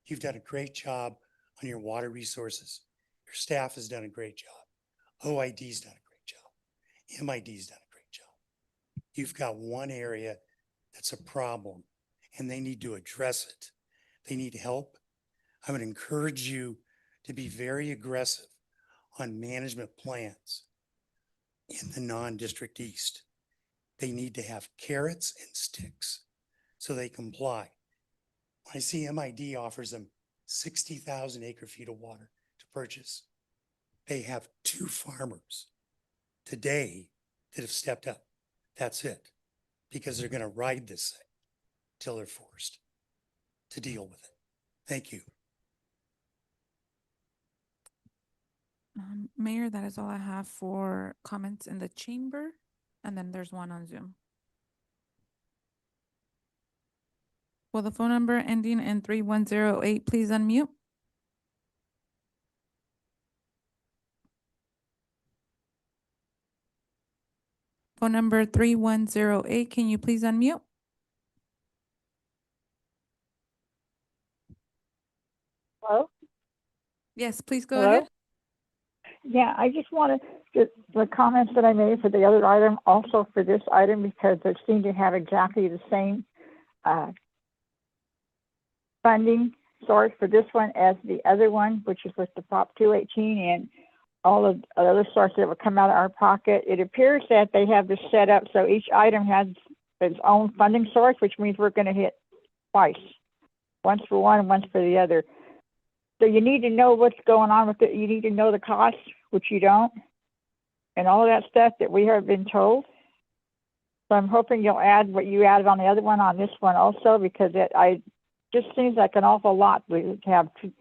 You've done a great job on your water resources. Your staff has done a great job. OID's done a great job. MID's done a great job. You've got one area that's a problem and they need to address it. They need help. I would encourage you to be very aggressive on management plans in the non-district east. They need to have carrots and sticks so they comply. I see MID offers them 60,000 acre feet of water to purchase. They have 2 farmers today that have stepped up. That's it. Because they're going to ride this thing till they're forced to deal with it. Thank you. Mayor, that is all I have for comments in the chamber. And then there's one on Zoom. Will the phone number ending in 3108 please unmute? Phone number 3108, can you please unmute? Hello? Yes, please go Hello? ahead. Yeah, I just wanted the comments that I made for the other item, also for this item, because they seem to have exactly the same funding source for this one as the other one, which is with the Prop 218 and all of the other sources that would come out of our pocket. It appears that they have this set up so each item has its own funding source, which means we're going to hit twice, once for one and once for the other. So you need to know what's going on with it. You need to know the cost, which you don't, and all of that stuff that we have been told. So I'm hoping you'll add what you added on the other one on this one also, because it just seems like an awful lot to have two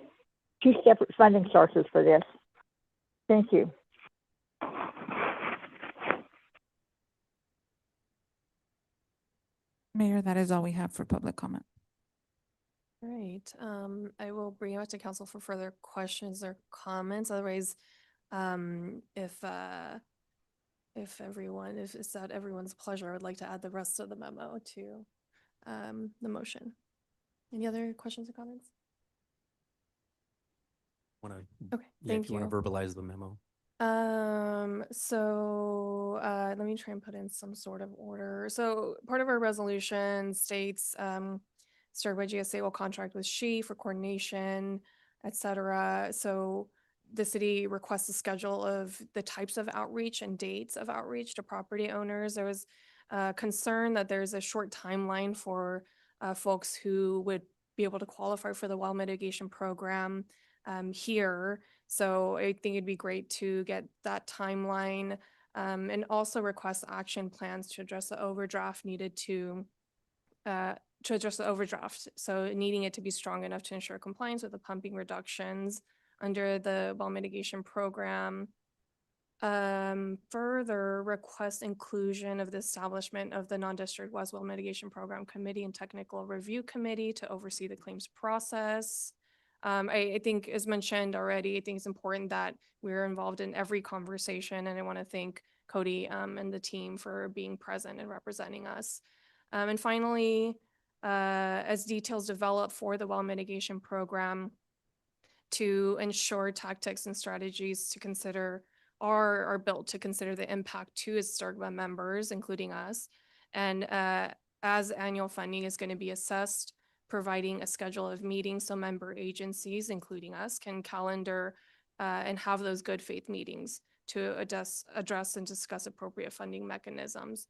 separate funding sources for this. Thank you. Mayor, that is all we have for public comment. All right, I will bring it back to council for further questions or comments. Otherwise, if it's at everyone's pleasure, I would like to add the rest of the memo to the motion. Any other questions or comments? Okay, thank If you want to verbalize the memo. Let me try and put in some sort of order. So part of our resolution states, started by GSA will contract with SHE for coordination, etc. So the city requests a schedule of the types of outreach and dates of outreach to property owners. There was concern that there's a short timeline for folks who would be able to qualify for the well mitigation program here. So I think it'd be great to get that timeline and also request action plans to address the overdraft needed to address the overdraft. So needing it to be strong enough to ensure compliance with the pumping reductions under the well mitigation program. Further request inclusion of the establishment of the non-district West Well Mitigation Program Committee and Technical Review Committee to oversee the claims process. I think as mentioned already, I think it's important that we're involved in every conversation, and I want to thank Cody and the team for being present and representing us. And finally, as details develop for the well mitigation program, to ensure tactics and strategies to consider are built to consider the impact to its STRGBA members, including us. And as annual funding is going to be assessed, providing a schedule of meetings so member agencies, including us, can calendar and have those good faith meetings to address and discuss appropriate funding mechanisms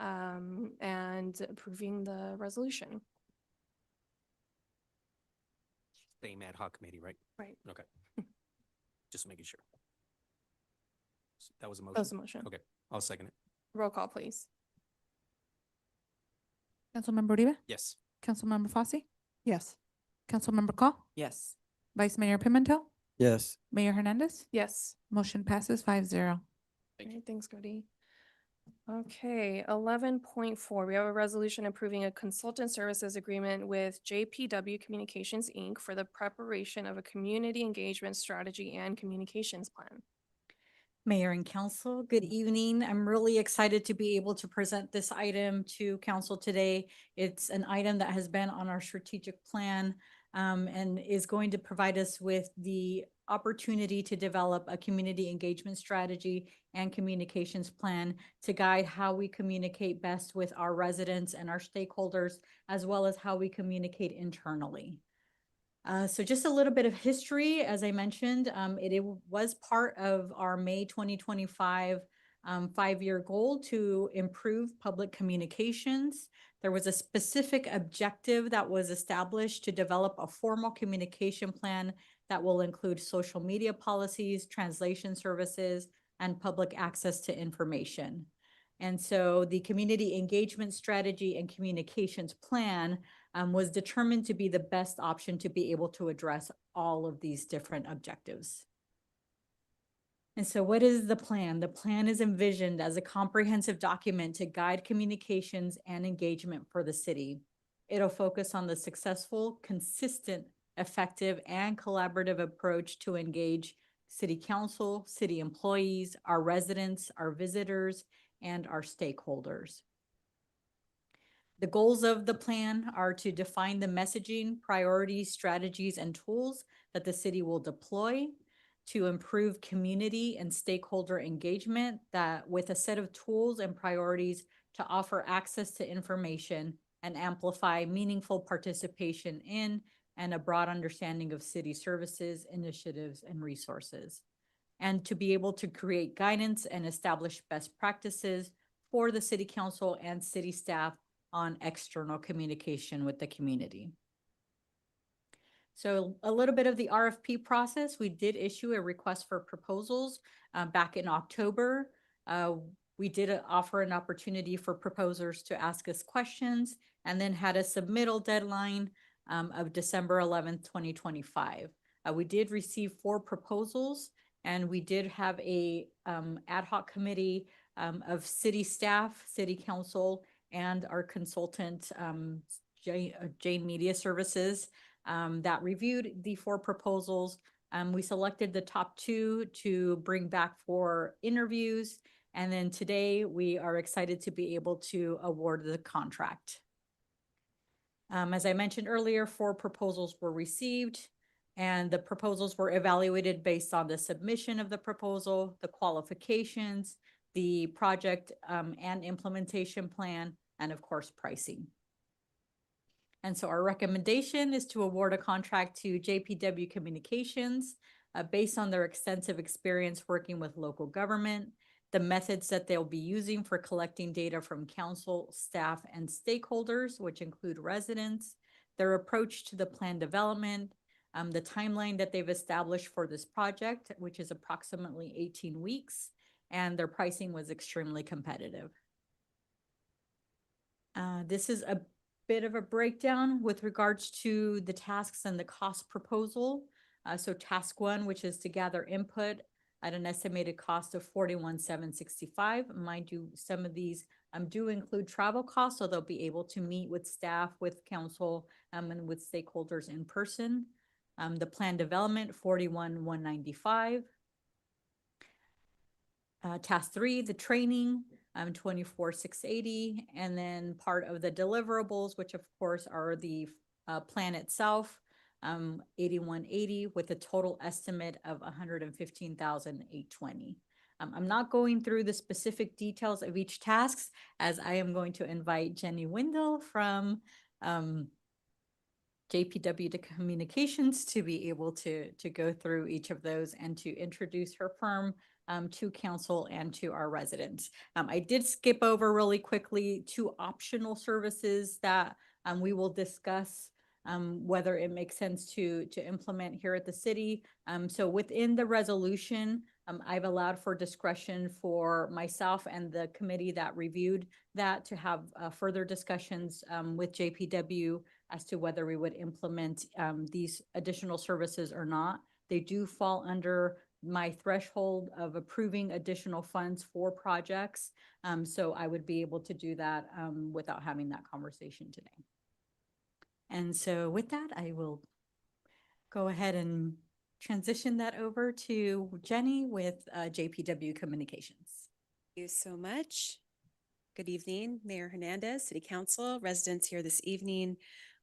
and approving the resolution. Same ad hoc committee, right? Right. Okay. Just making sure. That was a motion? That was a motion. Okay, I'll second it. Roll call, please. Councilmember Uribe, Yes. Councilmember Fosse, Yes. Councilmember Call, Yes. Vice Mayor Pimentel, Yes. Mayor Hernandez. Yes. Motion passes 5-0. Thank you. Alright, thanks, Cody. Okay, 11.4, we have a resolution approving a consultant services agreement with JPW Communications, Inc. for the preparation of a community engagement strategy and communications plan. Mayor and council, good evening. I'm really excited to be able to present this item to council today. It's an item that has been on our strategic plan and is going to provide us with the opportunity to develop a community engagement strategy and communications plan to guide how we communicate best with our residents and our stakeholders, as well as how we communicate internally. So just a little bit of history, as I mentioned, it was part of our May 2025 5-year goal to improve public communications. There was a specific objective that was established to develop a formal communication plan that will include social media policies, translation services, and public access to information. And so the community engagement strategy and communications plan was determined to be the best option to be able to address all of these different objectives. And so what is the plan? The plan is envisioned as a comprehensive document to guide communications and engagement for the city. It'll focus on the successful, consistent, effective, and collaborative approach to engage city council, city employees, our residents, our visitors, and our stakeholders. The goals of the plan are to define the messaging, priorities, strategies, and tools that the city will deploy to improve community and stakeholder engagement, that with a set of tools and priorities to offer access to information and amplify meaningful participation in and a broad understanding of city services, initiatives, and resources, and to be able to create guidance and establish best practices for the city council and city staff on external communication with the community. So a little bit of the RFP process, we did issue a request for proposals back in October. We did offer an opportunity for proposers to ask us questions and then had a submittal deadline of December 11th, 2025. We did receive 4 proposals, and we did have a ad hoc committee of city staff, city council, and our consultant, Jane Media Services, that reviewed the 4 proposals. We selected the top 2 to bring back for interviews. And then today we are excited to be able to award the contract. As I mentioned earlier, 4 proposals were received, and the proposals were evaluated based on the submission of the proposal, the qualifications, the project and implementation plan, and of course, pricing. And so our recommendation is to award a contract to JPW Communications based on their extensive experience working with local government, the methods that they'll be using for collecting data from council, staff, and stakeholders, which include residents, their approach to the plan development, the timeline that they've established for this project, which is approximately 18 weeks, and their pricing was extremely competitive. This is a bit of a breakdown with regards to the tasks and the cost proposal. So task 1, which is to gather input at an estimated cost of $41,765. Mind you, some of these do include travel costs, so they'll be able to meet with staff, with council, and with stakeholders in person. The plan development, $41,195. Task 3, the training, $24,680. And then part of the deliverables, which of course are the plan itself, $81,80, with a total estimate of $115,820. I'm not going through the specific details of each task, as I am going to invite Jenny Windle from JPW to Communications to be able to go through each of those and to introduce her firm to council and to our residents. I did skip over really quickly 2 optional services that we will discuss whether it makes sense to implement here at the city. So within the resolution, I've allowed for discretion for myself and the committee that reviewed that to have further discussions with JPW as to whether we would implement these additional services or not. They do fall under my threshold of approving additional funds for projects. So I would be able to do that without having that conversation today. And so with that, I will go ahead and transition that over to Jenny with JPW Communications. Thank you so much. Good evening, Mayor Hernandez, City Council, residents here this evening.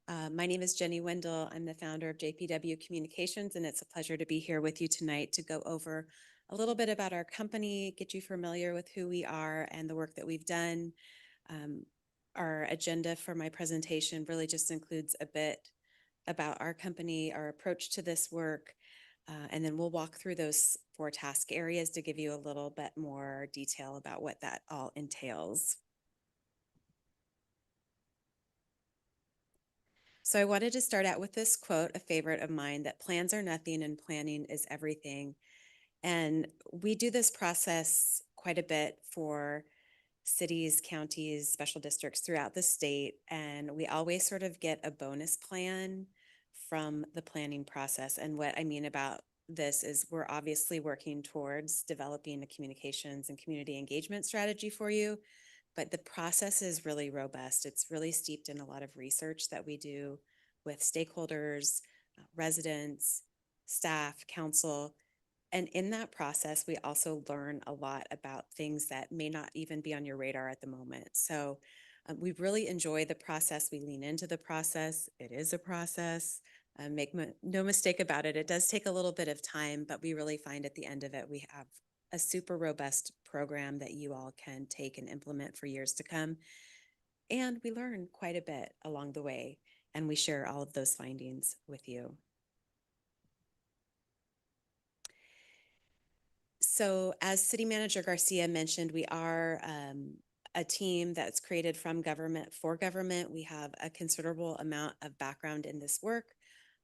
My name is Jenny Wendell. I'm the founder of JPW Communications, and it's a pleasure to be here with you tonight to go over a little bit about our company, get you familiar with who we are and the work that we've done. Our agenda for my presentation really just includes a bit about our company, our approach to this work, and then we'll walk through those 4 task areas to give you a little bit more detail about what that all entails. So I wanted to start out with this quote, a favorite of mine, that plans are nothing and planning is everything. And we do this process quite a bit for cities, counties, special districts throughout the state. And we always sort of get a bonus plan from the planning process. And what I mean about this is we're obviously working towards developing a communications and community engagement strategy for you, but the process is really robust. It's really steeped in a lot of research that we do with stakeholders, residents, staff, council. And in that process, we also learn a lot about things that may not even be on your radar at the moment. So we really enjoy the process. We lean into the process. It is a process. Make no mistake about it. It does take a little bit of time, but we really find at the end of it, we have a super robust program that you all can take and implement for years to come. And we learn quite a bit along the way, and we share all of those findings with you. So as City Manager Garcia mentioned, we are a team that's created from government for government. We have a considerable amount of background in this work.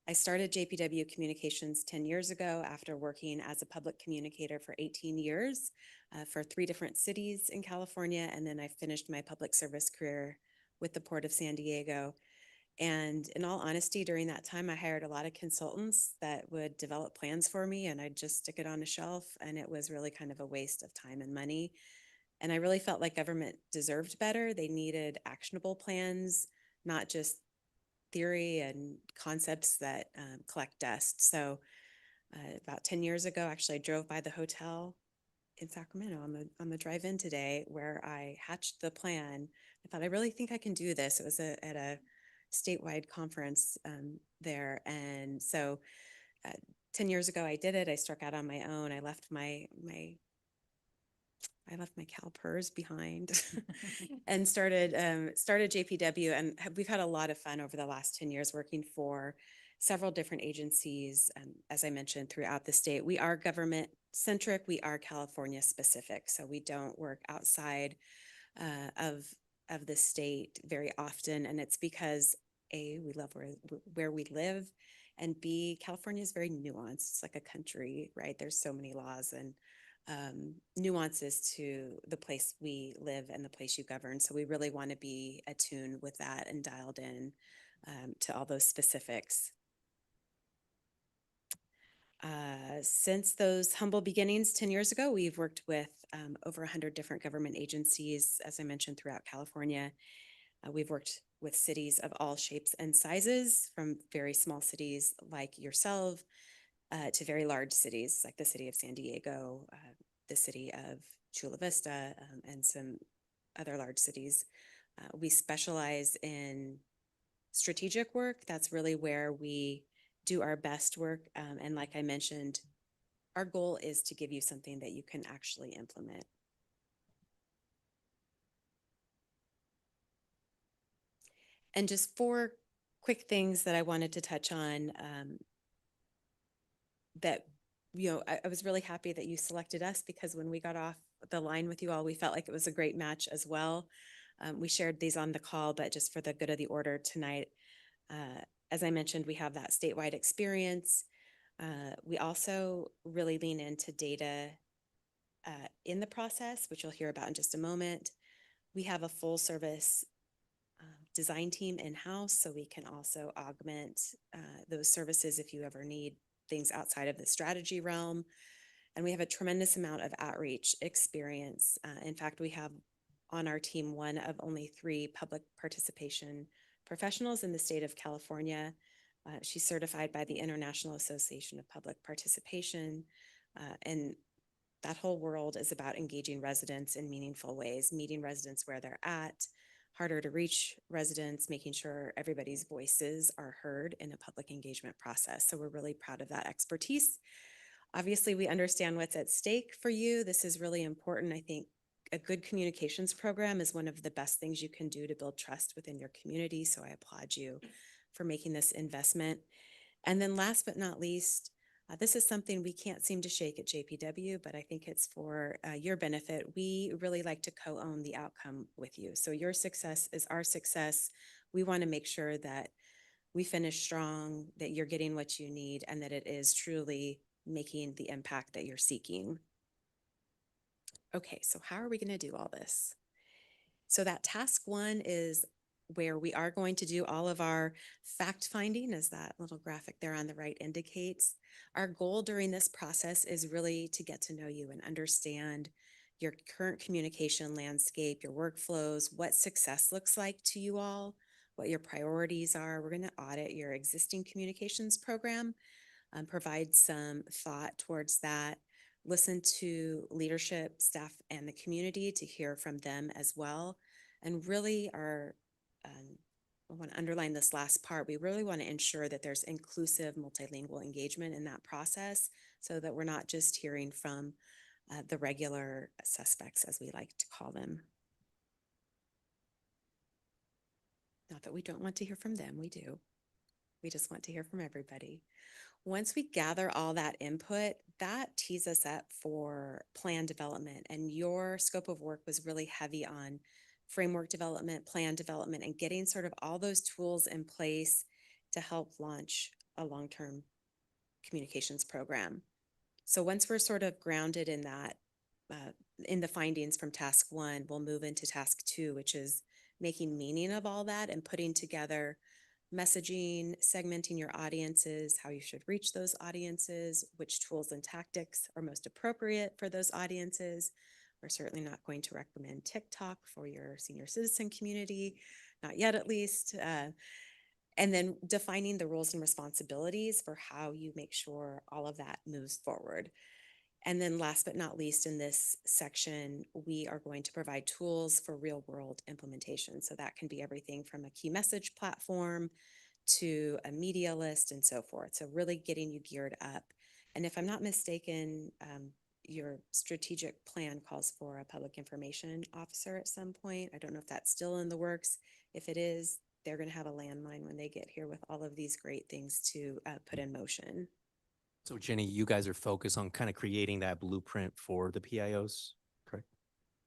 I started JPW Communications 10 years ago after working as a public communicator for 18 years for 3 different cities in California. And then I finished my public service career with the Port of San Diego. And in all honesty, during that time, I hired a lot of consultants that would develop plans for me, and I'd just stick it on a shelf. And it was really kind of a waste of time and money. And I really felt like government deserved better. They needed actionable plans, not just theory and concepts that collect dust. So about 10 years ago, actually, I drove by the hotel in Sacramento on the drive-in today where I hatched the plan. I thought, I really think I can do this. It was at a statewide conference there. And so 10 years ago, I did it. I struck out on my own. I left my CalPERS behind and started JPW, and we've had a lot of fun over the last 10 years working for several different agencies, as I mentioned, throughout the state. We are government centric, we are California specific, so we don't work outside of the state very often, and it's because A, we love where we live, and B, California is very nuanced. It's like a country, right? There's so many laws and nuances to the place we live and the place you govern. So we really want to be attuned with that and dialed in to all those specifics. Since those humble beginnings 10 years ago, we've worked with over 100 different government agencies, as I mentioned, throughout California. We've worked with cities of all shapes and sizes, from very small cities like yourself to very large cities like the city of San Diego, the city of Chula Vista, and some other large cities. We specialize in strategic work. That's really where we do our best work. And like I mentioned, our goal is to give you something that you can actually implement. And just 4 quick things that I wanted to touch on that, I was really happy that you selected us, because when we got off the line with you all, we felt like it was a great match as well. We shared these on the call, but just for the good of the order tonight, as I mentioned, we have that statewide experience. We also really lean into data in the process, which you'll hear about in just a moment. We have a full service design team in-house, so we can also augment those services if you ever need things outside of the strategy realm. And we have a tremendous amount of outreach experience. In fact, we have on our team one of only 3 public participation professionals in the state of California. She's certified by the International Association of Public Participation. And that whole world is about engaging residents in meaningful ways, meeting residents where they're at, harder to reach residents, making sure everybody's voices are heard in a public engagement process. So we're really proud of that expertise. Obviously, we understand what's at stake for you. This is really important. I think a good communications program is one of the best things you can do to build trust within your community. So I applaud you for making this investment. And then last but not least, this is something we can't seem to shake at JPW, but I think it's for your benefit. We really like to co-own the outcome with you. So your success is our success. We want to make sure that we finish strong, that you're getting what you need, and that it is truly making the impact that you're seeking. Okay, so how are we going to do all this? So that task 1 is where we are going to do all of our fact finding, as that little graphic there on the right indicates. Our goal during this process is really to get to know you and understand your current communication landscape, your workflows, what success looks like to you all, what your priorities are. We're going to audit your existing communications program, provide some thought towards that, listen to leadership, staff, and the community to hear from them as well. And really I want to underline this last part. We really want to ensure that there's inclusive multilingual engagement in that process so that we're not just hearing from the regular suspects, as we like to call them. Not that we don't want to hear from them, we do. We just want to hear from everybody. Once we gather all that input, that tees us up for plan development. And your scope of work was really heavy on framework development, plan development, and getting sort of all those tools in place to help launch a long-term communications program. So once we're sort of grounded in that, in the findings from task 1, we'll move into task 2, which is making meaning of all that and putting together messaging, segmenting your audiences, how you should reach those audiences, which tools and tactics are most appropriate for those audiences. We're certainly not going to recommend TikTok for your senior citizen community, not yet at least. And then defining the roles and responsibilities for how you make sure all of that moves forward. And then last but not least, in this section, we are going to provide tools for real world implementation. So that can be everything from a key message platform to a media list and so forth. So really getting you geared up. And if I'm not mistaken, your strategic plan calls for a public information officer at some point. I don't know if that's still in the works. If it is, they're going to have a landmine when they get here with all of these great things to put in motion. So Jenny, you guys are focused on kind of creating that blueprint for the PIOs, correct?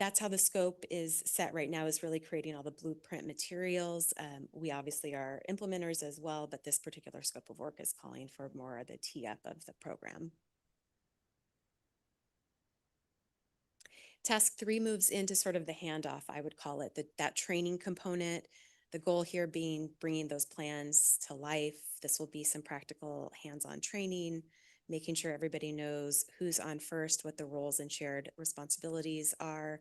That's how the scope is set right now, is really creating all the blueprint materials. We obviously are implementers as well, but this particular scope of work is calling for more of the tee-up of the program. Task 3 moves into sort of the handoff, I would call it, that training component. The goal here being bringing those plans to life. This will be some practical hands-on training, making sure everybody knows who's on first, what the roles and shared responsibilities are.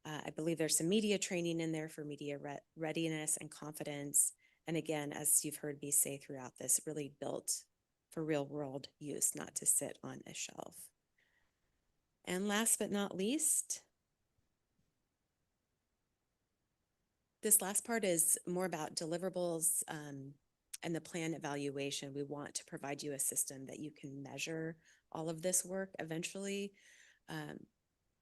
I believe there's some media training in there for media readiness and confidence. And again, as you've heard me say throughout this, really built for real world use, not to sit on a shelf. And last but not least, this last part is more about deliverables and the plan evaluation. We want to provide you a system that you can measure all of this work eventually.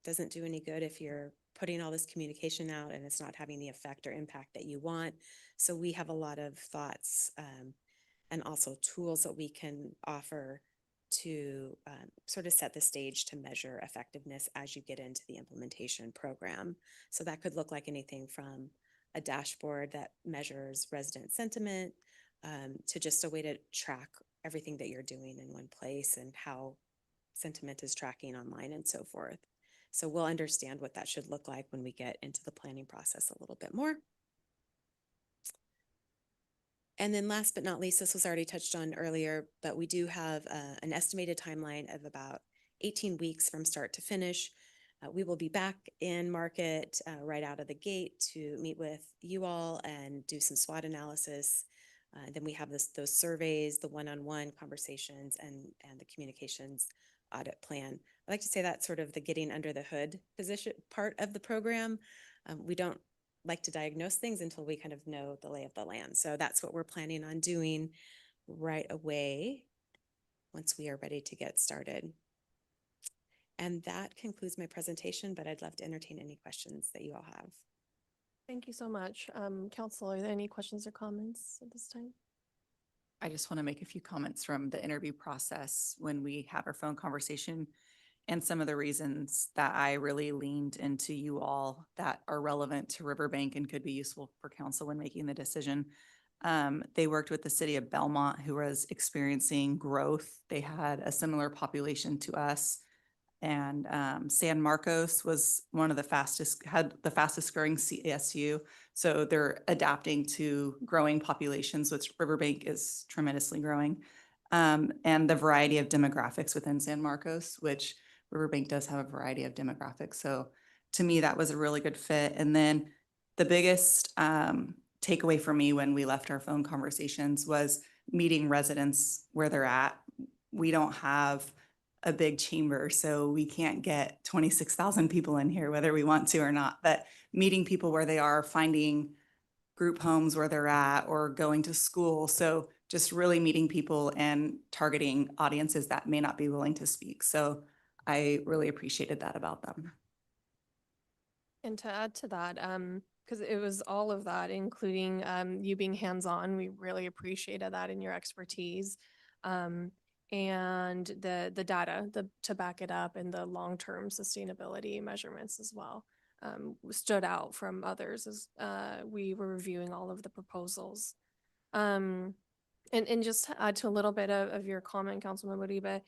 Doesn't do any good if you're putting all this communication out and it's not having the effect or impact that you want. So we have a lot of thoughts and also tools that we can offer to sort of set the stage to measure effectiveness as you get into the implementation program. So that could look like anything from a dashboard that measures resident sentiment to just a way to track everything that you're doing in one place and how sentiment is tracking online and so forth. So we'll understand what that should look like when we get into the planning process a little bit more. And then last but not least, this was already touched on earlier, but we do have an estimated timeline of about 18 weeks from start to finish. We will be back in market right out of the gate to meet with you all and do some SWOT analysis. Then we have those surveys, the one-on-one conversations, and the communications audit plan. I like to say that's sort of the getting under the hood position part of the program. We don't like to diagnose things until we kind of know the lay of the land. So that's what we're planning on doing right away once we are ready to get started. And that concludes my presentation, but I'd love to entertain any questions that you all have. Thank you so much. Council, are there any questions or comments at this time? I just want to make a few comments from the interview process when we had our phone conversation and some of the reasons that I really leaned into you all that are relevant to Riverbank and could be useful for council when making the decision. They worked with the city of Belmont, who was experiencing growth. They had a similar population to us. And San Marcos was one of the had the fastest growing CSU. So they're adapting to growing populations, which Riverbank is tremendously growing. And the variety of demographics within San Marcos, which Riverbank does have a variety of demographics. So to me, that was a really good fit. And then the biggest takeaway for me when we left our phone conversations was meeting residents where they're at. We don't have a big chamber, so we can't get 26,000 people in here, whether we want to or not, but meeting people where they are, finding group homes where they're at, or going to school. So just really meeting people and targeting audiences that may not be willing to speak. So I really appreciated that about them. And to add to that, because it was all of that, including you being hands-on, we really appreciated that in your expertise. And the data to back it up, and the long-term sustainability measurements as well stood out from others as we were reviewing all of the proposals. And just to add to a little bit of your comment, Councilman Moriba,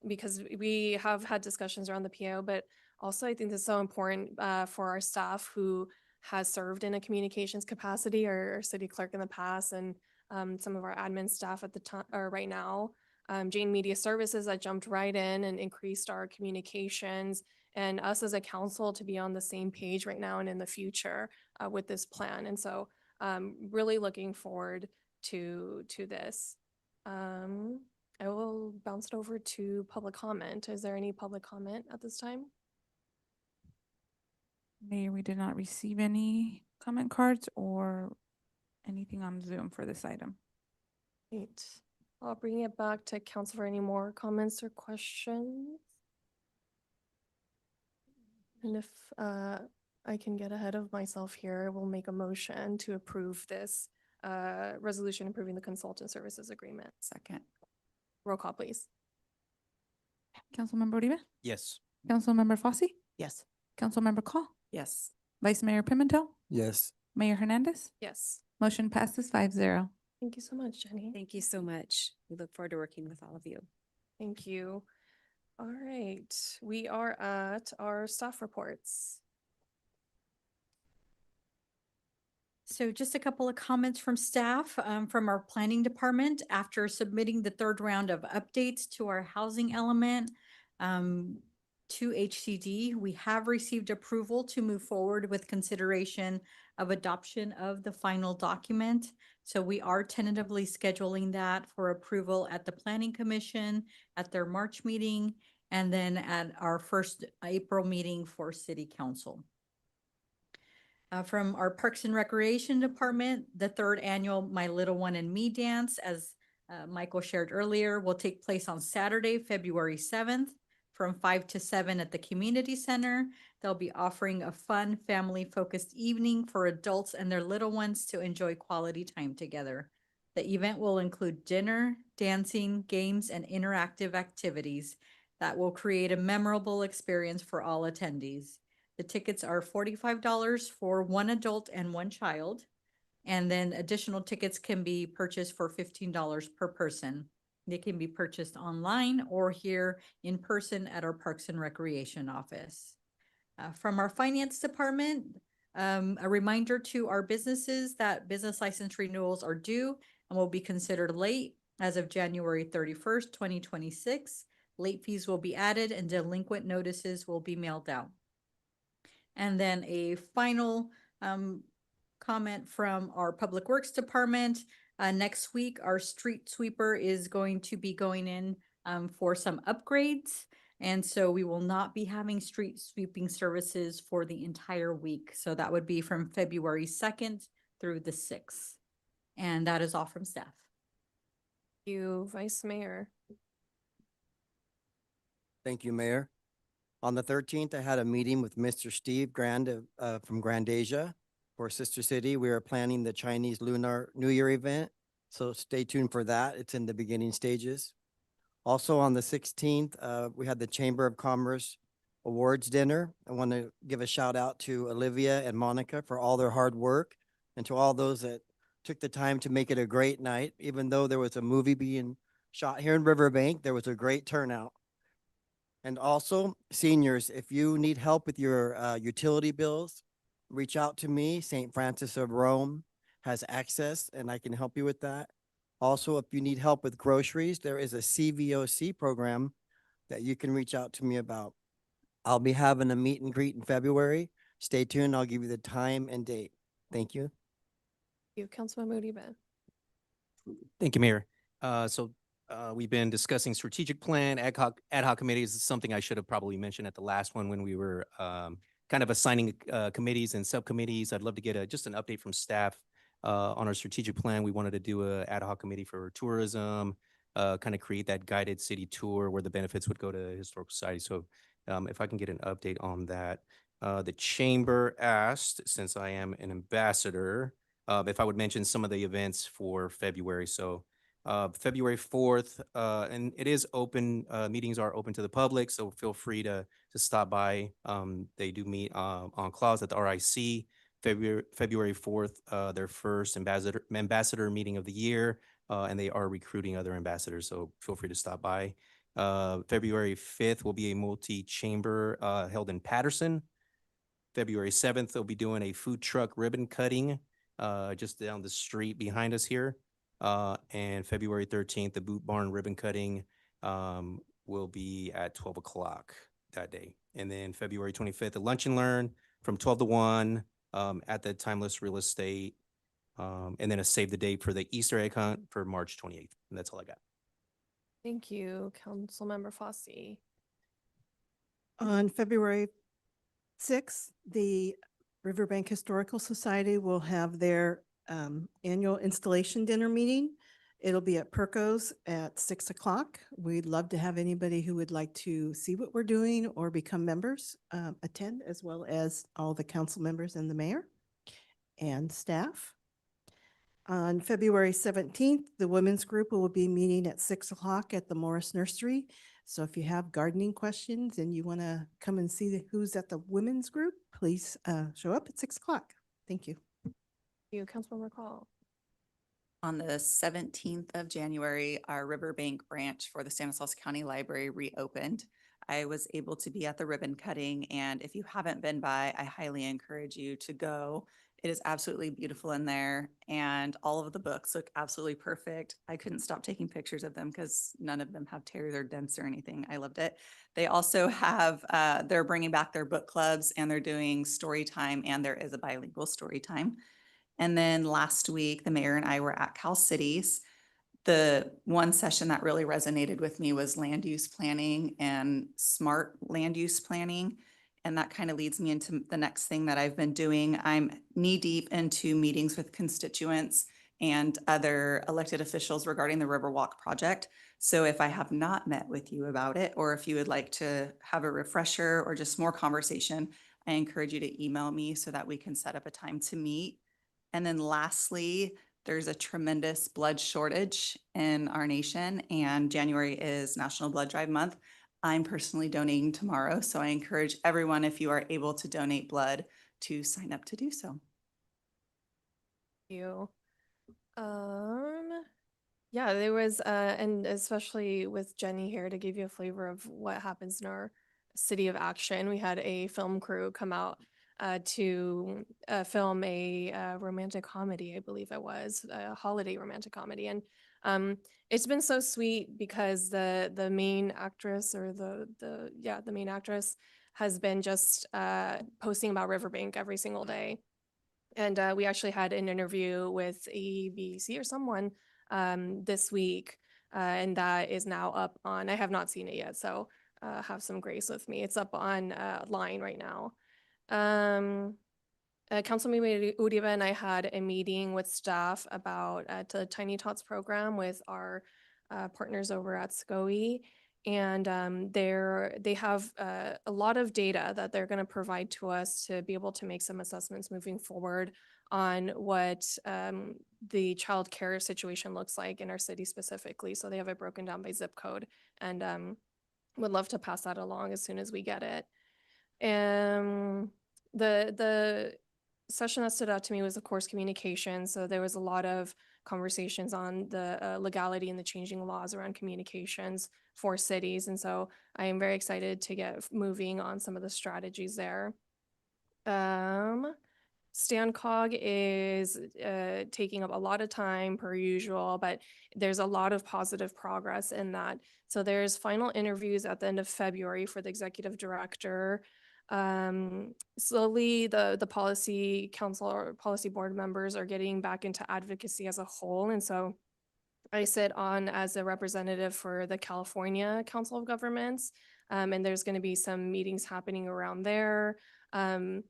because we have had discussions around the PO, but also I think it's so important for our staff who has served in a communications capacity, or city clerk in the past, and some of our admin staff at the time or right now. Jane Media Services that jumped right in and increased our communications, and us as a council to be on the same page right now and in the future with this plan. And so really looking forward to this. I will bounce it over to public comment. Is there any public comment at this time? Mayor, we did not receive any comment cards or anything on Zoom for this item. Great. I'll bring it back to council for any more comments or questions. And if I can get ahead of myself here, we'll make a motion to approve this resolution approving the consultant services agreement. Second. Roll call, please. Councilmember Uribe? Yes. Councilmember Fossey? Yes. Councilmember Call? Yes. Vice Mayor Pimentel? Yes. Mayor Hernandez? Yes. Motion passes 5-0. Thank you so much, Jenny. Thank you so much. We look forward to working with all of you. Thank you. All right, we are at our staff reports. So just a couple of comments from staff, from our planning department. After submitting the third round of updates to our housing element to HCD, we have received approval to move forward with consideration of adoption of the final document. So we are tentatively scheduling that for approval at the Planning Commission at their March meeting, and then at our first April meeting for City Council. From our Parks and Recreation Department, the third annual My Little One and Me Dance, as Michael shared earlier, will take place on Saturday, February 7th from 5 to 7 at the Community Center. They'll be offering a fun, family-focused evening for adults and their little ones to enjoy quality time together. The event will include dinner, dancing, games, and interactive activities that will create a memorable experience for all attendees. The tickets are $45 for one adult and one child, and then additional tickets can be purchased for $15 per person. They can be purchased online or here in person at our Parks and Recreation office. From our finance department, a reminder to our businesses that business license renewals are due and will be considered late as of January 31st, 2026. Late fees will be added and delinquent notices will be mailed out. And then a final comment from our Public Works Department. Next week, our street sweeper is going to be going in for some upgrades. And so we will not be having street sweeping services for the entire week. So that would be from February 2nd through the 6th. And that is all from staff. Thank you, Vice Mayor. Thank you, Mayor. On the 13th, I had a meeting with Mr. Steve Grand from Grand Asia for Sister City. We are planning the Chinese Lunar New Year event, so stay tuned for that. It's in the beginning stages. Also on the 16th, we had the Chamber of Commerce Awards Dinner. I want to give a shout out to Olivia and Monica for all their hard work and to all those that took the time to make it a great night. Even though there was a movie being shot here in Riverbank, there was a great turnout. And also, seniors, if you need help with your utility bills, reach out to me. St. Francis of Rome has access, and I can help you with that. Also, if you need help with groceries, there is a CVOC program that you can reach out to me about. I'll be having a meet and greet in February. Stay tuned. I'll give you the time and date. Thank you. Thank you, Councilman Moody Ben. Thank you, Mayor. We've been discussing strategic plan, ad hoc committees. Is something I should have probably mentioned at the last one when we were kind of assigning committees and subcommittees. I'd love to get just an update from staff on our strategic plan. We wanted to do a ad hoc committee for tourism, kind of create that guided city tour where the benefits would go to historical society. So if I can get an update on that. The chamber asked, since I am an ambassador, if I would mention some of the events for February. So February 4th, and it is open, meetings are open to the public, so feel free to stop by. They do meet on Claus at the RIC. February 4th, their first ambassador meeting of the year, and they are recruiting other ambassadors, so feel free to stop by. February 5th will be a multi-chamber held in Patterson. February 7th, they'll be doing a food truck ribbon cutting just down the street behind us here. And February 13th, the Boot Barn ribbon cutting will be at 12 o'clock that day. And then February 25th, the Lunch and Learn from 12 to 1 at the Timeless Real Estate. And then a save the date for the Easter egg hunt for March 28th. And that's all I got. Thank you, Councilmember Fossey. On February 6th, the Riverbank Historical Society will have their annual installation dinner meeting. It'll be at Perco's at 6 o'clock. We'd love to have anybody who would like to see what we're doing or become members attend, as well as all the council members and the mayor and staff. On February 17th, the women's group will be meeting at 6 o'clock at the Morris Nursery. So if you have gardening questions and you want to come and see who's at the women's group, please show up at 6 o'clock. Thank you. Thank you, Councilmember Call. On the 17th of January, our Riverbank branch for the Stanislaus County Library reopened. I was able to be at the ribbon cutting, and if you haven't been by, I highly encourage you to go. It is absolutely beautiful in there, and all of the books look absolutely perfect. I couldn't stop taking pictures of them because none of them have tears or dents or anything. I loved it. They also have, they're bringing back their book clubs, and they're doing story time, and there is a bilingual story time. And then last week, the mayor and I were at Cal Cities. The one session that really resonated with me was land use planning and smart land use planning. And that kind of leads me into the next thing that I've been doing. I'm knee deep into meetings with constituents and other elected officials regarding the Riverwalk project. So if I have not met with you about it, or if you would like to have a refresher or just more conversation, I encourage you to email me so that we can set up a time to meet. And then lastly, there's a tremendous blood shortage in our nation, and January is National Blood Drive Month. I'm personally donating tomorrow, so I encourage everyone, if you are able to donate blood, to sign up to do so. Thank you. Yeah, there was, and especially with Jenny here to give you a flavor of what happens in our City of Action. We had a film crew come out to film a romantic comedy, I believe it was, a holiday romantic comedy. And it's been so sweet because the main actress or the main actress has been just posting about Riverbank every single day. And we actually had an interview with ABC or someone this week, and that is now up on, I have not seen it yet, so have some grace with me. It's up on line right now. Councilmember Uribe and I had a meeting with staff about the Tiny Tots program with our partners over at SCOE. And they have a lot of data that they're going to provide to us to be able to make some assessments moving forward on what the child care situation looks like in our city specifically. So they have it broken down by zip code, and would love to pass that along as soon as we get it. The session that stood out to me was, of course, communication. So there was a lot of conversations on the legality and the changing laws around communications for cities. And so I am very excited to get moving on some of the strategies there. StanCog is taking up a lot of time per usual, but there's a lot of positive progress in that. So there's final interviews at the end of February for the executive director. Slowly the policy council or policy board members are getting back into advocacy as a whole. And so I sit on as a representative for the California Council of Governments. And there's going to be some meetings happening around there. And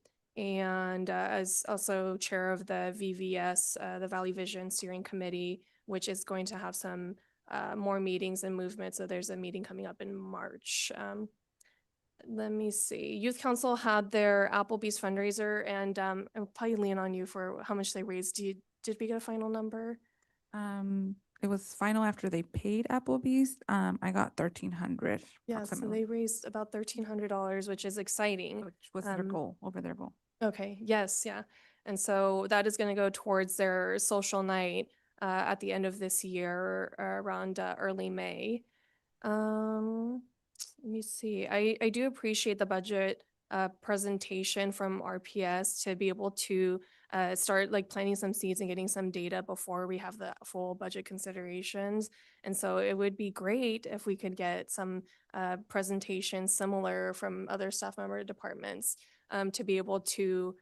as also chair of the VVS, the Valley Vision Steering Committee, which is going to have some more meetings and movement. So there's a meeting coming up in March. Let me see. Youth Council had their Applebee's fundraiser, and I'll probably lean on you for how much they raised. Did we get a final number? It was final after they paid Applebee's. I got 1,300. Yeah, so they raised about $1,300, which is exciting. Which was their goal, over their goal. Okay, yes, yeah. And so that is going to go towards their social night at the end of this year, around early May. Let me see. I do appreciate the budget presentation from RPS to be able to start like planting some seeds and getting some data before we have the full budget considerations. And so it would be great if we could get some presentations similar from other staff member departments to be able to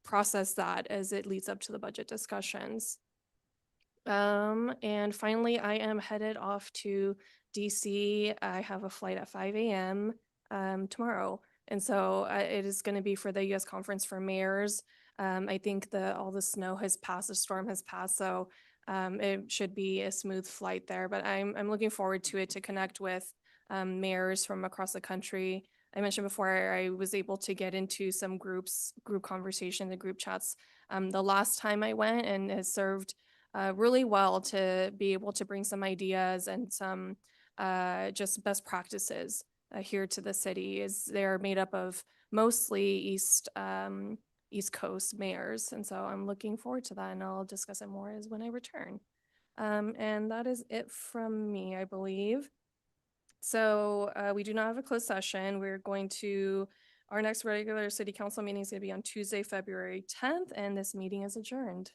process that as it leads up to the budget discussions. And finally, I am headed off to DC. I have a flight at 5 a.m. Tomorrow. And so it is going to be for the U.S. Conference for Mayors. I think all the snow has passed, the storm has passed, so it should be a smooth flight there. But I'm looking forward to it to connect with mayors from across the country. I mentioned before I was able to get into some group conversations and group chats the last time I went, and has served really well to be able to bring some ideas and some just best practices here to the city. Is they're made up of mostly East Coast mayors, and so I'm looking forward to that, and I'll discuss it more as when I return. And that is it from me, I believe. So we do not have a closed session. Our next regular city council meeting is going to be on Tuesday, February 10th, and this meeting is adjourned.